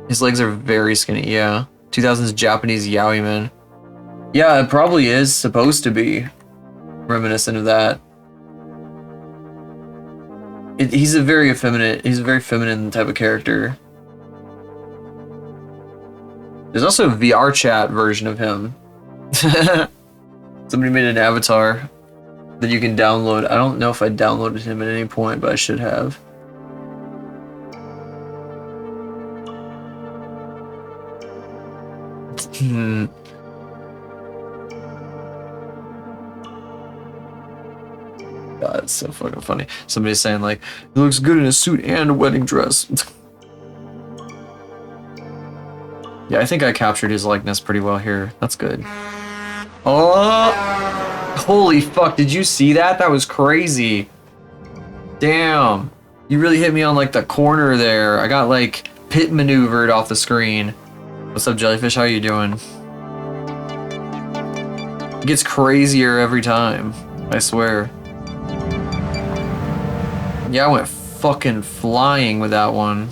His legs are very skinny, yeah. 2000s Japanese yaoi man. Yeah, it probably is supposed to be reminiscent of that. He's a very feminine type of character. There's also a VR chat version of him. Somebody made an avatar that you can download. I don't know if I downloaded him at any point, but I should have. God, it's so fucking funny. Somebody's saying like, he looks good in a suit and a wedding dress. Yeah, I think I captured his likeness pretty well here. That's good. Oh, holy fuck, did you see that? That was crazy. Damn. You really hit me on like the corner there. I got like pit maneuvered off the screen. What's up, Jellyfish? How you doing? It gets crazier every time. I swear. Yeah, I went fucking flying with that one.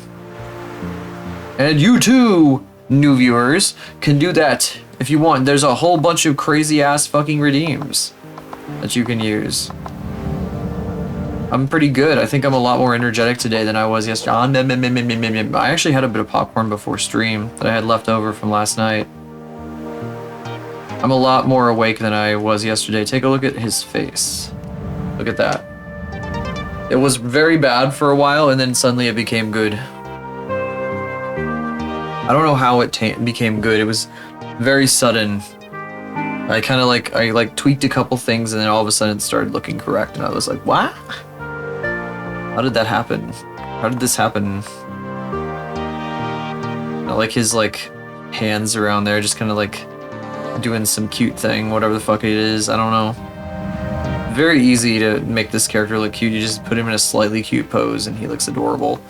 And you too, new viewers, can do that if you want. There's a whole bunch of crazy ass fucking redeems that you can use. I'm pretty good. I think I'm a lot more energetic today than I was yesterday. I actually had a bit of popcorn before stream that I had left over from last night. I'm a lot more awake than I was yesterday. Take a look at his face. Look at that. It was very bad for a while, and then suddenly it became good. I don't know how it became good. It was very sudden. I kind of like tweaked a couple things, and then all of a sudden it started looking correct, and I was like, what? How did that happen? How did this happen? I like his like hands around there, just kind of like doing some cute thing, whatever the fuck it is. I don't know. Very easy to make this character look cute. You just put him in a slightly cute pose and he looks adorable.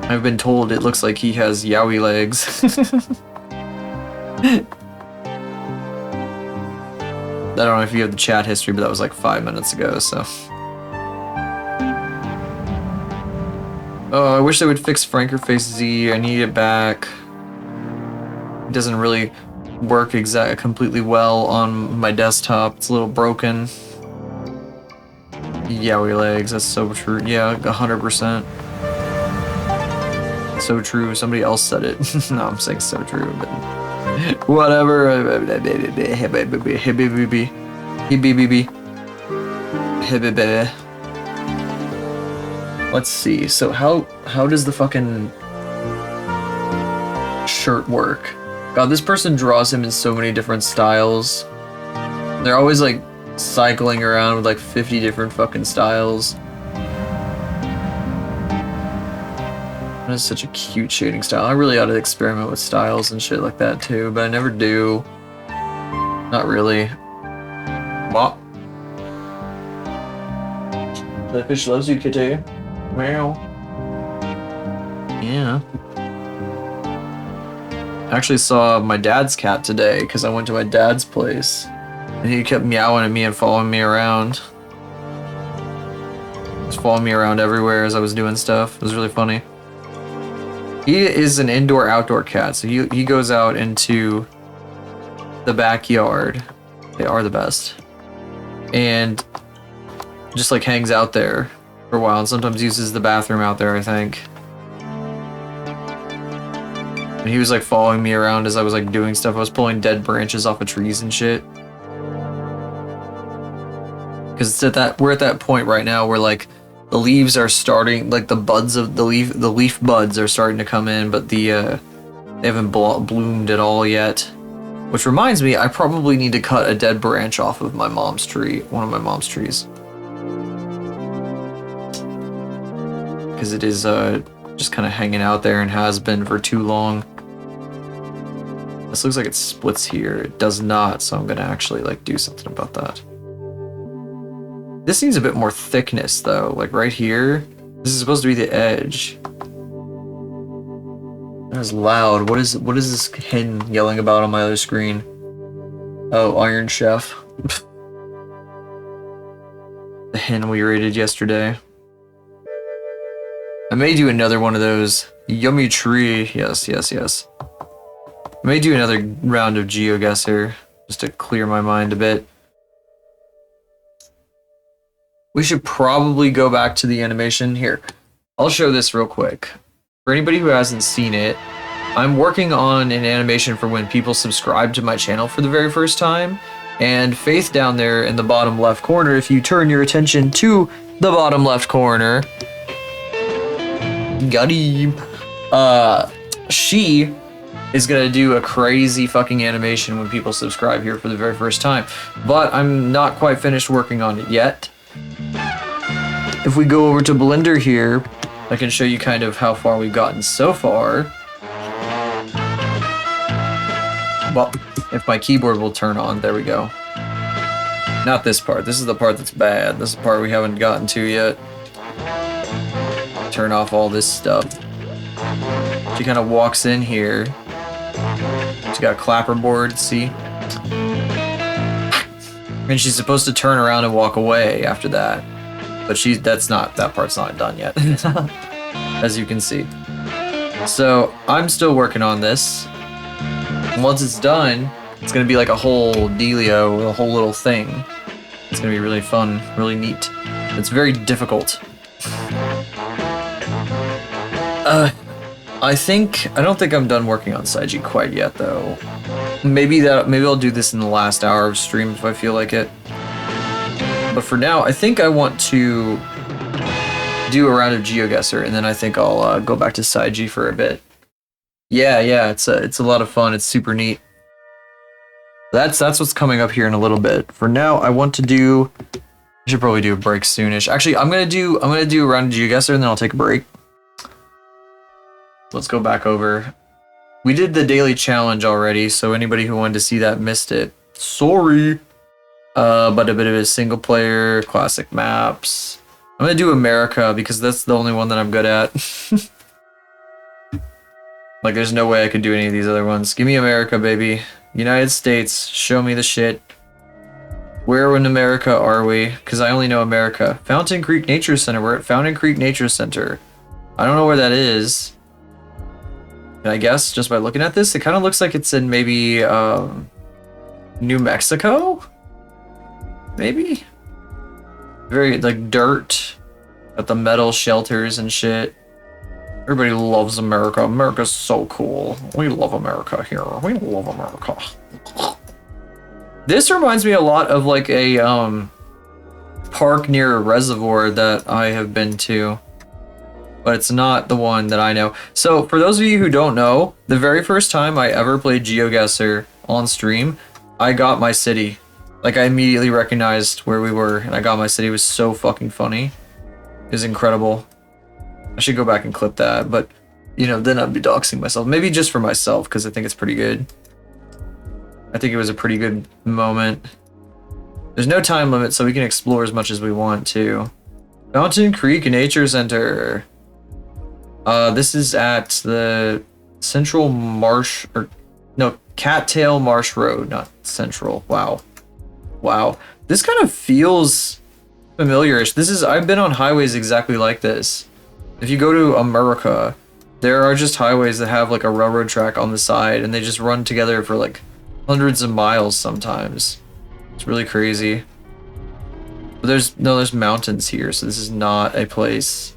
I've been told it looks like he has yaoi legs. I don't know if you have the chat history, but that was like 5 minutes ago, so. Oh, I wish they would fix Franker Face Z. I need it back. It doesn't really work completely well on my desktop. It's a little broken. Yaoi legs, that's so true. Yeah, 100%. So true. Somebody else said it. No, I'm saying so true, but whatever. Hey, baby. Let's see. So how does the fucking shirt work? God, this person draws him in so many different styles. They're always like cycling around with like 50 different fucking styles. That is such a cute shading style. I really ought to experiment with styles and shit like that too, but I never do. Not really. Bop. The fish loves you, kitty. Meow. Yeah. I actually saw my dad's cat today because I went to my dad's place. And he kept meowing at me and following me around. He was following me around everywhere as I was doing stuff. It was really funny. He is an indoor-outdoor cat, so he goes out into the backyard. They are the best. And just like hangs out there for a while, and sometimes uses the bathroom out there, I think. And he was like following me around as I was like doing stuff. I was pulling dead branches off of trees and shit. Because it's we're at that point right now where like the leaves are starting, like the buds of the leaf buds are starting to come in, but they haven't bloomed at all yet. Which reminds me, I probably need to cut a dead branch off of my mom's tree, one of my mom's trees. Because it is just kind of hanging out there and has been for too long. This looks like it splits here. It does not, so I'm gonna actually like do something about that. This needs a bit more thickness though, like right here. This is supposed to be the edge. That is loud. What is this hen yelling about on my other screen? Oh, Iron Chef. The hen we raided yesterday. I may do another one of those. Yummy tree. Yes, yes, yes. I may do another round of GeoGuessr just to clear my mind a bit. We should probably go back to the animation here. I'll show this real quick. For anybody who hasn't seen it, I'm working on an animation for when people subscribe to my channel for the very first time. And Faith down there in the bottom left corner, if you turn your attention to the bottom left corner, got him. She is gonna do a crazy fucking animation when people subscribe here for the very first time. But I'm not quite finished working on it yet. If we go over to Blender here, I can show you kind of how far we've gotten so far. Well, if my keyboard will turn on, there we go. Not this part. This is the part that's bad. This is the part we haven't gotten to yet. Turn off all this stuff. She kind of walks in here. She's got a clapperboard, see? And she's supposed to turn around and walk away after that. But that part's not done yet. As you can see. So, I'm still working on this. And once it's done, it's gonna be like a whole dealio, a whole little thing. It's gonna be really fun, really neat. It's very difficult. I don't think I'm done working on Saiji quite yet though. Maybe I'll do this in the last hour of stream if I feel like it. But for now, I think I want to do a round of GeoGuessr, and then I think I'll go back to Saiji for a bit. Yeah, it's a lot of fun. It's super neat. That's what's coming up here in a little bit. For now, I want to do. I should probably do a break soonish. Actually, I'm gonna do a round of GeoGuessr, and then I'll take a break. Let's go back over. We did the daily challenge already, so anybody who wanted to see that missed it. Sorry. But a bit of a single player, classic maps. I'm gonna do America because that's the only one that I'm good at. Like, there's no way I could do any of these other ones. Give me America, baby. United States, show me the shit. Where in America are we? Because I only know America. Fountain Creek Nature Center. We're at Fountain Creek Nature Center. I don't know where that is. And I guess, just by looking at this, it kind of looks like it's in maybe, New Mexico? Maybe? Very, like, dirt. Got the metal shelters and shit. Everybody loves America. America's so cool. We love America here. We love America. This reminds me a lot of, like, a, park near a reservoir that I have been to, but it's not the one that I know. So for those of you who don't know, the very first time I ever played GeoGuessr on stream, I got my city. Like, I immediately recognized where we were, and I got my city. It was so fucking funny. It was incredible. I should go back and clip that, but, you know, then I'd be doxing myself. Maybe just for myself, because I think it's pretty good. I think it was a pretty good moment. There's no time limit, so we can explore as much as we want to. Fountain Creek Nature Center. This is at the Central Marsh, or no, Cattail Marsh Road, not Central. Wow. Wow. This kind of feels familiar-ish. I've been on highways exactly like this. If you go to America, there are just highways that have like a railroad track on the side, and they just run together for like hundreds of miles sometimes. It's really crazy. But there's mountains here, so this is not a place.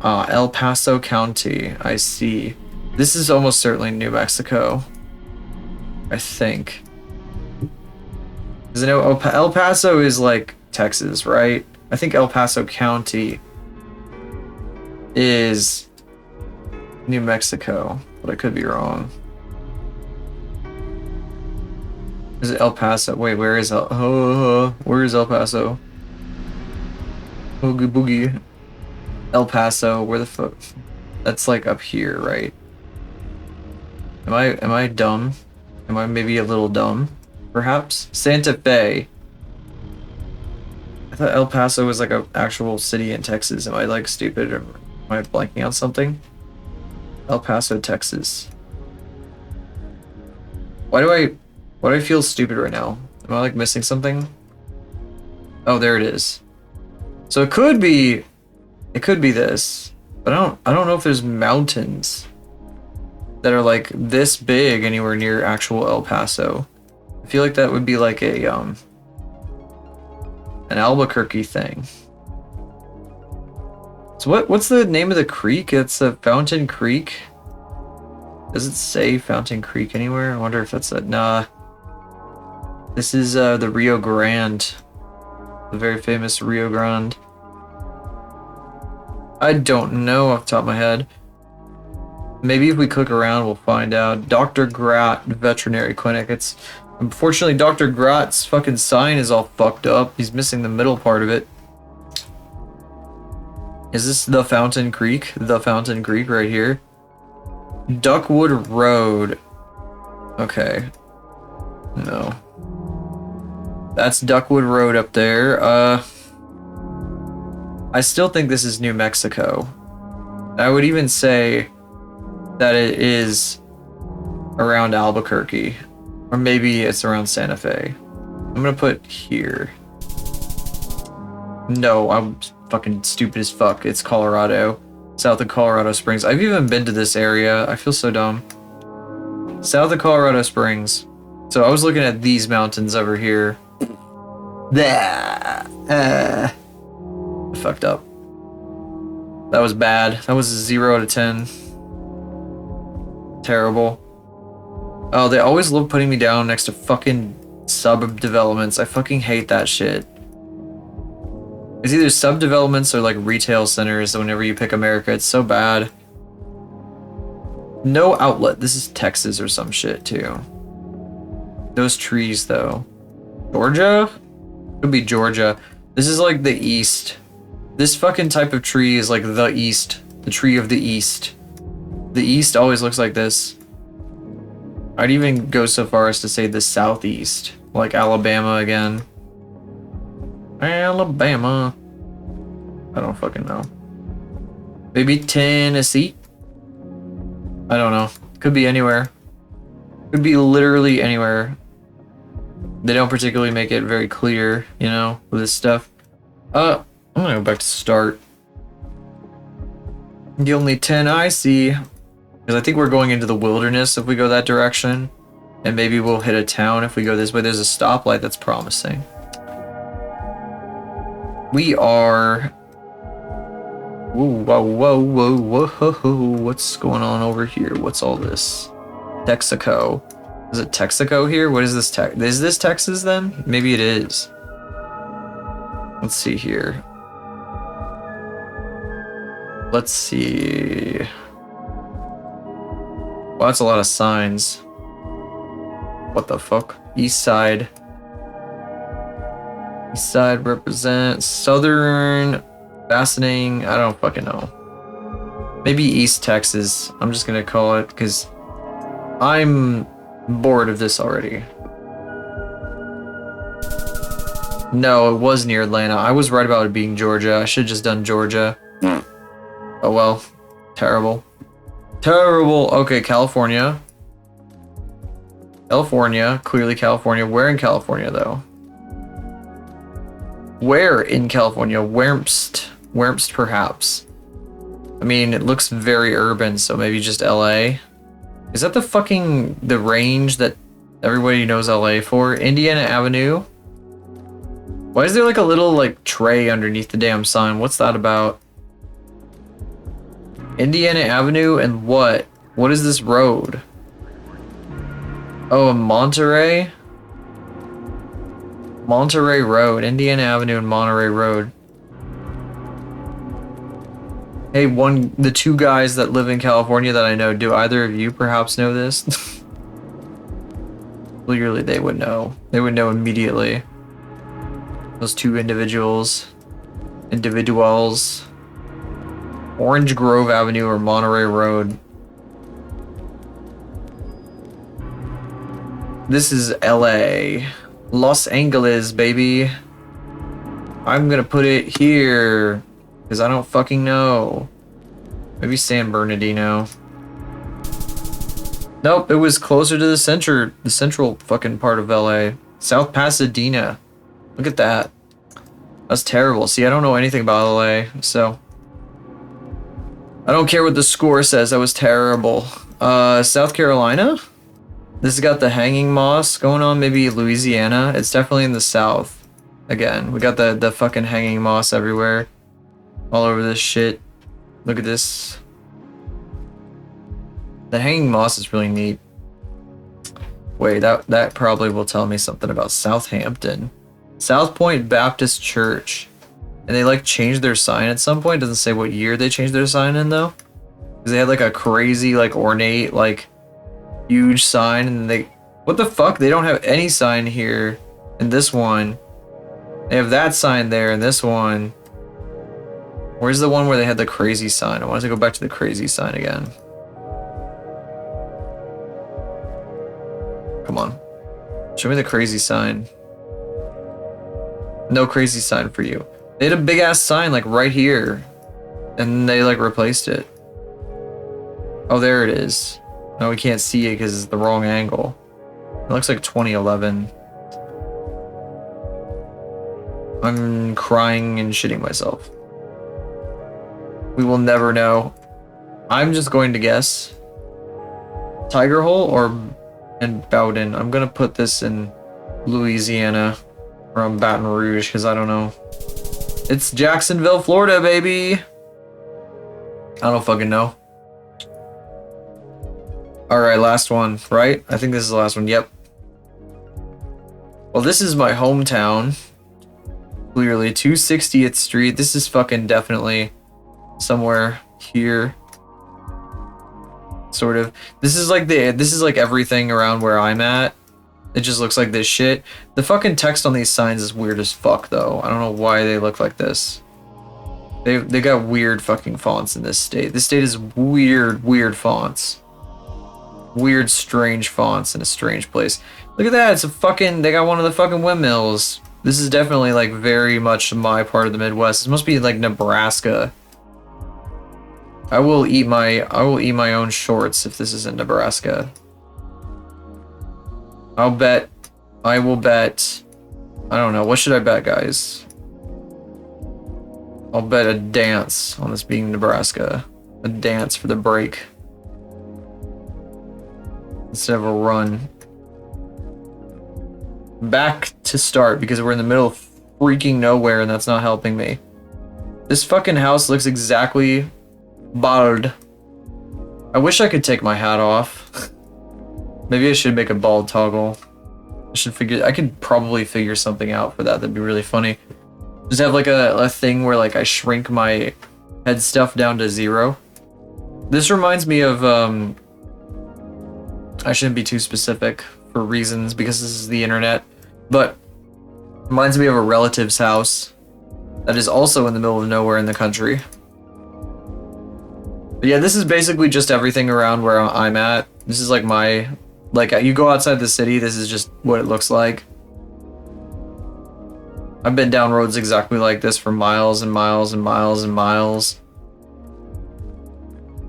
El Paso County, I see. This is almost certainly New Mexico, I think. Because I know El Paso is like Texas, right? I think El Paso County is New Mexico, but I could be wrong. Is it El Paso? Wait, where is El Paso? Oogie boogie. El Paso, where the fuck? That's like up here, right? Am I dumb? Am I maybe a little dumb? Perhaps? Santa Fe. I thought El Paso was like an actual city in Texas. Am I like stupid, or am I blanking on something? El Paso, Texas. Why do I feel stupid right now? Am I like missing something? Oh, there it is. So it could be this, but I don't know if there's mountains that are like this big anywhere near actual El Paso. I feel like that would be like a an Albuquerque thing. So what's the name of the creek? It's a Fountain Creek. Does it say Fountain Creek anywhere? I wonder if that's a nah. This is the Rio Grande, the very famous Rio Grande. I don't know off the top of my head. Maybe if we click around, we'll find out. Dr. Grat Veterinary Clinic. It's unfortunately Dr. Grat's fucking sign is all fucked up. He's missing the middle part of it. Is this the Fountain Creek? The Fountain Creek right here. Duckwood Road. Okay. No. That's Duckwood Road up there. I still think this is New Mexico. I would even say that it is around Albuquerque. Or maybe it's around Santa Fe. I'm gonna put here. No, I'm fucking stupid as fuck. It's Colorado. South of Colorado Springs. I've even been to this area. I feel so dumb. South of Colorado Springs. So I was looking at these mountains over here. Fucked up. That was bad. That was a 0 out of 10. Terrible. Oh, they always love putting me down next to fucking sub-developments. I fucking hate that shit. It's either sub-developments or like retail centers whenever you pick America. It's so bad. No outlet. This is Texas or some shit too. Those trees though. Georgia? Could be Georgia. This is like the East. This fucking type of tree is like the East. The tree of the East. The East always looks like this. I'd even go so far as to say the Southeast. Like Alabama again. Alabama. I don't fucking know. Maybe Tennessee? I don't know. Could be anywhere. Could be literally anywhere. They don't particularly make it very clear, you know, with this stuff. I'm gonna go back to start. The only 10 I see, because I think we're going into the wilderness if we go that direction, and maybe we'll hit a town if we go this way. There's a stoplight that's promising. We are... Whoa, whoa, whoa, whoa, whoa, what's going on over here? What's all this? Texaco. Is it Texaco here? What is this? Is this Texas then? Maybe it is. Let's see here. Let's see. Well, that's a lot of signs. What the fuck? East side. East side represents southern. Fascinating. I don't fucking know. Maybe East Texas. I'm just gonna call it because I'm bored of this already. No, it was near Atlanta. I was right about it being Georgia. I should have just done Georgia. Oh well. Terrible. Terrible. Okay, California. California. Clearly California. Where in California, though? Where in California? Wermst. Wermst, perhaps. I mean, it looks very urban, so maybe just LA. Is that the range that everybody knows LA for? Indiana Avenue? Why is there like a little like tray underneath the damn sign? What's that about? Indiana Avenue and what? What is this road? Oh, Monterey? Monterey Road. Indiana Avenue and Monterey Road. Hey, the two guys that live in California that I know, do either of you perhaps know this? Clearly they would know. They would know immediately. Those two individuals. Orange Grove Avenue or Monterey Road. This is LA. Los Angeles, baby. I'm gonna put it here. Because I don't fucking know. Maybe San Bernardino. Nope, it was closer to the central fucking part of LA. South Pasadena. Look at that. That's terrible. See, I don't know anything about LA, so I don't care what the score says. That was terrible. South Carolina? This has got the hanging moss going on. Maybe Louisiana. It's definitely in the south. Again, we got the fucking hanging moss everywhere. All over this shit. Look at this. The hanging moss is really neat. Wait, that probably will tell me something about Southampton. South Point Baptist Church. And they like changed their sign at some point. It doesn't say what year they changed their sign in though. Because they had like a crazy, like ornate, like huge sign, and they, what the fuck? They don't have any sign here in this one. They have that sign there in this one. Where's the one where they had the crazy sign? I want to go back to the crazy sign again. Come on. Show me the crazy sign. No crazy sign for you. They had a big ass sign like right here. And they like replaced it. Oh, there it is. No, we can't see it because it's the wrong angle. It looks like 2011. I'm crying and shitting myself. We will never know. I'm just going to guess. Tiger Hole or in Bowden. I'm gonna put this in Louisiana or Baton Rouge because I don't know. It's Jacksonville, Florida, baby. I don't fucking know. Alright, last one, right? I think this is the last one. Yep. Well, this is my hometown. Clearly, 260th Street. This is fucking definitely somewhere here. Sort of. This is like everything around where I'm at. It just looks like this shit. The fucking text on these signs is weird as fuck though. I don't know why they look like this. They got weird fucking fonts in this state. This state is weird fonts. Weird, strange fonts in a strange place. Look at that, it's a fucking, they got one of the fucking windmills. This is definitely like very much my part of the Midwest. This must be like Nebraska. I will eat my own shorts if this is in Nebraska. I will bet, I don't know, what should I bet, guys? I'll bet a dance on this being Nebraska. A dance for the break. Instead of a run. Back to start because we're in the middle of freaking nowhere and that's not helping me. This fucking house looks exactly bald. I wish I could take my hat off. Maybe I should make a bald toggle. I could probably figure something out for that. That'd be really funny. Just have like a thing where like I shrink my head stuff down to 0. This reminds me of I shouldn't be too specific for reasons because this is the internet, but reminds me of a relative's house that is also in the middle of nowhere in the country. But yeah, this is basically just everything around where I'm at. This is like my, like you go outside the city, this is just what it looks like. I've been down roads exactly like this for miles and miles and miles and miles.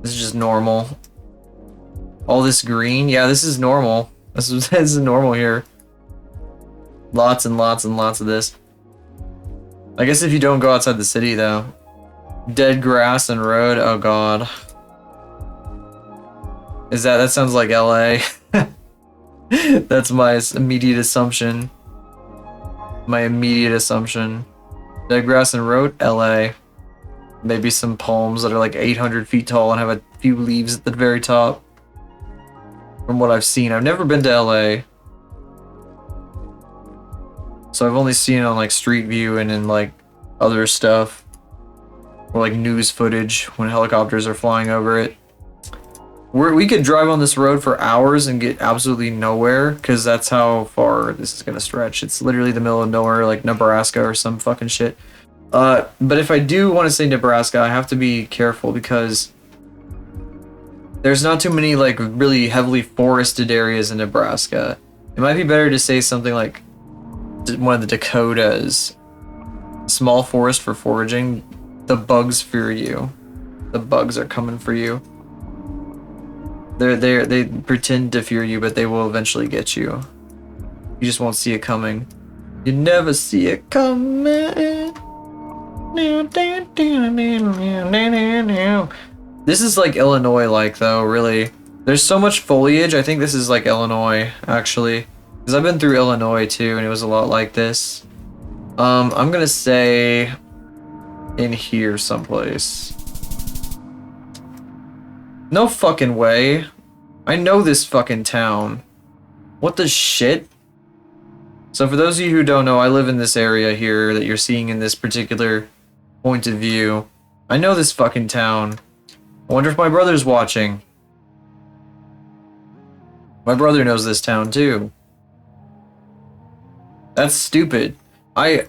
This is just normal. All this green, yeah, this is normal. This is normal here. Lots and lots and lots of this. I guess if you don't go outside the city though. Dead grass and road, oh god. That sounds like LA. That's my immediate assumption. My immediate assumption. Dead grass and road, LA. Maybe some palms that are like 800 feet tall and have a few leaves at the very top. From what I've seen. I've never been to LA. So I've only seen it on like Street View and in like other stuff. Or like news footage when helicopters are flying over it. We could drive on this road for hours and get absolutely nowhere, because that's how far this is gonna stretch. It's literally the middle of nowhere, like Nebraska or some fucking shit. But if I do want to say Nebraska, I have to be careful because there's not too many like really heavily forested areas in Nebraska. It might be better to say something like one of the Dakotas. Small forest for foraging. The bugs fear you. The bugs are coming for you. They pretend to fear you, but they will eventually get you. You just won't see it coming. You never see it coming. This is like Illinois-like though, really. There's so much foliage. I think this is like Illinois, actually. Because I've been through Illinois too, and it was a lot like this. I'm gonna say in here someplace. No fucking way. I know this fucking town. What the shit? So for those of you who don't know, I live in this area here that you're seeing in this particular point of view. I know this fucking town. I wonder if my brother's watching. My brother knows this town too. That's stupid. I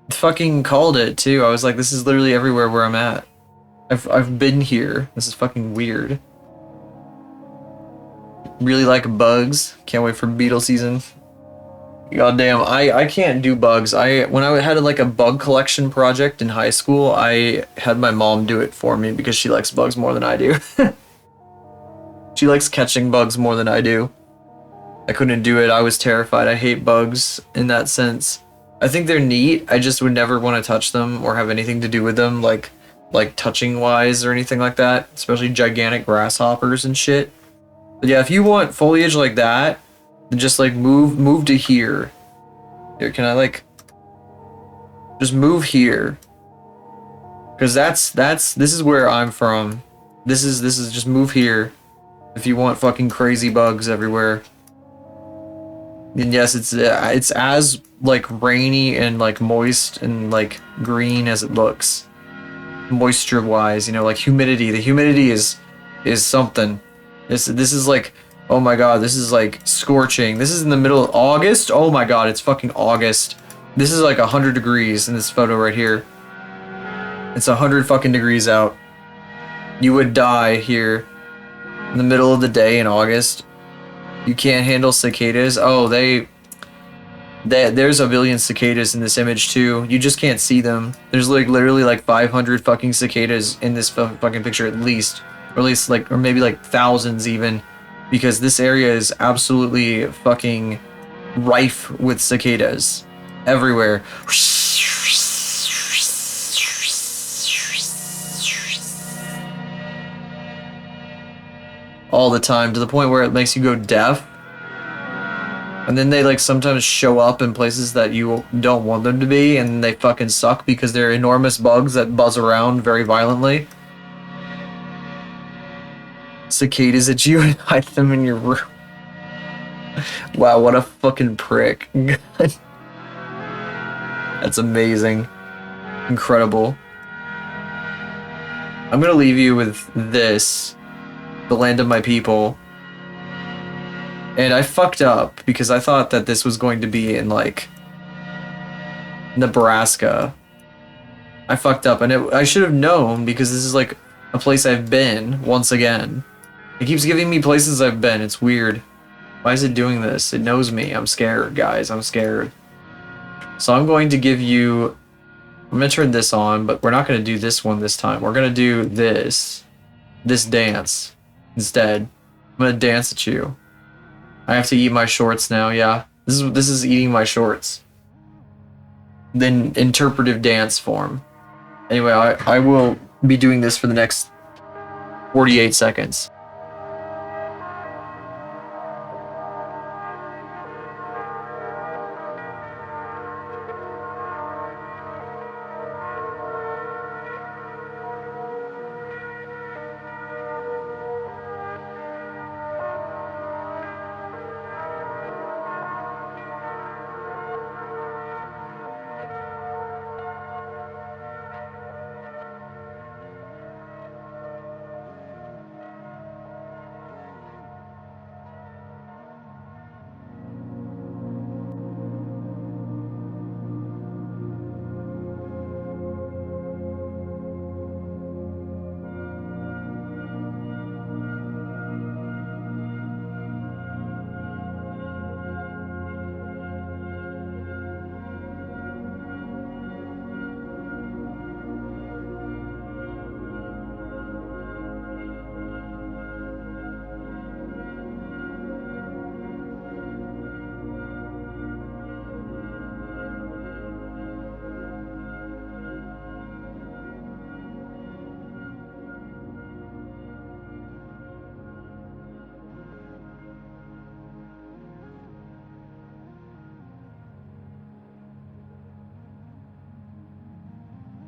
fucking called it too. I was like, this is literally everywhere where I'm at. I've been here. This is fucking weird. Really like bugs. Can't wait for beetle season. God damn, I can't do bugs. When I had like a bug collection project in high school, I had my mom do it for me because she likes bugs more than I do. She likes catching bugs more than I do. I couldn't do it. I was terrified. I hate bugs in that sense. I think they're neat. I just would never want to touch them or have anything to do with them, like touching wise or anything like that, especially gigantic grasshoppers and shit. But yeah, if you want foliage like that, then just like move to here. Here, can I like just move here? Because this is where I'm from. This is just move here if you want fucking crazy bugs everywhere. And yes, it's as like rainy and like moist and like green as it looks. Moisture wise, you know, like humidity. The humidity is something. This is like, oh my god, this is like scorching. This is in the middle of August. Oh my god, it's fucking August. This is like 100 degrees in this photo right here. It's 100 fucking degrees out. You would die here in the middle of the day in August. You can't handle cicadas. Oh, there's a billion cicadas in this image too. You just can't see them. There's like literally like 500 fucking cicadas in this fucking picture at least. Or at least like, or maybe like thousands even. Because this area is absolutely fucking rife with cicadas. Everywhere. All the time, to the point where it makes you go deaf. And then they like sometimes show up in places that you don't want them to be, and they fucking suck because they're enormous bugs that buzz around very violently. Cicadas at you and hide them in your room. Wow, what a fucking prick. That's amazing. Incredible. I'm gonna leave you with this, the land of my people. And I fucked up because I thought that this was going to be in like Nebraska. I fucked up, and I should have known because this is like a place I've been once again. It keeps giving me places I've been. It's weird. Why is it doing this? It knows me. I'm scared, guys. I'm scared. So I'm going to give you... I'm going to turn this on, but we're not going to do this one this time. We're going to do this dance instead. I'm going to dance at you. I have to eat my shorts now, yeah. This is eating my shorts. Then interpretive dance form. Anyway, I will be doing this for the next 48 seconds.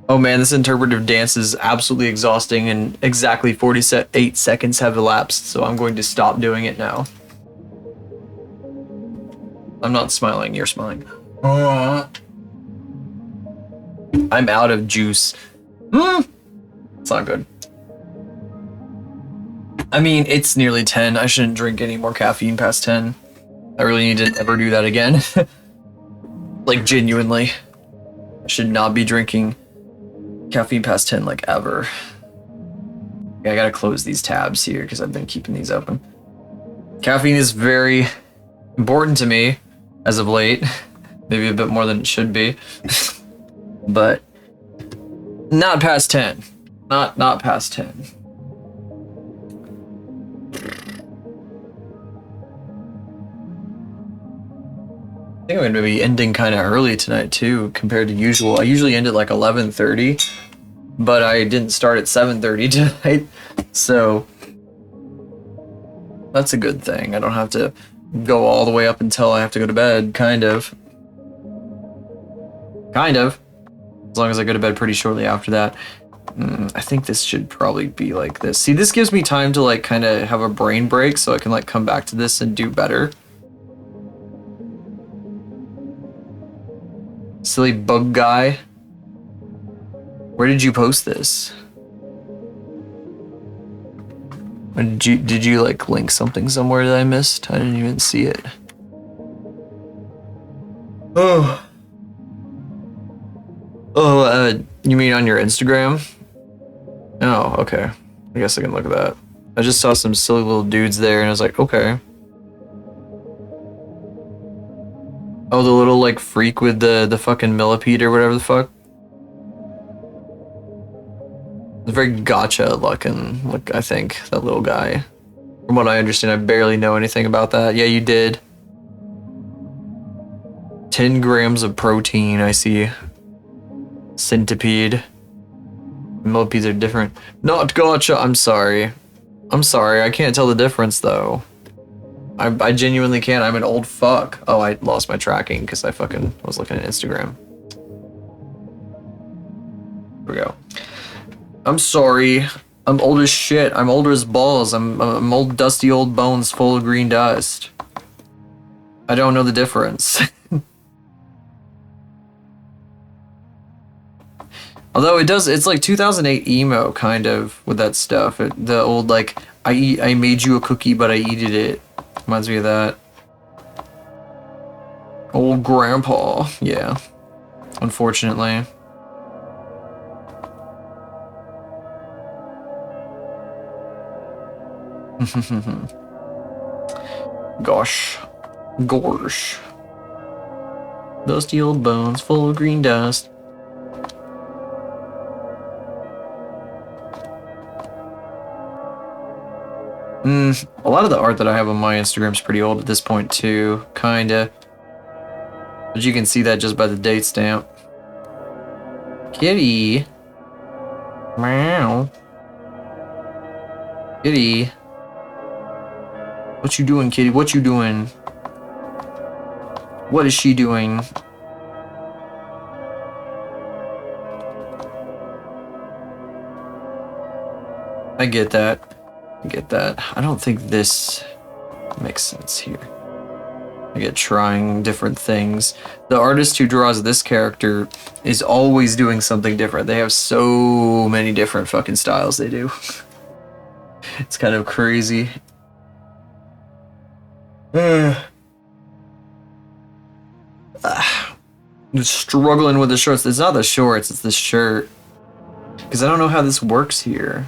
Oh man, this interpretive dance is absolutely exhausting, and exactly 48 seconds have elapsed, so I'm going to stop doing it now. I'm not smiling, you're smiling. I'm out of juice. It's not good. I mean, it's nearly 10. I shouldn't drink any more caffeine past 10. I really need to never do that again. Like, genuinely. I should not be drinking caffeine past 10, like, ever. Yeah, I gotta close these tabs here because I've been keeping these open. Caffeine is very important to me as of late. Maybe a bit more than it should be. But not past 10. Not past 10. I think I'm gonna be ending kind of early tonight too, compared to usual. I usually end at like 11:30, but I didn't start at 7:30 tonight, so that's a good thing. I don't have to go all the way up until I have to go to bed, kind of. As long as I go to bed pretty shortly after that. I think this should probably be like this. See, this gives me time to like kind of have a brain break so I can like come back to this and do better. Silly bug guy. Where did you post this? Did you like link something somewhere that I missed? I didn't even see it. You mean on your Instagram? Oh, okay. I guess I can look at that. I just saw some silly little dudes there and I was like, okay. Oh, the little like freak with the fucking millipede or whatever the fuck. It's very gotcha looking, look, I think, that little guy. From what I understand, I barely know anything about that. Yeah, you did. 10 grams of protein, I see. Centipede. Millipedes are different. Not gotcha, I'm sorry. I'm sorry, I can't tell the difference though. I genuinely can't. I'm an old fuck. Oh, I lost my tracking because I fucking was looking at Instagram. Here we go. I'm sorry. I'm old as shit. I'm older as balls. I'm old dusty old bones full of green dust. I don't know the difference. Although it's like 2008 emo kind of with that stuff. The old like I made you a cookie but I eated it. Reminds me of that. Old grandpa, yeah. Unfortunately. Gosh. Gorsh. Dusty old bones full of green dust. A lot of the art that I have on my Instagram is pretty old at this point too, kinda. But you can see that just by the date stamp. Kitty. Meow. Kitty. What you doing, kitty? What you doing? What is she doing? I get that. I get that. I don't think this makes sense here. I get trying different things. The artist who draws this character is always doing something different. They have so many different fucking styles they do. It's kind of crazy. I'm struggling with the shorts. It's not the shorts, it's the shirt. Because I don't know how this works here.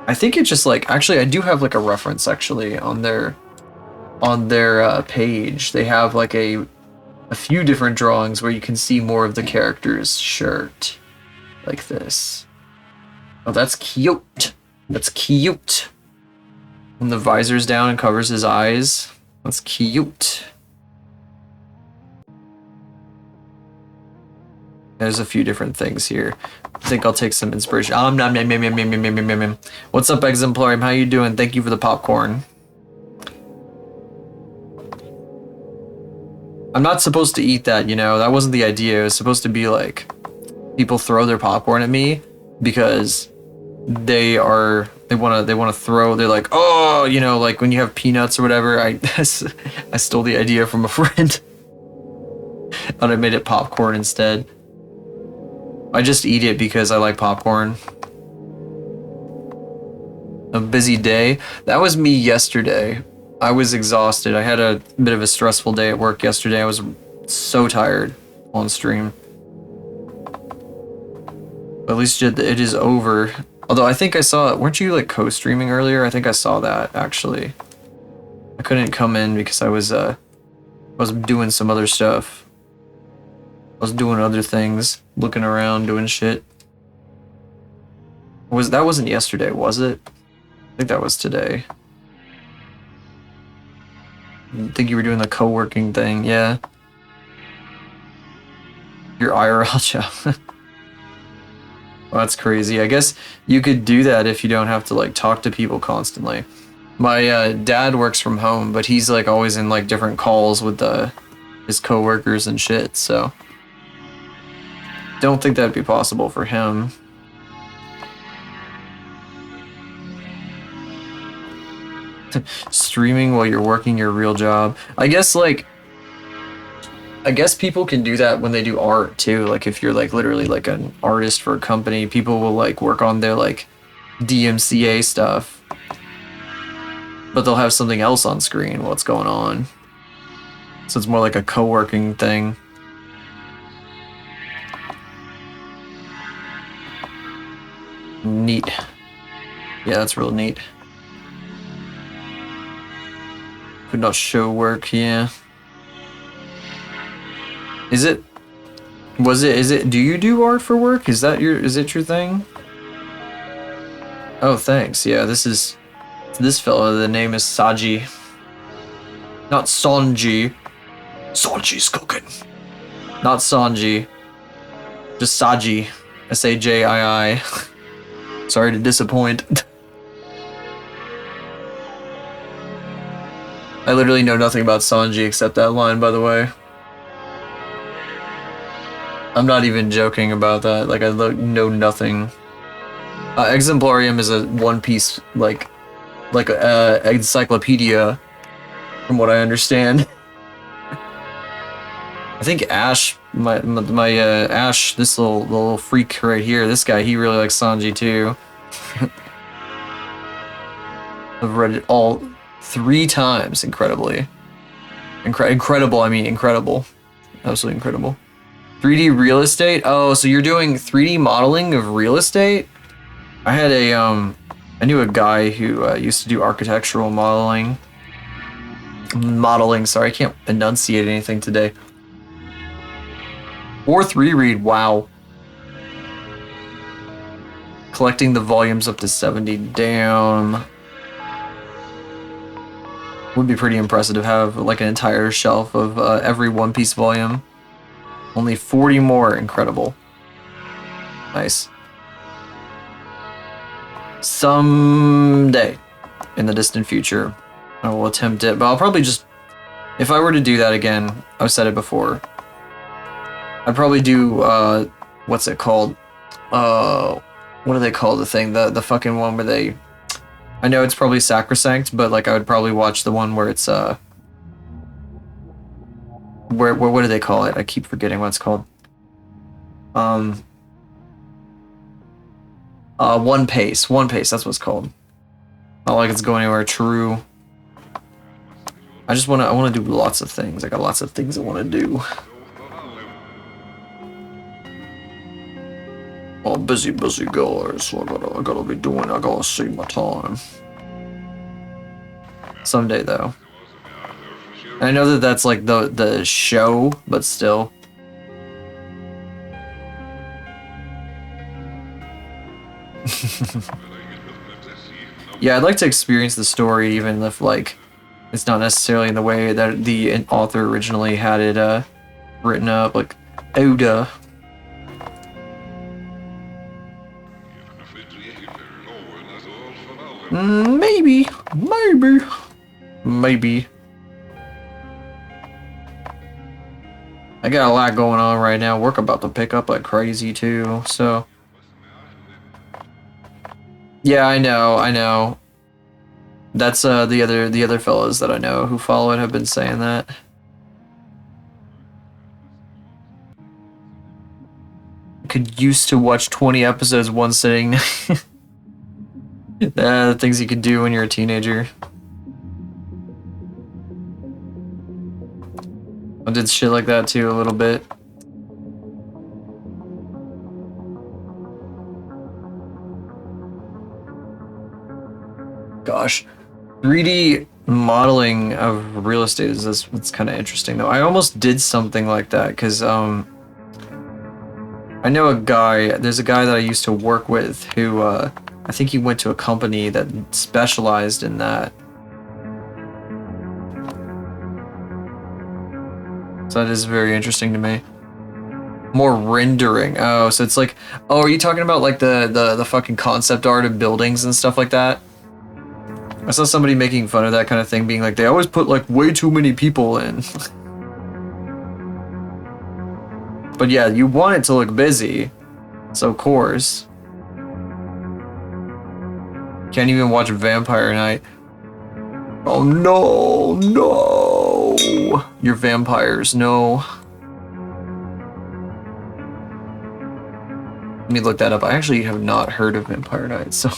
I think it's just like, actually I do have like a reference actually on their page. They have like a few different drawings where you can see more of the character's shirt. Like this. Oh, that's cute. That's cute. When the visor's down and covers his eyes. That's cute. There's a few different things here. I think I'll take some inspiration. What's up, Exemplarium? How you doing? Thank you for the popcorn. I'm not supposed to eat that, you know? That wasn't the idea. It was supposed to be like people throw their popcorn at me because they want to throw, they're like, oh, you know, like when you have peanuts or whatever. I stole the idea from a friend. And I made it popcorn instead. I just eat it because I like popcorn. A busy day. That was me yesterday. I was exhausted. I had a bit of a stressful day at work yesterday. I was so tired on stream. But at least it is over. Although I think I saw it. Weren't you like co-streaming earlier? I think I saw that actually. I couldn't come in because I was doing some other stuff. I was doing other things, looking around, doing shit. That wasn't yesterday, was it? I think that was today. I think you were doing the co-working thing, yeah. Your IRL job. Well, that's crazy. I guess you could do that if you don't have to like talk to people constantly. My dad works from home, but he's like always in like different calls with his co-workers and shit, so don't think that'd be possible for him. Streaming while you're working your real job. I guess people can do that when they do art too. Like if you're like literally like an artist for a company, people will like work on their like DMCA stuff, but they'll have something else on screen while it's going on. So it's more like a co-working thing. Neat. Yeah, that's real neat. Could not show work, yeah. Is it, do you do art for work? Is it your thing? Oh, thanks. Yeah, this fella, the name is Saji. Not Sanji. Sanji's cooking. Not Sanji. Just Saji. S-A-J-I-I. Sorry to disappoint. I literally know nothing about Sanji except that line, by the way. I'm not even joking about that. Like, I know nothing. Exemplarium is a One Piece, like encyclopedia, from what I understand. I think Ash, my Ash, this little freak right here, this guy, he really likes Sanji too. I've read it all 3 times, incredibly. Incredible, I mean incredible. Absolutely incredible. 3D real estate? Oh, so you're doing 3D modeling of real estate? I had a, I knew a guy who used to do architectural modeling. Sorry, I can't enunciate anything today. 4-3 read, wow. Collecting the volumes up to 70, damn. Would be pretty impressive to have like an entire shelf of every One Piece volume. Only 40 more, incredible. Nice. Someday, in the distant future, I will attempt it, but I'll probably just, if I were to do that again, I've said it before, I'd probably do, what's it called? What do they call the thing? The fucking one where they, I know it's probably sacrosanct, but like I would probably watch the one where it's, where what do they call it? I keep forgetting what it's called. One Pace, that's what it's called. Not like it's going anywhere, true. I want to do lots of things. I got lots of things I want to do. Oh, busy guys. So I gotta save my time. Someday though. I know that that's like the show, but still. Yeah, I'd like to experience the story, even if like it's not necessarily in the way that the author originally had it written up, like Oda. Maybe. I got a lot going on right now. Work about to pick up like crazy too, so. Yeah, I know. That's the other fellas that I know who follow it have been saying that. Could used to watch 20 episodes one sitting. The things you could do when you're a teenager. I did shit like that too a little bit. Gosh, 3D modeling of real estate it's kind of interesting though. I almost did something like that because I know there's a guy that I used to work with who I think he went to a company that specialized in that. So that is very interesting to me. More rendering. Oh, so it's like, oh, are you talking about like the fucking concept art of buildings and stuff like that? I saw somebody making fun of that kind of thing, being like, they always put like way too many people in. But yeah, you want it to look busy, so of course. Can't even watch Vampire Night. Oh no, you're vampires, no. Let me look that up. I actually have not heard of Vampire Night, so.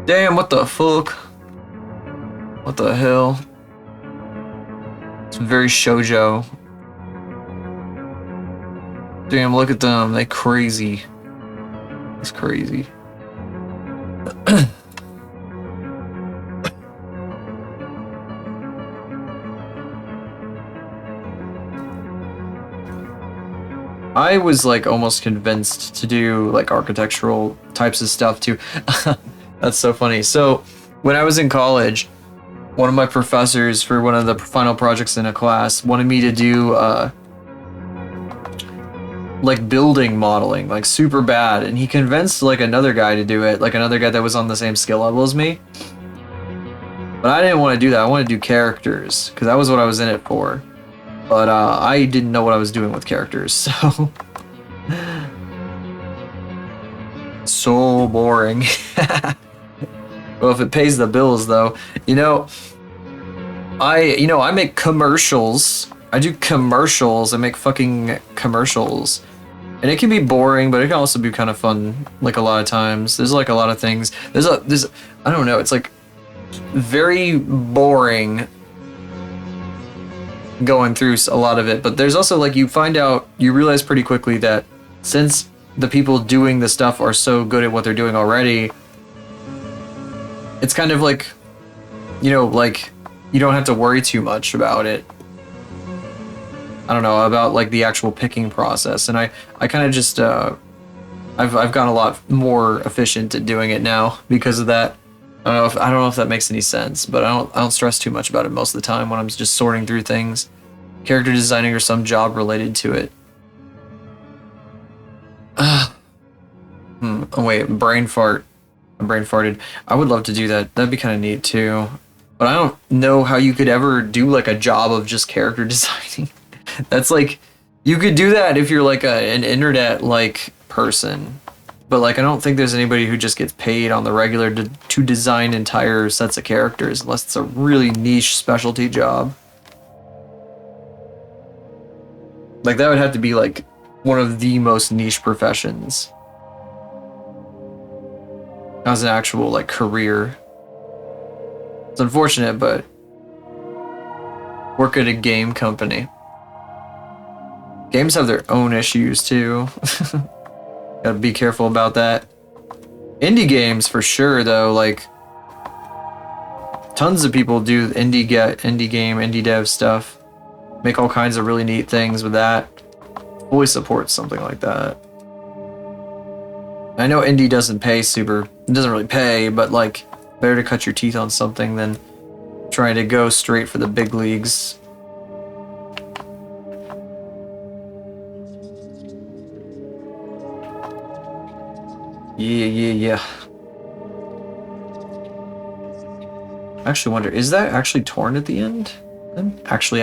Damn, what the fuck? What the hell? It's very shoujo. Damn, look at them. They crazy. It's crazy. I was like almost convinced to do like architectural types of stuff too. That's so funny. So when I was in college, one of my professors for one of the final projects in a class wanted me to do like building modeling, like super bad, and he convinced like another guy to do it, like another guy that was on the same skill level as me. But I didn't want to do that. I wanted to do characters because that was what I was in it for. But I didn't know what I was doing with characters, so so boring. Well, if it pays the bills, though, I make commercials I do commercials. I make fucking commercials. And it can be boring, but it can also be kind of fun, like a lot of times. There's like a lot of things. There's I don't know, it's like very boring going through a lot of it, but there's also like you realize pretty quickly that since the people doing the stuff are so good at what they're doing already, it's kind of like, you know, like you don't have to worry too much about it. I don't know, about like the actual picking process, and I kind of just I've gotten a lot more efficient at doing it now because of that. I don't know if that makes any sense, but I don't stress too much about it most of the time when I'm just sorting through things, character designing or some job related to it. Oh wait, brain fart. I brain farted. I would love to do that. That'd be kind of neat too. But I don't know how you could ever do like a job of just character designing. That's like, you could do that if you're like an internet like person. But like, I don't think there's anybody who just gets paid on the regular to design entire sets of characters unless it's a really niche specialty job. Like that would have to be like one of the most niche professions as an actual like career. It's unfortunate, but work at a game company. Games have their own issues too. Gotta be careful about that. Indie games for sure though, like tons of people do indie game, indie dev stuff. Make all kinds of really neat things with that. Fully support something like that. I know indie doesn't really pay, but like better to cut your teeth on something than trying to go straight for the big leagues. Yeah. I actually wonder, is that actually torn at the end? Then? Actually.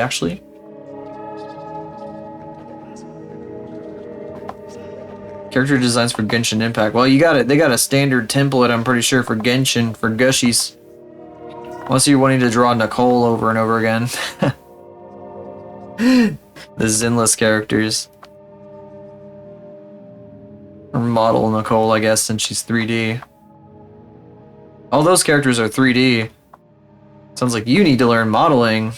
Character designs for Genshin Impact. Well, they got a standard template, I'm pretty sure, for Genshin, for Gushies. Unless you're wanting to draw Nicole over and over again. The Zenless characters. Or model Nicole, I guess, since she's 3D. All those characters are 3D. Sounds like you need to learn modeling.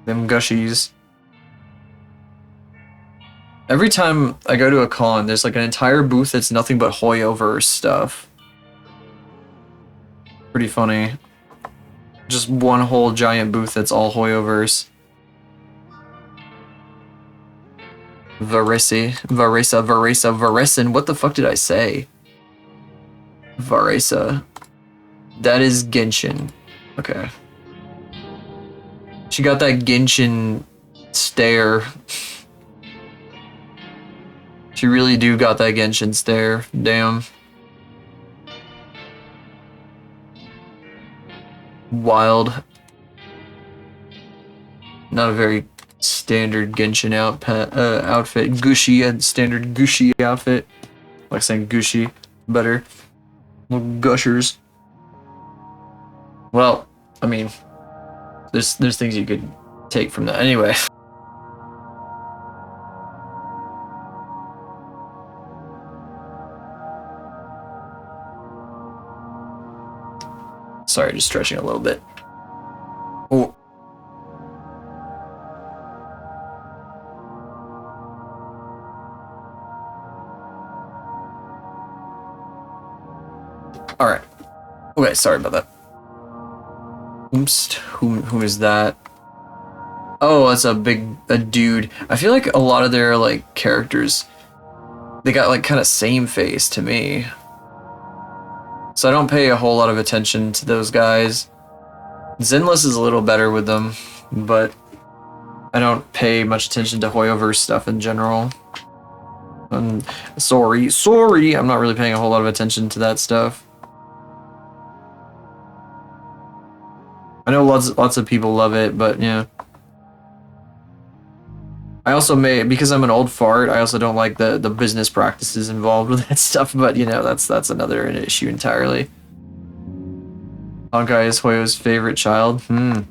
Them Gushies. Every time I go to a con, there's like an entire booth that's nothing but Hoyoverse stuff. Pretty funny. Just one whole giant booth that's all Hoyoverse. Varesin. What the fuck did I say? Varesa. That is Genshin. Okay. She got that Genshin stare. She really do got that Genshin stare. Damn. Wild. Not a very standard Genshin outfit. Gushy and standard Gushy outfit. I like saying Gushy better. Little gushers. Well, I mean, there's things you could take from that. Anyway. Sorry, just stretching a little bit. Oh. Alright. Okay, sorry about that. Oops. Who is that? Oh, that's a dude. I feel like a lot of their like characters, they got like kind of same face to me. So I don't pay a whole lot of attention to those guys. Zenless is a little better with them, but I don't pay much attention to Hoyoverse stuff in general. Sorry, I'm not really paying a whole lot of attention to that stuff. I know lots of people love it, but yeah. I also because I'm an old fart, I also don't like the business practices involved with that stuff, but you know, that's another issue entirely. Honkai is Hoyo's favorite child. Funny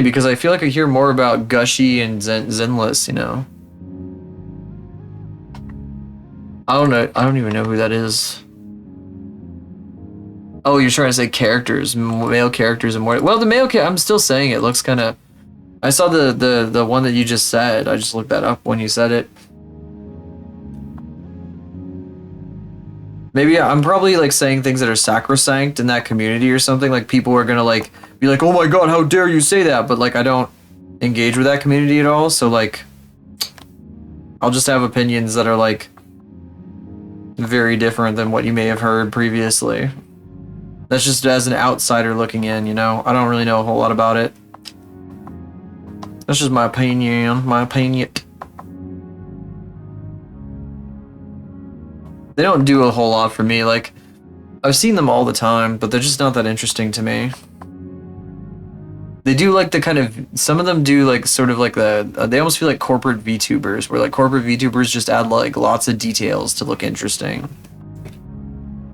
because I feel like I hear more about Gushy and Zenless, you know. I don't know. I don't even know who that is. Oh, you're trying to say characters, male characters, and more. Well, the male I'm still saying it looks kind of. I saw the one that you just said. I just looked that up when you said it. Maybe I'm probably like saying things that are sacrosanct in that community or something. Like people are gonna like be like, "Oh my god, how dare you say that?" But like I don't engage with that community at all. So like, I'll just have opinions that are like very different than what you may have heard previously. That's just as an outsider looking in, you know? I don't really know a whole lot about it. That's just my opinion, They don't do a whole lot for me, like, I've seen them all the time, but they're just not that interesting to me. They do like the kind of, some of them do like sort of like they almost feel like corporate VTubers, where like corporate VTubers just add like lots of details to look interesting.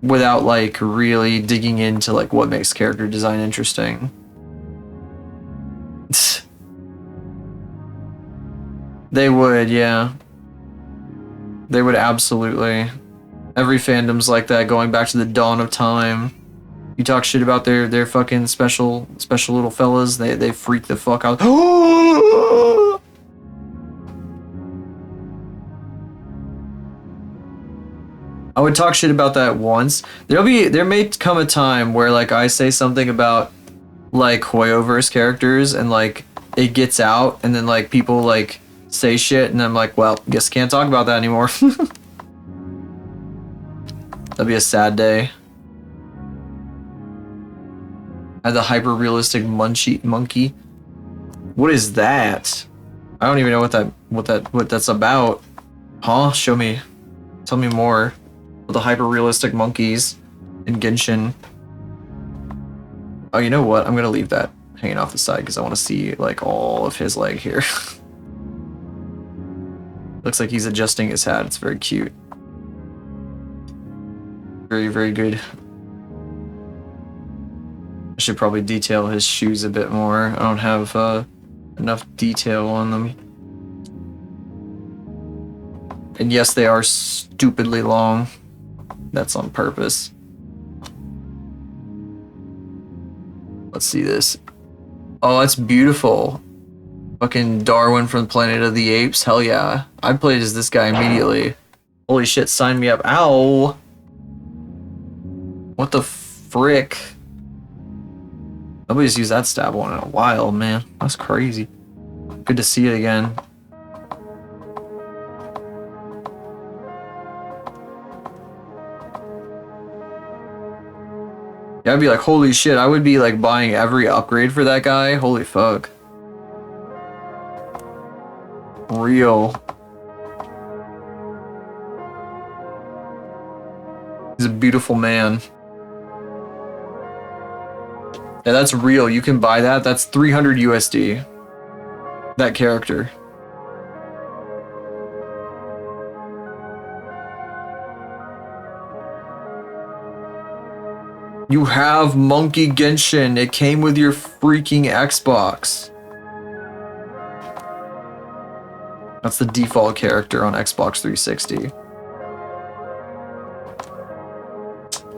Without like really digging into like what makes character design interesting. They would, yeah. They would absolutely. Every fandom's like that, going back to the dawn of time. You talk shit about their fucking special little fellas, they freak the fuck out. I would talk shit about that once. There may come a time where like I say something about like Hoyoverse characters and like it gets out and then like people like say shit and I'm like, well, guess can't talk about that anymore. That'd be a sad day. I had the hyper realistic monkey. What is that? I don't even know what that's about. Huh? Show me. Tell me more. The hyper realistic monkeys in Genshin. Oh, you know what? I'm gonna leave that hanging off the side because I want to see like all of his leg here. Looks like he's adjusting his hat. It's very cute. Very, very good. I should probably detail his shoes a bit more. I don't have enough detail on them. And yes, they are stupidly long. That's on purpose. Let's see this. Oh, that's beautiful. Fucking Darwin from Planet of the Apes. Hell yeah. I played as this guy immediately. Holy shit, sign me up. Ow! What the frick? Nobody's used that stab one in a while, man. That's crazy. Good to see it again. Yeah, I'd be like, holy shit, I would be like buying every upgrade for that guy. Holy fuck. Real. He's a beautiful man. Yeah, that's real. You can buy that. That's 300 USD. That character. You have Monkey Genshin. It came with your freaking Xbox. That's the default character on Xbox 360.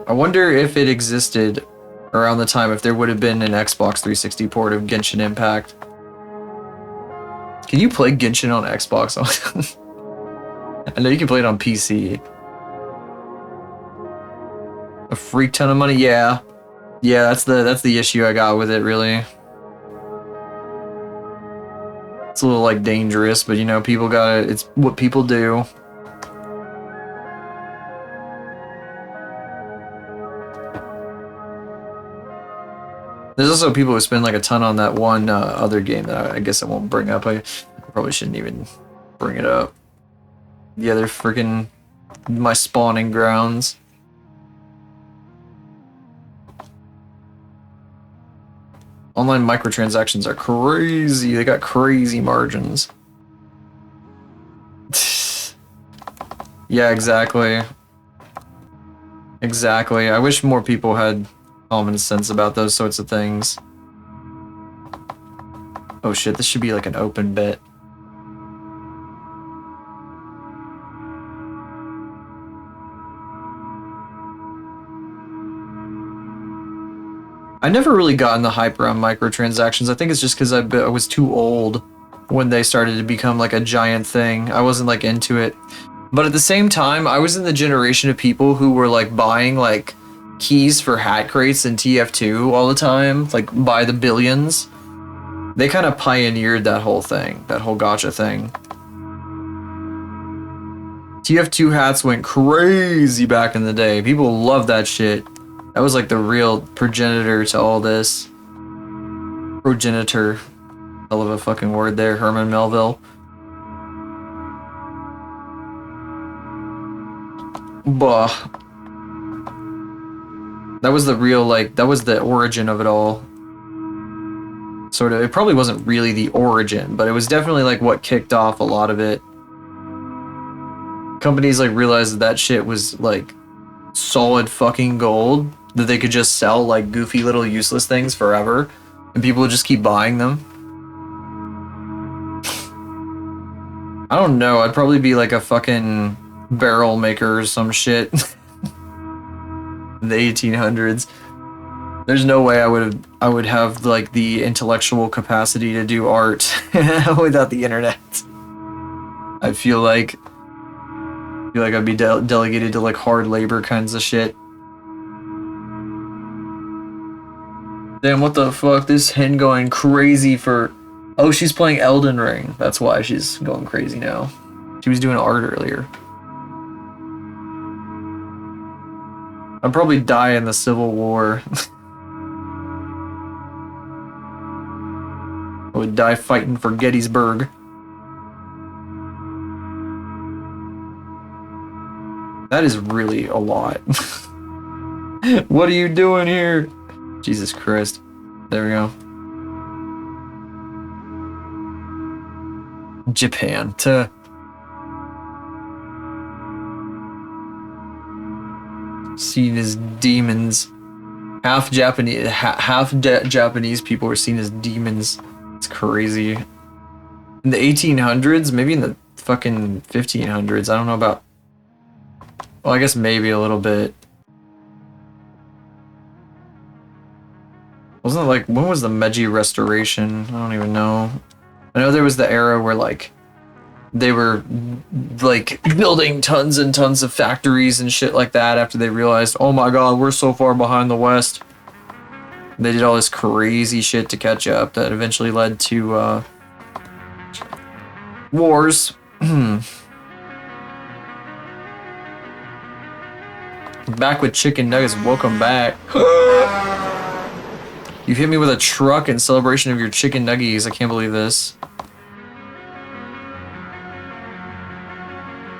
I wonder if it existed around the time, if there would have been an Xbox 360 port of Genshin Impact. Can you play Genshin on Xbox? I know you can play it on PC. A freak ton of money? Yeah. Yeah, that's the issue I got with it, really. It's a little like dangerous, but you know, people gotta, it's what people do. There's also people who spend like a ton on that one other game that I guess I won't bring up. I probably shouldn't even bring it up. Yeah, they're freaking my spawning grounds. Online microtransactions are crazy. They got crazy margins. Yeah, exactly. Exactly. I wish more people had common sense about those sorts of things. Oh shit, this should be like an open bit. I never really got in the hype around microtransactions. I think it's just because I was too old when they started to become like a giant thing. I wasn't like into it. But at the same time, I was in the generation of people who were like buying like keys for hat crates and TF2 all the time, like by the billions. They kind of pioneered that whole thing, that whole gacha thing. TF2 hats went crazy back in the day. People loved that shit. That was like the real progenitor to all this. Progenitor. Hell of a fucking word there, Herman Melville. Bah. That was the real, like, that was the origin of it all. Sort of. It probably wasn't really the origin, but it was definitely like what kicked off a lot of it. Companies like realized that that shit was like solid fucking gold, that they could just sell like goofy little useless things forever, and people would just keep buying them. I don't know, I'd probably be like a fucking barrel maker or some shit. In the 1800s. There's no way I would have like the intellectual capacity to do art without the internet. I feel like I'd be delegated to like hard labor kinds of shit. Damn, what the fuck? This hen going crazy for... Oh, she's playing Elden Ring. That's why she's going crazy now. She was doing art earlier. I'd probably die in the Civil War. I would die fighting for Gettysburg. That is really a lot. What are you doing here? Jesus Christ. There we go. Japan. Seen as demons. Half Japanese people are seen as demons. It's crazy. In the 1800s, maybe in the fucking 1500s. I don't know about... Well, I guess maybe a little bit. Wasn't it like... When was the Meiji Restoration? I don't even know. I know there was the era where, like, they were, like, building tons and tons of factories and shit like that after they realized, oh my god, we're so far behind the West. They did all this crazy shit to catch up that eventually led to, wars. Back with chicken nuggets, welcome back. You hit me with a truck in celebration of your chicken nuggies. I can't believe this.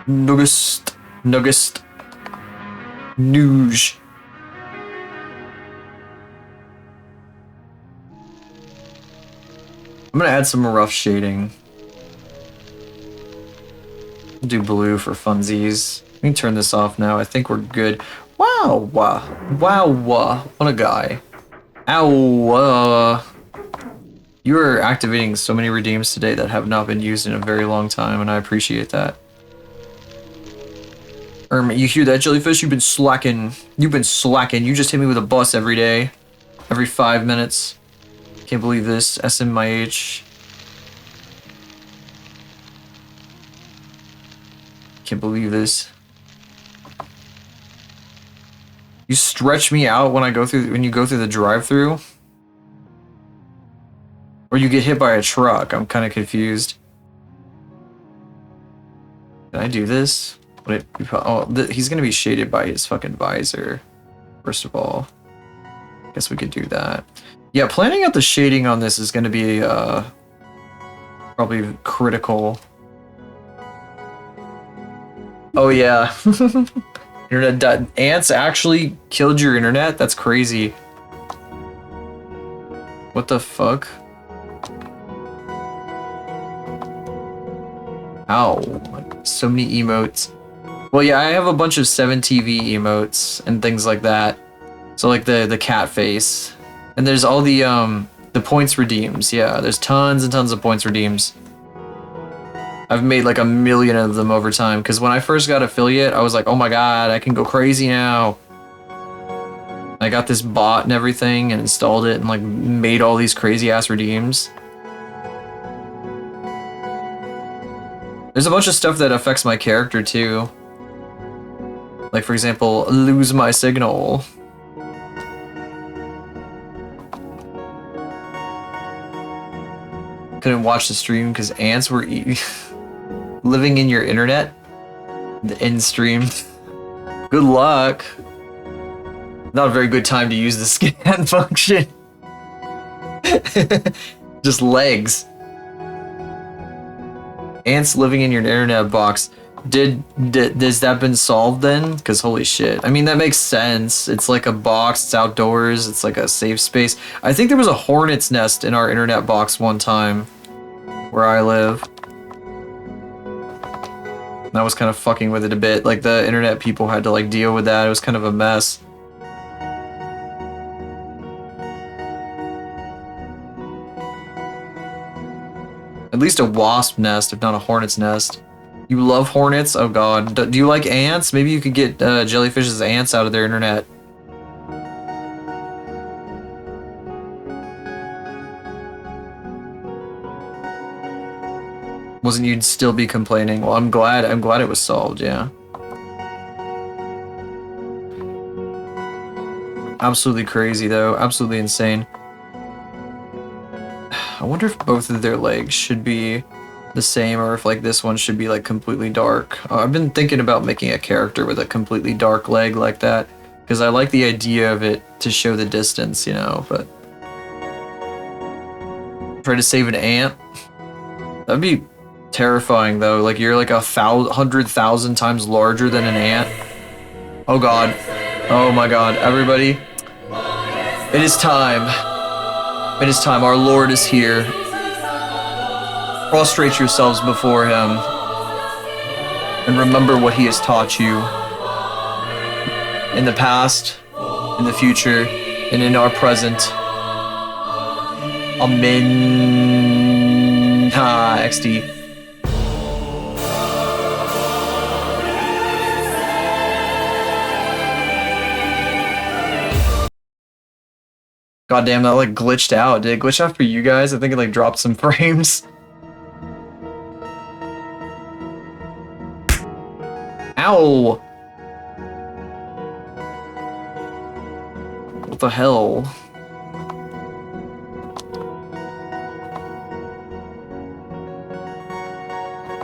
Nuggest. Nooge. I'm gonna add some rough shading. Do blue for funsies. We can turn this off now. I think we're good. Wow. What a guy. Ow. You are activating so many redeems today that have not been used in a very long time, and I appreciate that. You hear that, Jellyfish? You've been slacking. You just hit me with a bus every day. Every 5 minutes. Can't believe this. SMIH. Can't believe this. You stretch me out when you go through the drive-thru? Or you get hit by a truck? I'm kind of confused. Can I do this? He's gonna be shaded by his fucking visor. First of all, guess we could do that. Yeah, planning out the shading on this is gonna be probably critical. Oh yeah. Internet. Ants actually killed your internet? That's crazy. What the fuck? Ow. So many emotes. Well, yeah, I have a bunch of 7TV emotes and things like that. So like the cat face. And there's all the points redeems. Yeah, there's tons and tons of points redeems. I've made like 1,000,000 of them over time, because when I first got affiliate, I was like, oh my god, I can go crazy now. I got this bot and everything and installed it and like made all these crazy ass redeems. There's a bunch of stuff that affects my character too. Like for example, lose my signal. Couldn't watch the stream because ants were eating. Living in your internet? The end stream. Good luck. Not a very good time to use the scan function. Just legs. Ants living in your internet box. Has that been solved then? Because holy shit. I mean, that makes sense. It's like a box, it's outdoors, it's like a safe space. I think there was a hornet's nest in our internet box one time where I live. And I was kind of fucking with it a bit. Like the internet people had to like deal with that. It was kind of a mess. At least a wasp nest, if not a hornet's nest. You love hornets? Oh god. Do you like ants? Maybe you could get jellyfish's ants out of their internet. Wasn't you'd still be complaining? Well, I'm glad it was solved, yeah. Absolutely crazy though, absolutely insane. I wonder if both of their legs should be the same, or if like this one should be like completely dark. I've been thinking about making a character with a completely dark leg like that, because I like the idea of it to show the distance, you know, but... Try to save an ant? That'd be terrifying though, like you're like 100,000 times larger than an ant. Oh god. Oh my god, everybody. It is time. It is time, our Lord is here. Prostrate yourselves before him and remember what he has taught you in the past, in the future, and in our present. Amen. Ha, XD. God damn, that like glitched out. Did it glitch out for you guys? I think it like dropped some frames. Ow! What the hell?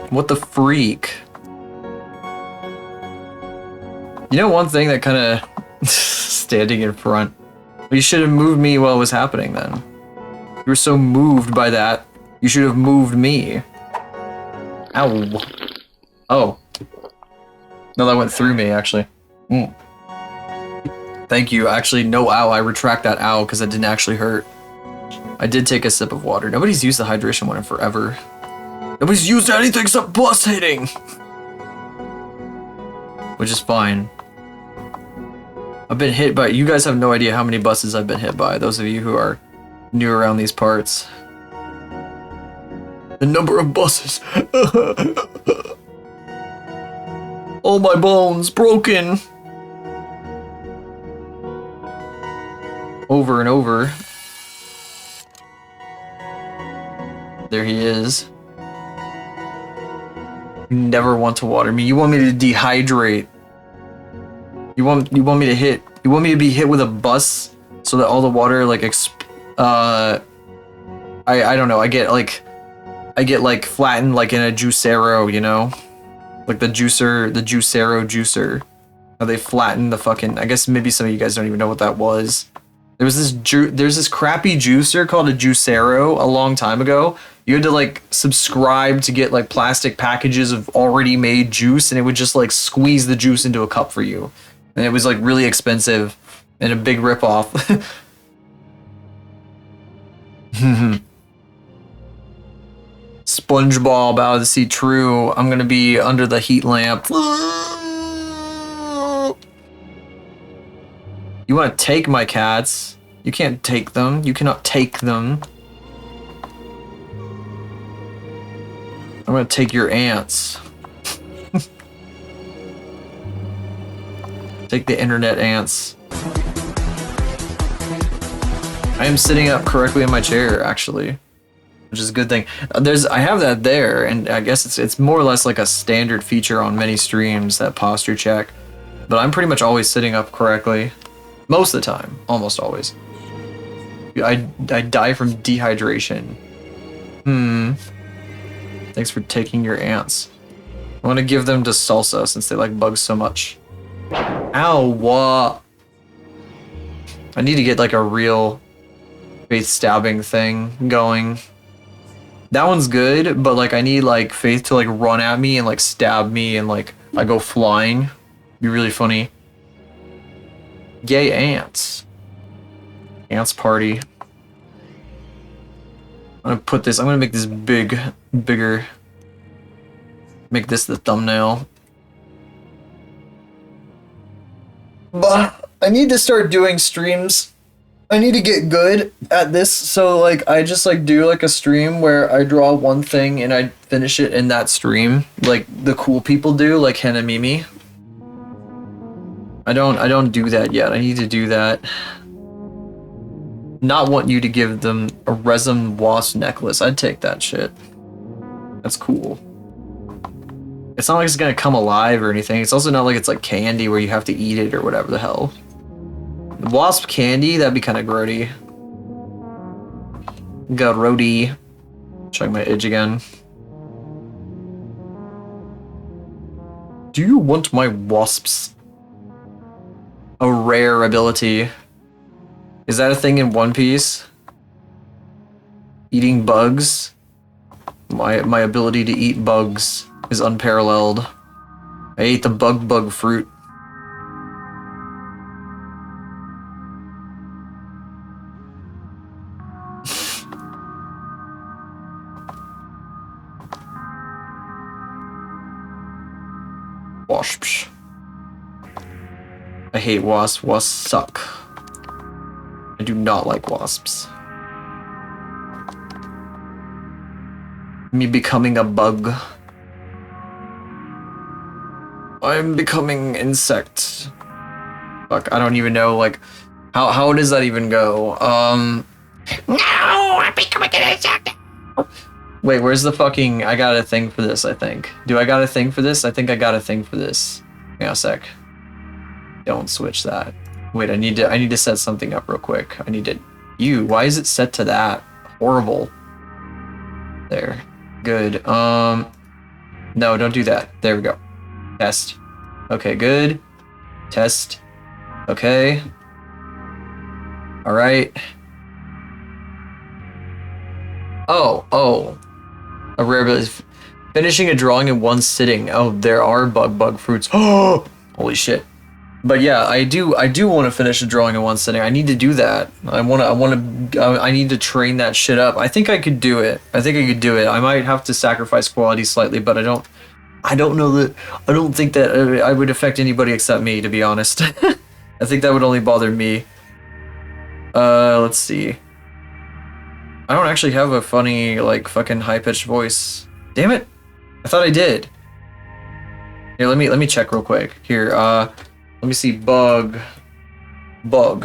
What the freak? You know one thing that kind of standing in front. You should have moved me while it was happening then. You were so moved by that. You should have moved me. Ow. Oh. No, that went through me, actually. Mm. Thank you. Actually, no ow. I retract that ow because it didn't actually hurt. I did take a sip of water. Nobody's used the hydration one in forever. Nobody's used anything except bus hitting! Which is fine. I've been hit by... You guys have no idea how many buses I've been hit by, those of you who are new around these parts. The number of buses. All my bones broken. Over and over. There he is. You never want to water me. You want me to dehydrate. You want me to hit. You want me to be hit with a bus so that all the water like I don't know. I get like flattened like in a juicero, you know? Like the juicero juicer. How they flatten the fucking... I guess maybe some of you guys don't even know what that was. There's this crappy juicer called a juicero a long time ago. You had to like subscribe to get like plastic packages of already made juice, and it would just like squeeze the juice into a cup for you. And it was like really expensive and a big ripoff. SpongeBob out to see true. I'm gonna be under the heat lamp. You You want to take my cats? You can't take them. You cannot take them. I'm gonna take your ants. Take the internet ants. I am sitting up correctly in my chair, actually, which is a good thing. I have that there, and I guess it's more or less like a standard feature on many streams, that posture check. But I'm pretty much always sitting up correctly, most of the time, almost always. I die from dehydration. Thanks for taking your ants. I want to give them to Salsa since they like bugs so much. Ow, what? I need to get like a real Faith stabbing thing going. That one's good, but like I need like Faith to like run at me and like stab me and like I go flying. Be really funny. Yay, ants. Ants party. I'm gonna make this bigger. Make this the thumbnail. But I need to start doing streams. I need to get good at this, so like I just like do like a stream where I draw one thing and I finish it in that stream, like the cool people do, like Hannah Mimi. I don't do that yet. I need to do that. Not want you to give them a resin wasp necklace. I'd take that shit. That's cool. It's not like it's gonna come alive or anything. It's also not like it's like candy where you have to eat it or whatever the hell. Wasp candy, that'd be kind of grody. Grody. Check my edge again. Do you want my wasps? A rare ability. Is that a thing in One Piece? Eating bugs? My ability to eat bugs is unparalleled. I ate the bug fruit. Wasps. I hate wasps. Wasps suck. I do not like wasps. Me becoming a bug. I'm becoming insect. Fuck, I don't even know, like, how does that even go? No, I'm becoming an insect. Wait, where's the fucking, I got a thing for this, I think. Do I got a thing for this? I think I got a thing for this. Hang on a sec. Don't switch that. Wait, I need to set something up real quick. Why is it set to that? Horrible. There. Good. No, don't do that. There we go. Test. Okay, good. Test. Okay. All right. Oh. A rare ability. Finishing a drawing in one sitting. Oh, there are bug fruits. Oh, holy shit. But yeah, I do want to finish a drawing in one sitting. I need to do that. I need to train that shit up. I think I could do it. I might have to sacrifice quality slightly, but I don't think that I would affect anybody except me, to be honest. I think that would only bother me. Let's see. I don't actually have a funny, like, fucking high-pitched voice. Damn it. I thought I did. Here, let me check real quick. Here, let me see, bug. I'm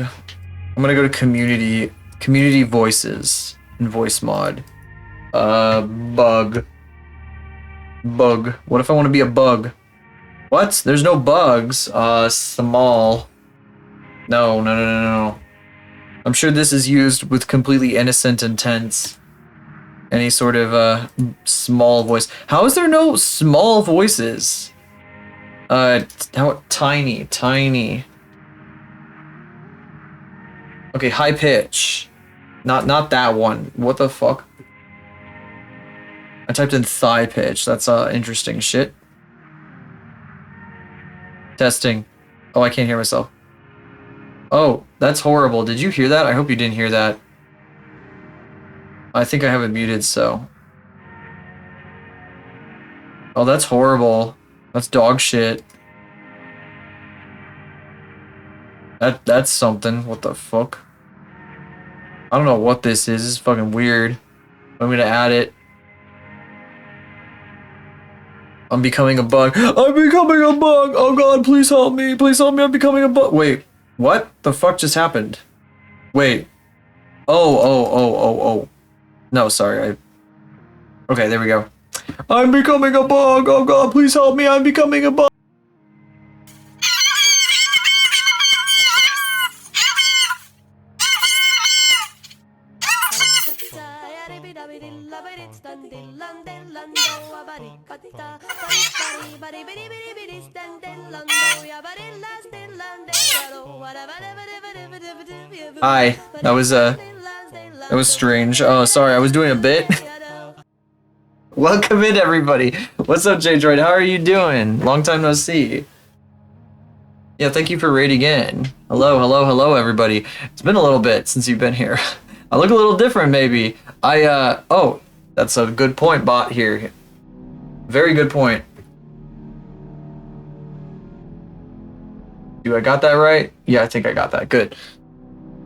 gonna go to community voices and voice mod. Bug. What if I want to be a bug? What? There's no bugs. Small. No. I'm sure this is used with completely innocent intents. Any sort of, small voice. How is there no small voices? Tiny. Okay, high pitch. Not that one. What the fuck? I typed in thigh pitch. That's, interesting shit. Testing. Oh, I can't hear myself. Oh, that's horrible. Did you hear that? I hope you didn't hear that. I think I have it muted, so. Oh, that's horrible. That's dog shit. That's something. What the fuck? I don't know what this is. It's fucking weird. I'm gonna add it. I'm becoming a bug. I'm becoming a bug! Oh god, please help me! Please help me, I'm becoming a bug! Wait, what the fuck just happened? Wait. Oh. No, sorry, okay, there we go. I'm becoming a bug! Oh god, please help me, I'm becoming a bug! Hi, that was strange. Oh, sorry, I was doing a bit. Welcome in, everybody. What's up, J-Droid? How are you doing? Long time no see. Yeah, thank you for raiding in. Hello, everybody. It's been a little bit since you've been here. I look a little different, maybe. Oh, that's a good point, bot here. Very good point. I got that right? Yeah, I think I got that. Good.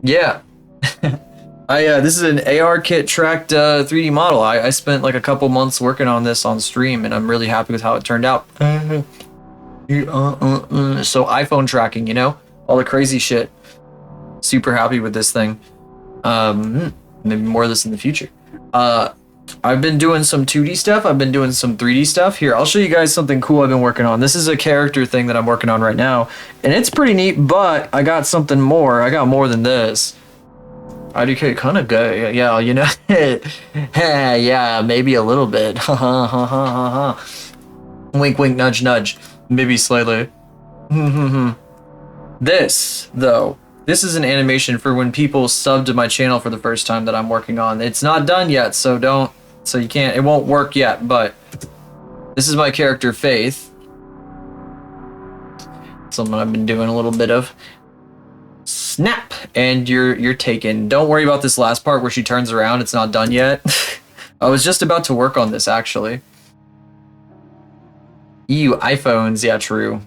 Yeah. This is an AR kit tracked 3D model. I spent like a couple months working on this on stream, and I'm really happy with how it turned out. So iPhone tracking, you know? All the crazy shit. Super happy with this thing. Maybe more of this in the future. I've been doing some 2D stuff. I've been doing some 3D stuff. Here, I'll show you guys something cool I've been working on. This is a character thing that I'm working on right now, and it's pretty neat, but I got something more. I got more than this. IDK kind of good. Yeah, you know. Yeah, maybe a little bit. Wink, wink, nudge, nudge. Maybe slightly. This, though. This is an animation for when people sub to my channel for the first time that I'm working on. It's not done yet, so you can't, it won't work yet, but this is my character, Faith. Something I've been doing a little bit of. Snap! And you're taken. Don't worry about this last part where she turns around, it's not done yet. I was just about to work on this, actually. Ew, iPhones, yeah, true.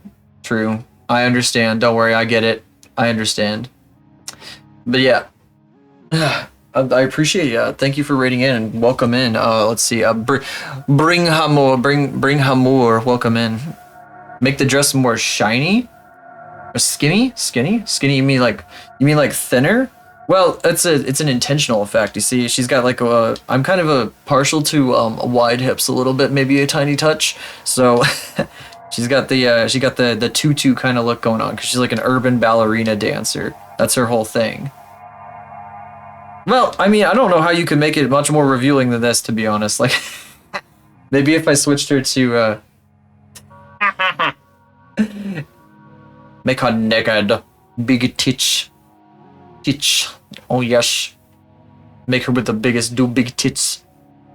True. I understand, don't worry, I get it. I understand. But yeah, I appreciate you. Thank you for rating in and welcome in. Let's see. Bring Hamur. Welcome in. Make the dress more shiny or skinny. You mean like thinner? Well, it's an intentional effect. You see, she's got like I'm kind of a partial to wide hips a little bit, maybe a tiny touch. So. She got the tutu kind of look going on because she's like an urban ballerina dancer. That's her whole thing. Well, I mean, I don't know how you could make it much more revealing than this, to be honest. Like, maybe if I switched her to make her naked, big titch. Oh yes, make her with the biggest, do big tits.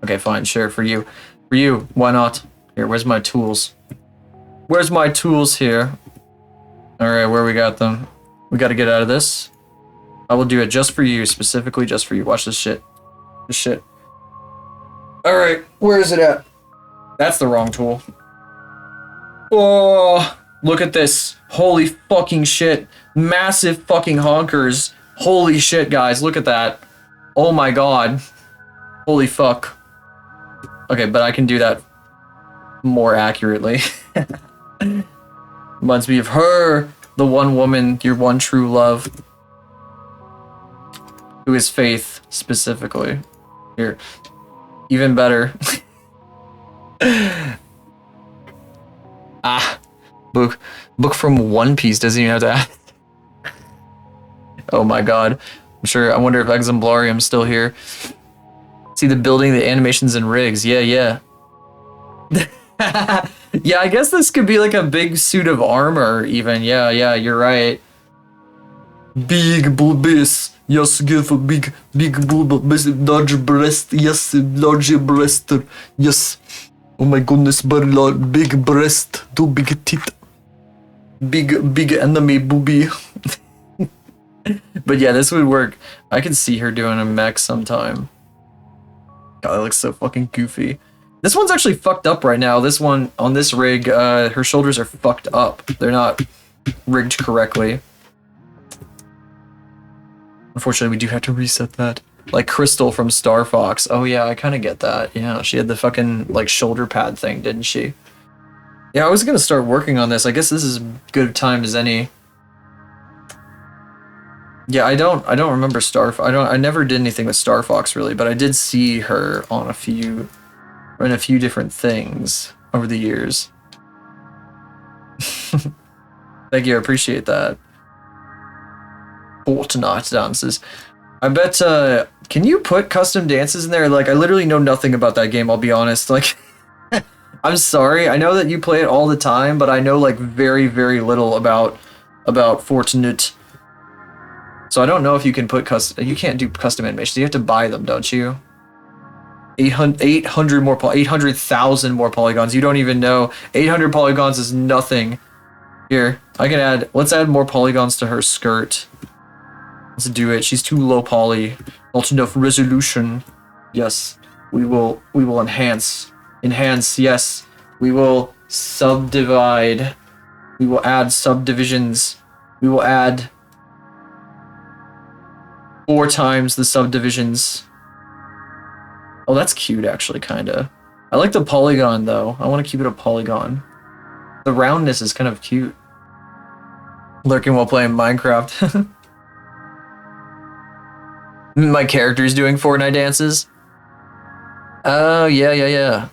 Okay, fine, sure, for you, why not? Here, where's my tools? Where's my tools here? Alright, where we got them? We gotta get out of this. I will do it just for you, specifically just for you. Watch this shit. This shit. Alright, where is it at? That's the wrong tool. Oh, look at this. Holy fucking shit. Massive fucking honkers. Holy shit, guys, look at that. Oh my god. Holy fuck. Okay, but I can do that more accurately. Reminds me of her, the one woman, your one true love, who is Faith, specifically. Here, even better. Book from One Piece doesn't even have to ask. Oh my god, I wonder if Exemplarium's still here. See the building, the animations and rigs, yeah. Yeah, I guess this could be like a big suit of armor, even. Yeah, you're right. Big bulbous. Yes, give a big bulbous, large breast. Yes, large breast. Yes. Oh my goodness, very large, big breast, too big teeth. Big enemy booby. But yeah, this would work. I could see her doing a mech sometime. God, that looks so fucking goofy. This one's actually fucked up right now. This one, on this rig, her shoulders are fucked up. They're not rigged correctly. Unfortunately, we do have to reset that. Like Crystal from Star Fox. Oh yeah, I kind of get that. Yeah, she had the fucking like shoulder pad thing, didn't she? Yeah, I was gonna start working on this. I guess this is as good time as any. Yeah, I don't remember I never did anything with Star Fox really, but I did see her on in a few different things over the years. Thank you, I appreciate that. Fortnite dances. I bet, can you put custom dances in there? Like, I literally know nothing about that game, I'll be honest. Like, I'm sorry, I know that you play it all the time, but I know, like, very, very little about Fortnite. So I don't know if you can put you can't do custom animations. You have to buy them, don't you? 800 more 800,000 more polygons. You don't even know. 800 polygons is nothing. Here, I can let's add more polygons to her skirt. Let's do it. She's too low poly. Not enough resolution. Yes. We will enhance. Enhance, yes. We will subdivide. We will add subdivisions. We will add 4 times the subdivisions. Oh, that's cute, actually, kinda. I like the polygon, though. I want to keep it a polygon. The roundness is kind of cute. Lurking while playing Minecraft. My character's doing Fortnite dances. Oh, yeah.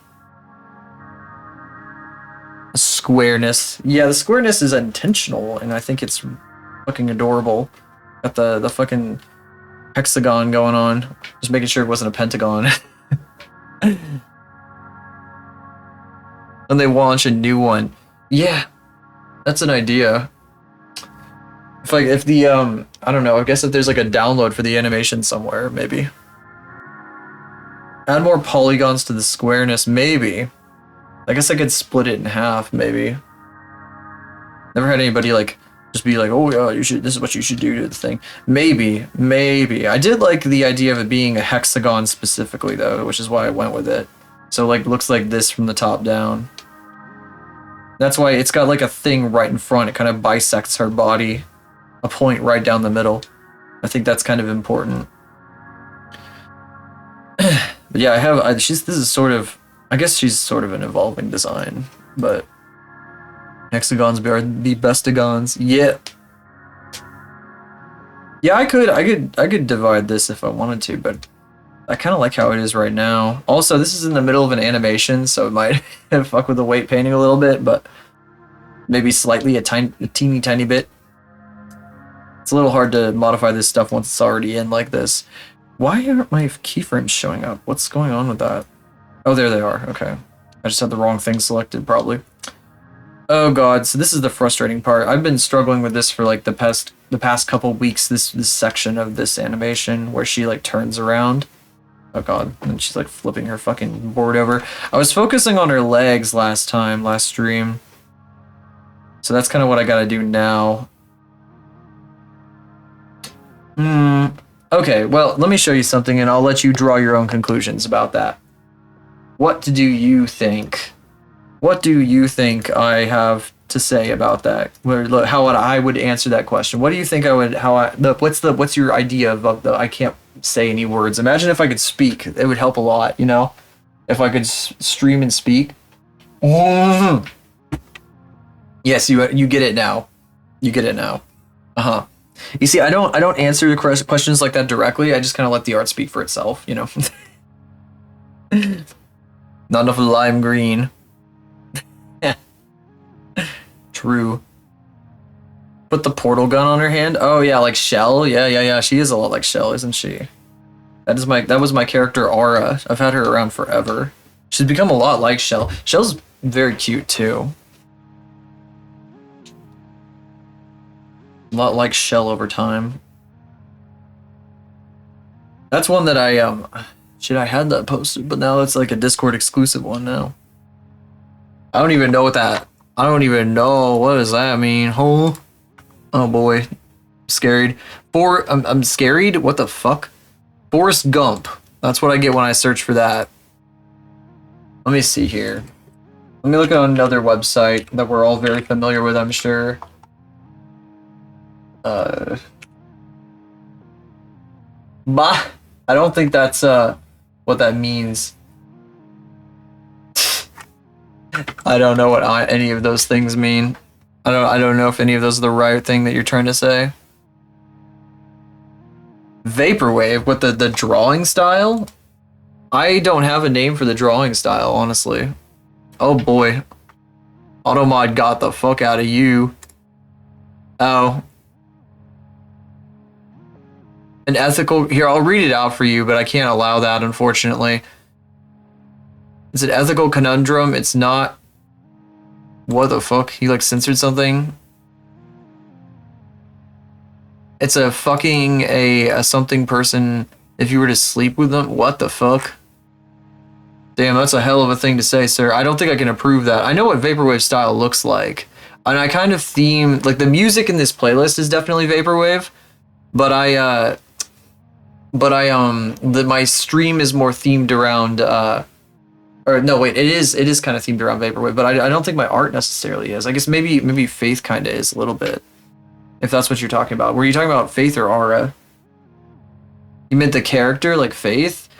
Squareness. Yeah, the squareness is intentional, and I think it's fucking adorable. Got the fucking hexagon going on. Just making sure it wasn't a pentagon. And they launch a new one. Yeah, that's an idea. If the I don't know, I guess if there's like a download for the animation somewhere, maybe. Add more polygons to the squareness, maybe. I guess I could split it in half, maybe. Never had anybody like just be like, oh yeah, this is what you should do to the thing. Maybe. I did like the idea of it being a hexagon specifically though, which is why I went with it. So like looks like this from the top down. That's why it's got like a thing right in front. It kind of bisects her body. A point right down the middle. I think that's kind of important. But yeah, this is sort of, I guess she's sort of an evolving design, but hexagons are the bestigons. Yeah. Yeah, I could divide this if I wanted to, but I kind of like how it is right now. Also, this is in the middle of an animation, so it might fuck with the weight painting a little bit, but maybe slightly a teeny tiny bit. It's a little hard to modify this stuff once it's already in like this. Why aren't my keyframes showing up? What's going on with that? Oh, there they are. Okay. I just had the wrong thing selected, probably. Oh god, so this is the frustrating part. I've been struggling with this for like the past couple weeks, this section of this animation where she like turns around. Oh god, and she's like flipping her fucking board over. I was focusing on her legs last stream. So that's kind of what I gotta do now. Okay, well, let me show you something and I'll let you draw your own conclusions about that. What do you think? What do you think I have to say about that? How I would answer that question? What do you think I would? What's your idea of the? I can't say any words. Imagine if I could speak. It would help a lot. You know, if I could stream and speak. Yes, you get it now. You get it now. You see, I don't answer the questions like that directly. I just kind of let the art speak for itself. You know. Not enough lime green. True. Put the portal gun on her hand. Oh yeah, like Shell. Yeah. She is a lot like Shell, isn't she? That was my character Aura. I've had her around forever. She's become a lot like Shell. Shell's very cute too. A lot like Shell over time. That's one that I had that posted, but now it's like a Discord exclusive one now. I don't even know what that. I don't even know what does that mean. Oh boy, scared. I'm scared. What the fuck? Forrest Gump. That's what I get when I search for that. Let me see here. Let me look at another website that we're all very familiar with, I'm sure. Bah, I don't think that's what that means. I don't know what any of those things mean. I don't know if any of those are the right thing that you're trying to say. Vaporwave with the drawing style? I don't have a name for the drawing style, honestly. Oh boy. Automod got the fuck out of you. Oh. An ethical... Here, I'll read it out for you, but I can't allow that, unfortunately. It's an ethical conundrum. It's not... What the fuck? He, like, censored something? It's a fucking... a something person... If you were to sleep with them... What the fuck? Damn, that's a hell of a thing to say, sir. I don't think I can approve that. I know what vaporwave style looks like. And I kind of theme... Like, the music in this playlist is definitely vaporwave. But my stream is more themed around, or no, wait, it is kind of themed around vaporwave, but I don't think my art necessarily is. I guess maybe Faith kind of is a little bit, if that's what you're talking about. Were you talking about Faith or Aura? You meant the character, like Faith?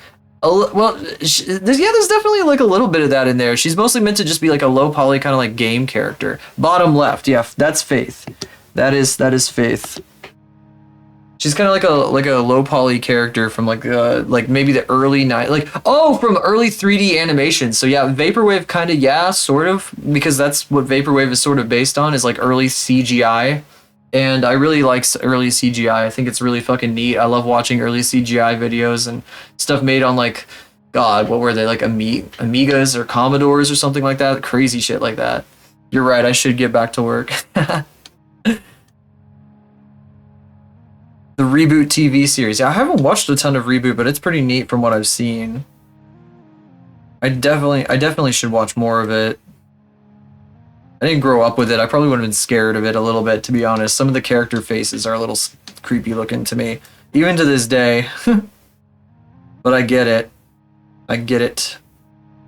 Well, yeah, there's definitely like a little bit of that in there. She's mostly meant to just be like a low poly kind of like game character. Bottom left, yeah, that's Faith. That is Faith. She's kind of like a low poly character from like maybe the early from early 3D animation. So yeah, vaporwave kind of, yeah, sort of, because that's what vaporwave is sort of based on, is like early CGI. And I really like early CGI. I think it's really fucking neat. I love watching early CGI videos and stuff made on like, God, what were they, like Amigas or Commodores or something like that? Crazy shit like that. You're right, I should get back to work. The Reboot TV series. I haven't watched a ton of Reboot, but it's pretty neat from what I've seen. I definitely should watch more of it. I didn't grow up with it. I probably would have been scared of it a little bit, to be honest. Some of the character faces are a little creepy looking to me, even to this day. But I get it. I get it.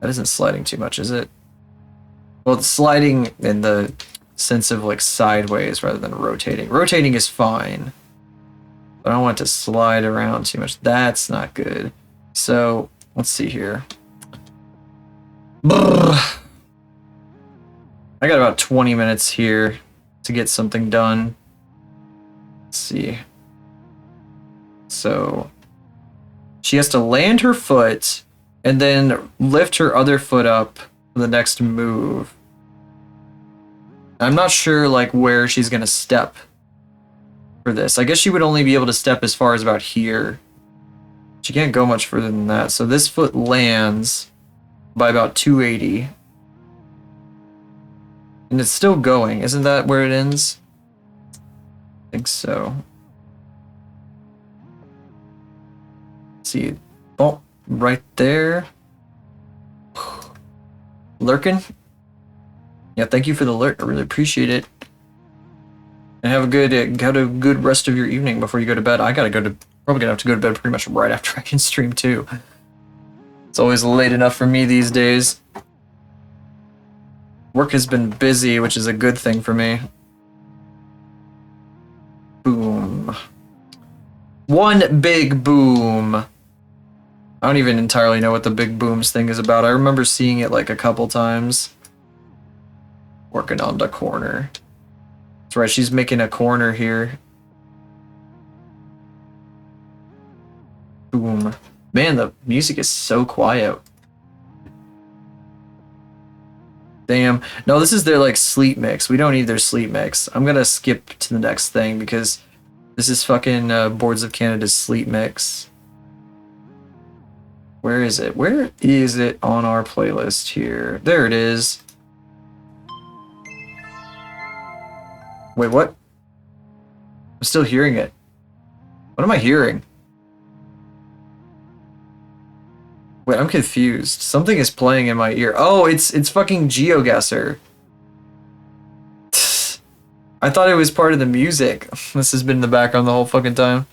That isn't sliding too much, is it? Well, it's sliding in the sense of like sideways rather than rotating. Rotating is fine. I don't want it to slide around too much. That's not good. So, let's see here. Brrr. I got about 20 minutes here to get something done. Let's see. So, she has to land her foot and then lift her other foot up for the next move. I'm not sure like where she's gonna step for this. I guess she would only be able to step as far as about here. She can't go much further than that. So this foot lands by about 280. And it's still going. Isn't that where it ends? I think so. Let's see. Oh, right there. Lurkin? Yeah, thank you for the alert. I really appreciate it. And have a good rest of your evening before you go to bed. I gotta probably gonna have to go to bed pretty much right after I can stream too. It's always late enough for me these days. Work has been busy, which is a good thing for me. Boom. One big boom. I don't even entirely know what the big booms thing is about. I remember seeing it like a couple times. Working on the corner. That's right, she's making a corner here. Boom. Man, the music is so quiet. Damn. No, this is their like sleep mix. We don't need their sleep mix. I'm gonna skip to the next thing because this is fucking Boards of Canada's sleep mix. Where is it? Where is it on our playlist here? There it is. Wait, what? I'm still hearing it. What am I hearing? Wait, I'm confused. Something is playing in my ear. Oh, it's fucking GeoGuessr. I thought it was part of the music. This has been in the background the whole fucking time.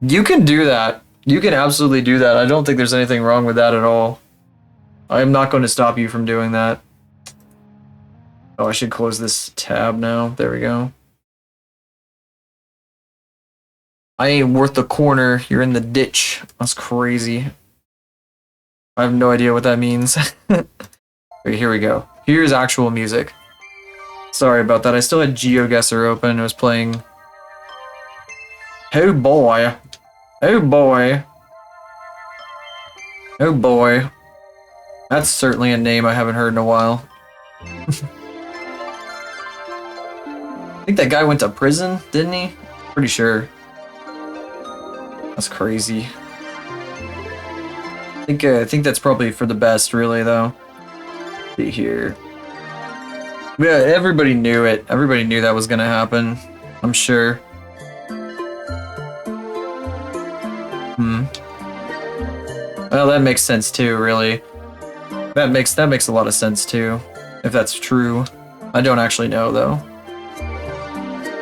You can do that. You can absolutely do that. I don't think there's anything wrong with that at all. I am not going to stop you from doing that. Oh, I should close this tab now. There we go. I ain't worth the corner. You're in the ditch. That's crazy. I have no idea what that means. Wait, here we go. Here's actual music. Sorry about that. I still had GeoGuessr open. It was playing. Oh boy. Oh boy. Oh boy. That's certainly a name I haven't heard in a while. I think that guy went to prison, didn't he? Pretty sure. That's crazy. I think that's probably for the best, really, though. Let's see here. Yeah, everybody knew it. Everybody knew that was gonna happen. I'm sure. Well, that makes sense too, really. That makes a lot of sense too, if that's true. I don't actually know though.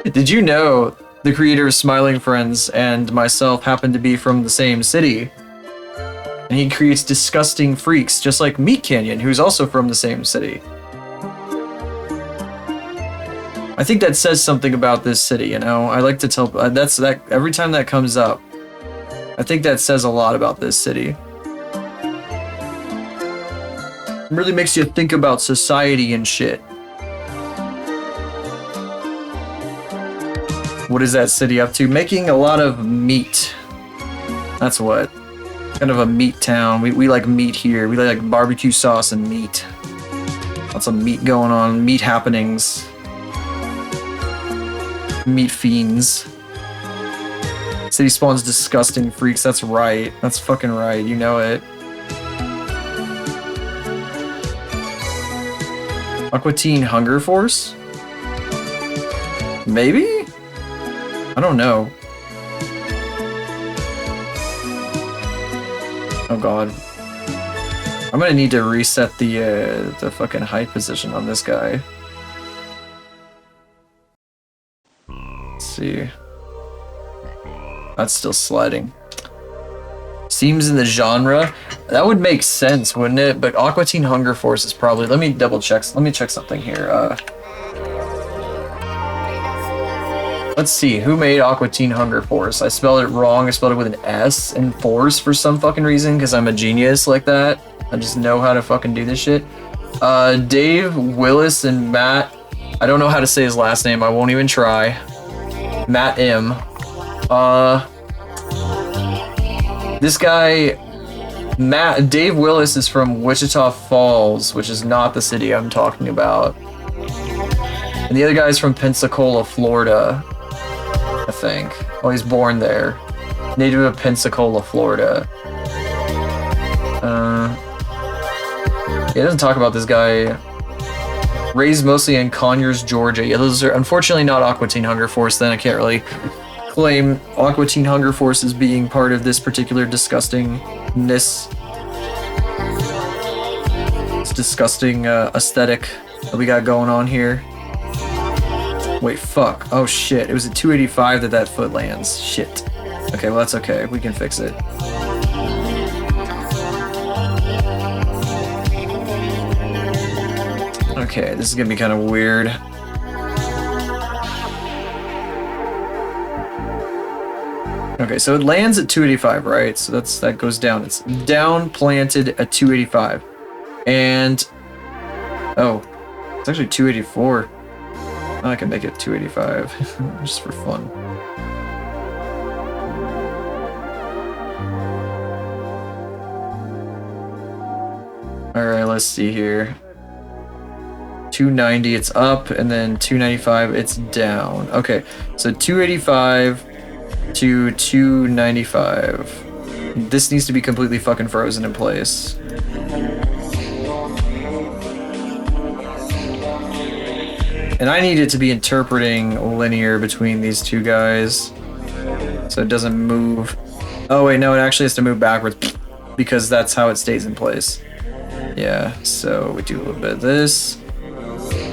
Did you know the creator of Smiling Friends and myself happen to be from the same city? And he creates disgusting freaks, just like Meat Canyon, who's also from the same city. I think that says something about this city, you know? I like to tell that every time that comes up. I think that says a lot about this city. It really makes you think about society and shit. What is that city up to? Making a lot of meat. That's what. Kind of a meat town. We like meat here. We like barbecue sauce and meat. Lots of meat going on. Meat happenings. Meat fiends. City spawns disgusting freaks. That's right. That's fucking right. You know it. Aqua Teen Hunger Force? Maybe? I don't know. Oh god. I'm gonna need to reset the fucking height position on this guy. Let's see. That's still sliding. Seems in the genre. That would make sense, wouldn't it? But Aqua Teen Hunger Force is probably... Let me double check. Let me check something here. Let's see. Who made Aqua Teen Hunger Force? I spelled it wrong. I spelled it with an S and Force for some fucking reason because I'm a genius like that. I just know how to fucking do this shit. Dave, Willis, and Matt. I don't know how to say his last name. I won't even try. Matt M. This guy, Dave Willis is from Wichita Falls, which is not the city I'm talking about. And the other guy's from Pensacola, Florida, I think. Oh, he's born there. Native of Pensacola, Florida. Yeah, it doesn't talk about this guy. Raised mostly in Conyers, Georgia. Yeah, those are unfortunately not Aqua Teen Hunger Force, then I can't really claim Aqua Teen Hunger Force as being part of this particular disgustingness. This disgusting aesthetic that we got going on here. Wait, fuck. Oh shit, it was at 285 that foot lands. Shit. Okay, well that's okay. We can fix it. Okay, this is gonna be kind of weird. Okay, so it lands at 285, right? So that goes down. It's down planted at 285. And oh, it's actually 284. I can make it 285 just for fun. All right, let's see here. 290, it's up, and then 295, it's down. Okay, so 285 to 295. This needs to be completely fucking frozen in place. And I need it to be interpreting linear between these two guys, so it doesn't move. Oh wait, no, it actually has to move backwards because that's how it stays in place. Yeah, so we do a little bit of this.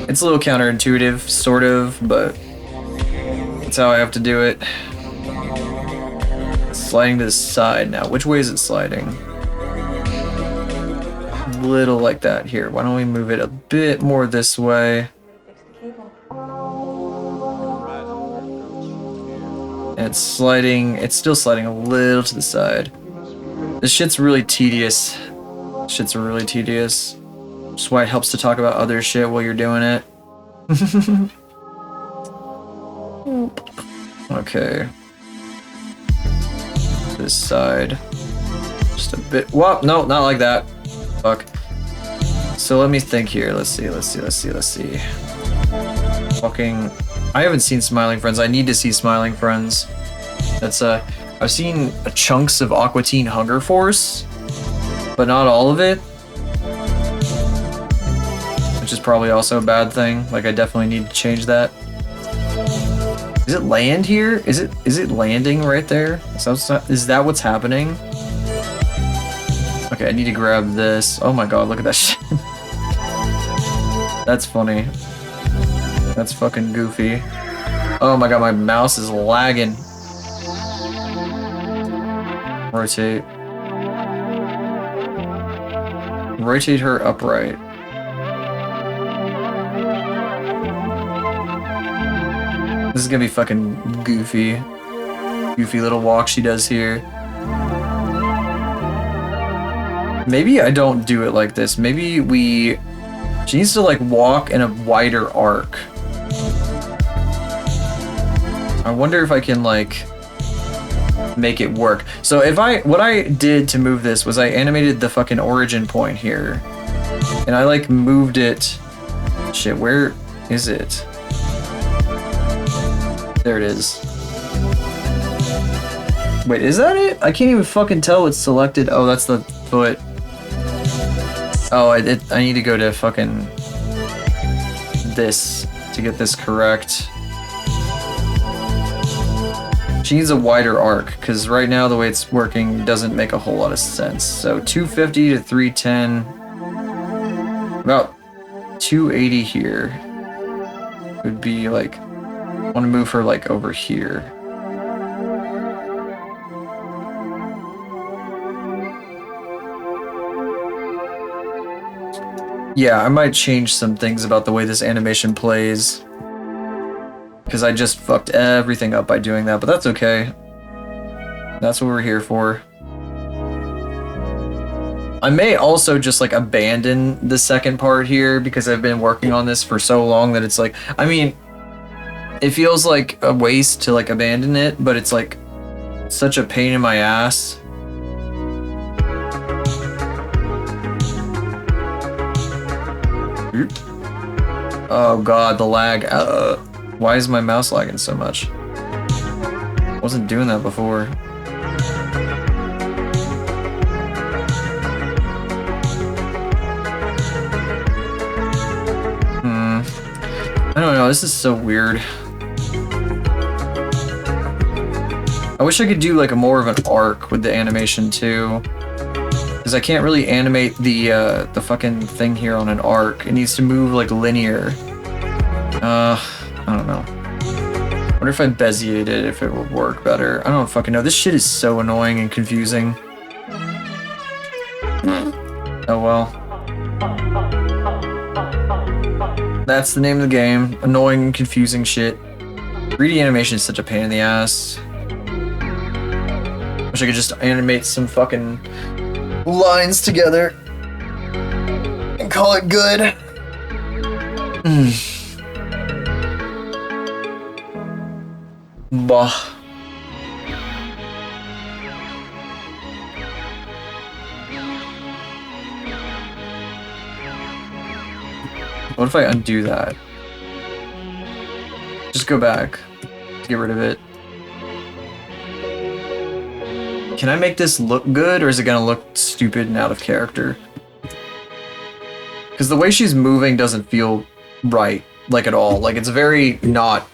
It's a little counterintuitive, sort of, but that's how I have to do it. It's sliding to the side now. Which way is it sliding? A little like that. Here, why don't we move it a bit more this way? It's sliding, it's still sliding a little to the side. This shit's really tedious. Shit's really tedious. That's why it helps to talk about other shit while you're doing it. Okay. This side. Just a bit. Whoa, no, not like that. Fuck. So let me think here. Let's see. Fucking. I haven't seen Smiling Friends. I need to see Smiling Friends. That's I've seen chunks of Aqua Teen Hunger Force, but not all of it. Which is probably also a bad thing. Like, I definitely need to change that. Is it land here? Is it landing right there? Is that what's happening? Okay, I need to grab this. Oh my god, look at that shit. That's funny. That's fucking goofy. Oh my god, my mouse is lagging. Rotate. Rotate her upright. This is gonna be fucking goofy. Goofy little walk she does here. Maybe I don't do it like this. Maybe she needs to like walk in a wider arc. I wonder if I can like make it work. So what I did to move this was I animated the fucking origin point here. And I like moved it. Shit, where is it? There it is. Wait, is that it? I can't even fucking tell it's selected. Oh, that's the foot. Oh, I need to go to fucking this to get this correct. She needs a wider arc, because right now the way it's working doesn't make a whole lot of sense. So 250 to 310. About 280 here would be like, I want to move her like over here. Yeah, I might change some things about the way this animation plays. Because I just fucked everything up by doing that, but that's okay. That's what we're here for. I may also just like abandon the second part here because I've been working on this for so long that it's like, I mean, it feels like a waste to like abandon it, but it's like such a pain in my ass. Oh god, the lag. Why is my mouse lagging so much? I wasn't doing that before. I don't know, this is so weird. I wish I could do like a more of an arc with the animation too. Because I can't really animate the fucking thing here on an arc. It needs to move like linear. I don't know. I wonder if I Bezier'd it, if it would work better. I don't fucking know. This shit is so annoying and confusing. Oh well. That's the name of the game. Annoying and confusing shit. 3D animation is such a pain in the ass. Wish I could just animate some fucking lines together and call it good. Bah. What if I undo that? Just go back. Get rid of it. Can I make this look good, or is it gonna look stupid and out of character? Because the way she's moving doesn't feel right, like at all. Like, it's very not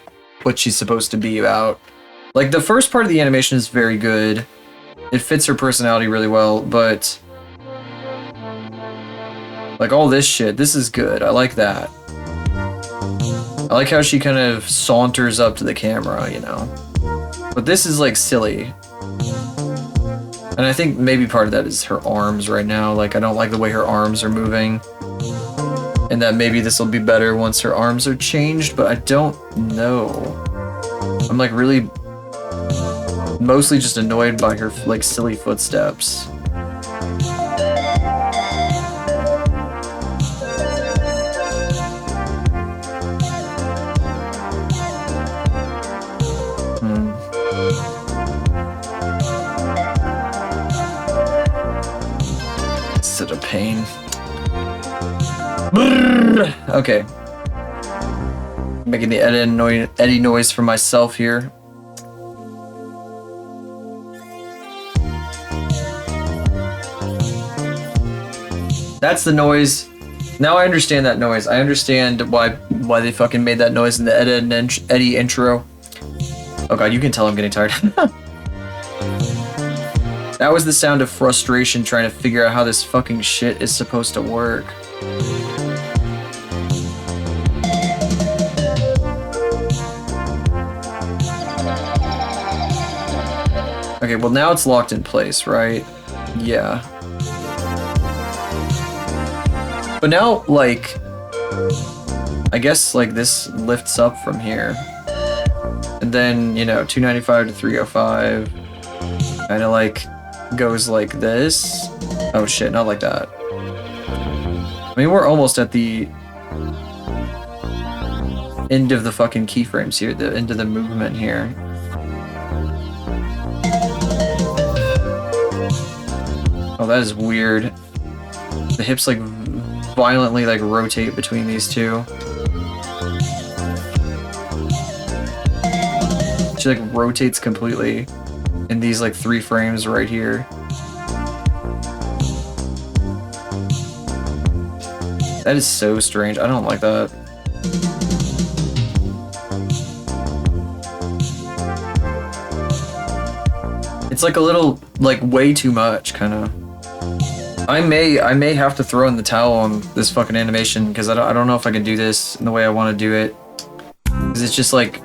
what she's supposed to be about. Like, the first part of the animation is very good. It fits her personality really well, but like all this shit, this is good. I like that. I like how she kind of saunters up to the camera, you know? But this is like silly. And I think maybe part of that is her arms right now. Like, I don't like the way her arms are moving. And that maybe this will be better once her arms are changed, but I don't know. I'm like really mostly just annoyed by her like silly footsteps. Such a pain. Okay. Making the Eddie noise for myself here. That's the noise. Now I understand that noise. I understand why they fucking made that noise in the Eddie intro. Oh god, you can tell I'm getting tired. That was the sound of frustration trying to figure out how this fucking shit is supposed to work. Okay, well now it's locked in place, right? Yeah. But now, like, I guess, like, this lifts up from here. And then, you know, 295 to 305 kind of, like, goes like this. Oh shit, not like that. I mean, we're almost at the end of the fucking keyframes here, the end of the movement here. Oh, that is weird. The hips, like, violently, like, rotate between these two. She, like, rotates completely in these, like, 3 frames right here. That is so strange. I don't like that. It's, like, a little, like, way too much, kind of. I may have to throw in the towel on this fucking animation because I don't know if I can do this in the way I want to do it. Because it's just like,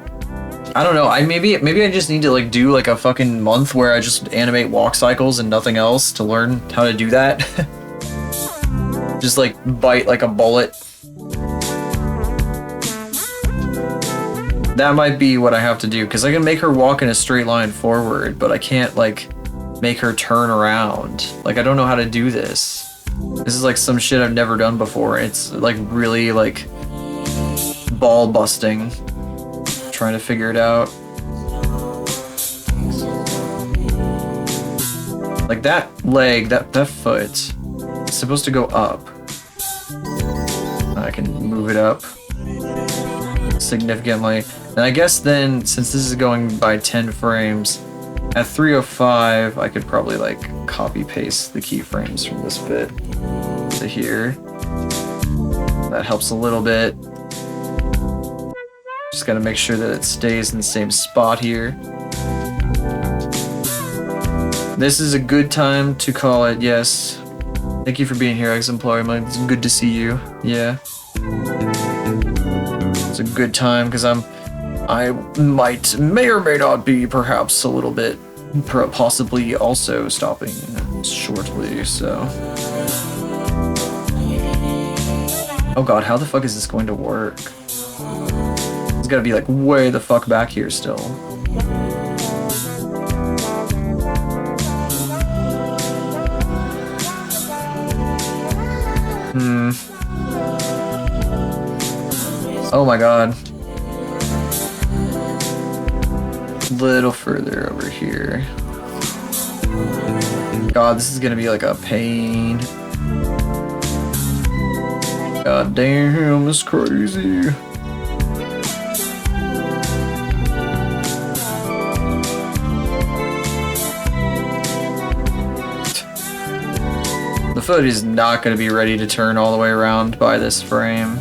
I don't know. Maybe I just need to like do like a fucking month where I just animate walk cycles and nothing else to learn how to do that. Just like bite like a bullet. That might be what I have to do because I can make her walk in a straight line forward, but I can't like make her turn around. Like, I don't know how to do this. This is like some shit I've never done before. It's like really like ball busting trying to figure it out. Like that leg, that foot is supposed to go up. I can move it up significantly. And I guess then, since this is going by 10 frames, at 305, I could probably like copy paste the keyframes from this bit to here. That helps a little bit. Just gotta make sure that it stays in the same spot here. This is a good time to call it, yes. Thank you for being here, ex-employee. It's good to see you. Yeah. It's a good time because I may or may not be perhaps a little bit possibly also stopping shortly, so. Oh god, how the fuck is this going to work? It's gotta be like way the fuck back here still. Oh my god. Little further over here. God, this is gonna be like a pain. God damn, it's crazy. The foot is not gonna be ready to turn all the way around by this frame.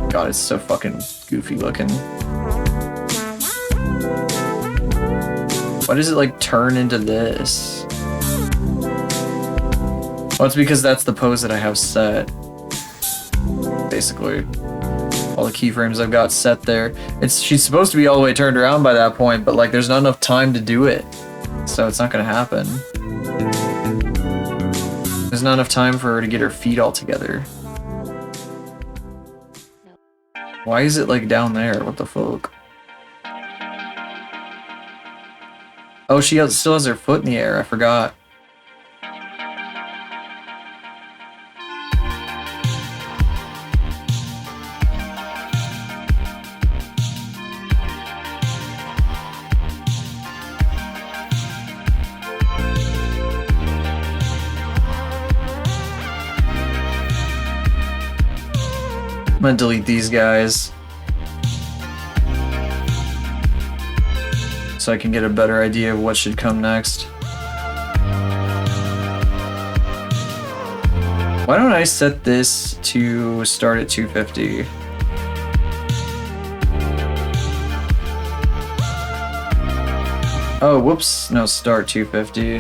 God, it's so fucking goofy looking. Why does it like turn into this? Well, it's because that's the pose that I have set. Basically. All the keyframes I've got set there. She's supposed to be all the way turned around by that point, but like there's not enough time to do it. So it's not gonna happen. not enough time for her to get her feet all together. Why is it like down there? What the fuck? Oh, she still has her foot in the air. I forgot. I'm gonna delete these guys so I can get a better idea of what should come next. Why don't I set this to start at 250? Oh, whoops. No, start 250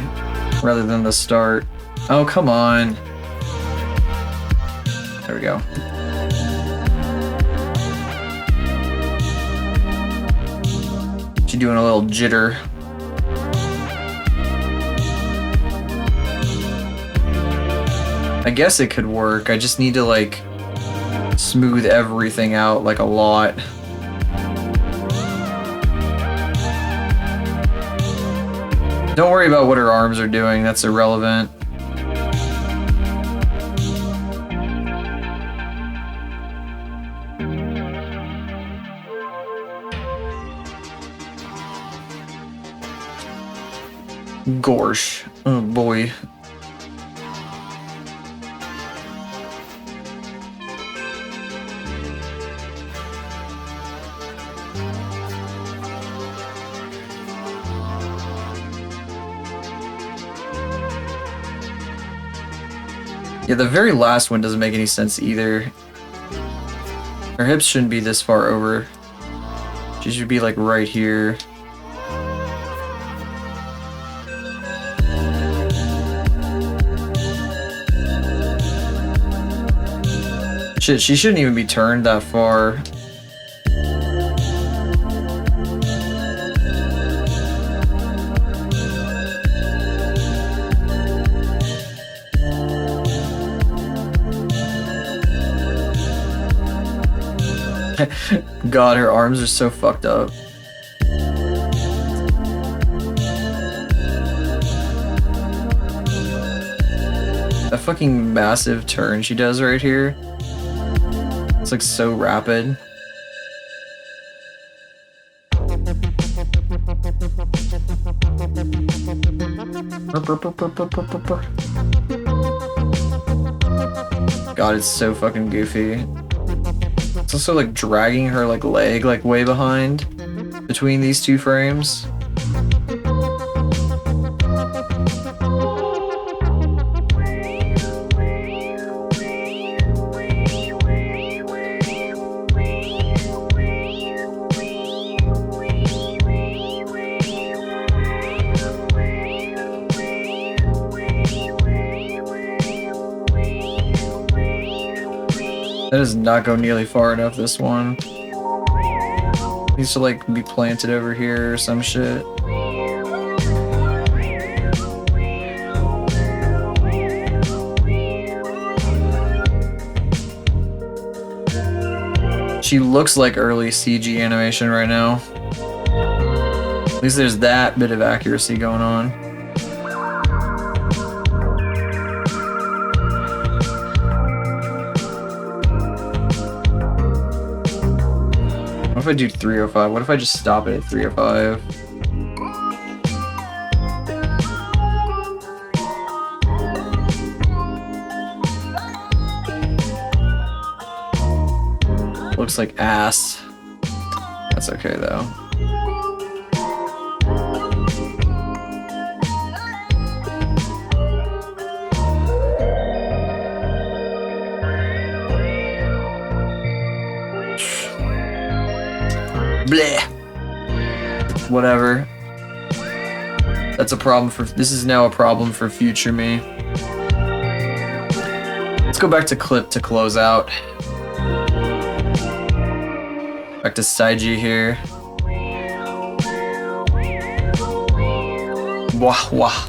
rather than the start. Oh, come on. There we go. She's doing a little jitter. I guess it could work. I just need to like smooth everything out like a lot. Don't worry about what her arms are doing. That's irrelevant. Gorsh. Oh boy. Yeah, the very last one doesn't make any sense either. Her hips shouldn't be this far over. She should be like right here. Shit, she shouldn't even be turned that far. God, her arms are so fucked up. That fucking massive turn she does right here. It's like so rapid. God, it's so fucking goofy. It's also like dragging her like leg like way behind between these two frames. That does not go nearly far enough, this one. Needs to like be planted over here or some shit. She looks like early CG animation right now. At least there's that bit of accuracy going on. What if I do 305? What if I just stop it at 305? Looks like ass. That's okay though. Bleh. Whatever. That's a problem for. This is now a problem for future me. Let's go back to clip to close out. Back to Saiji here. Wah wah.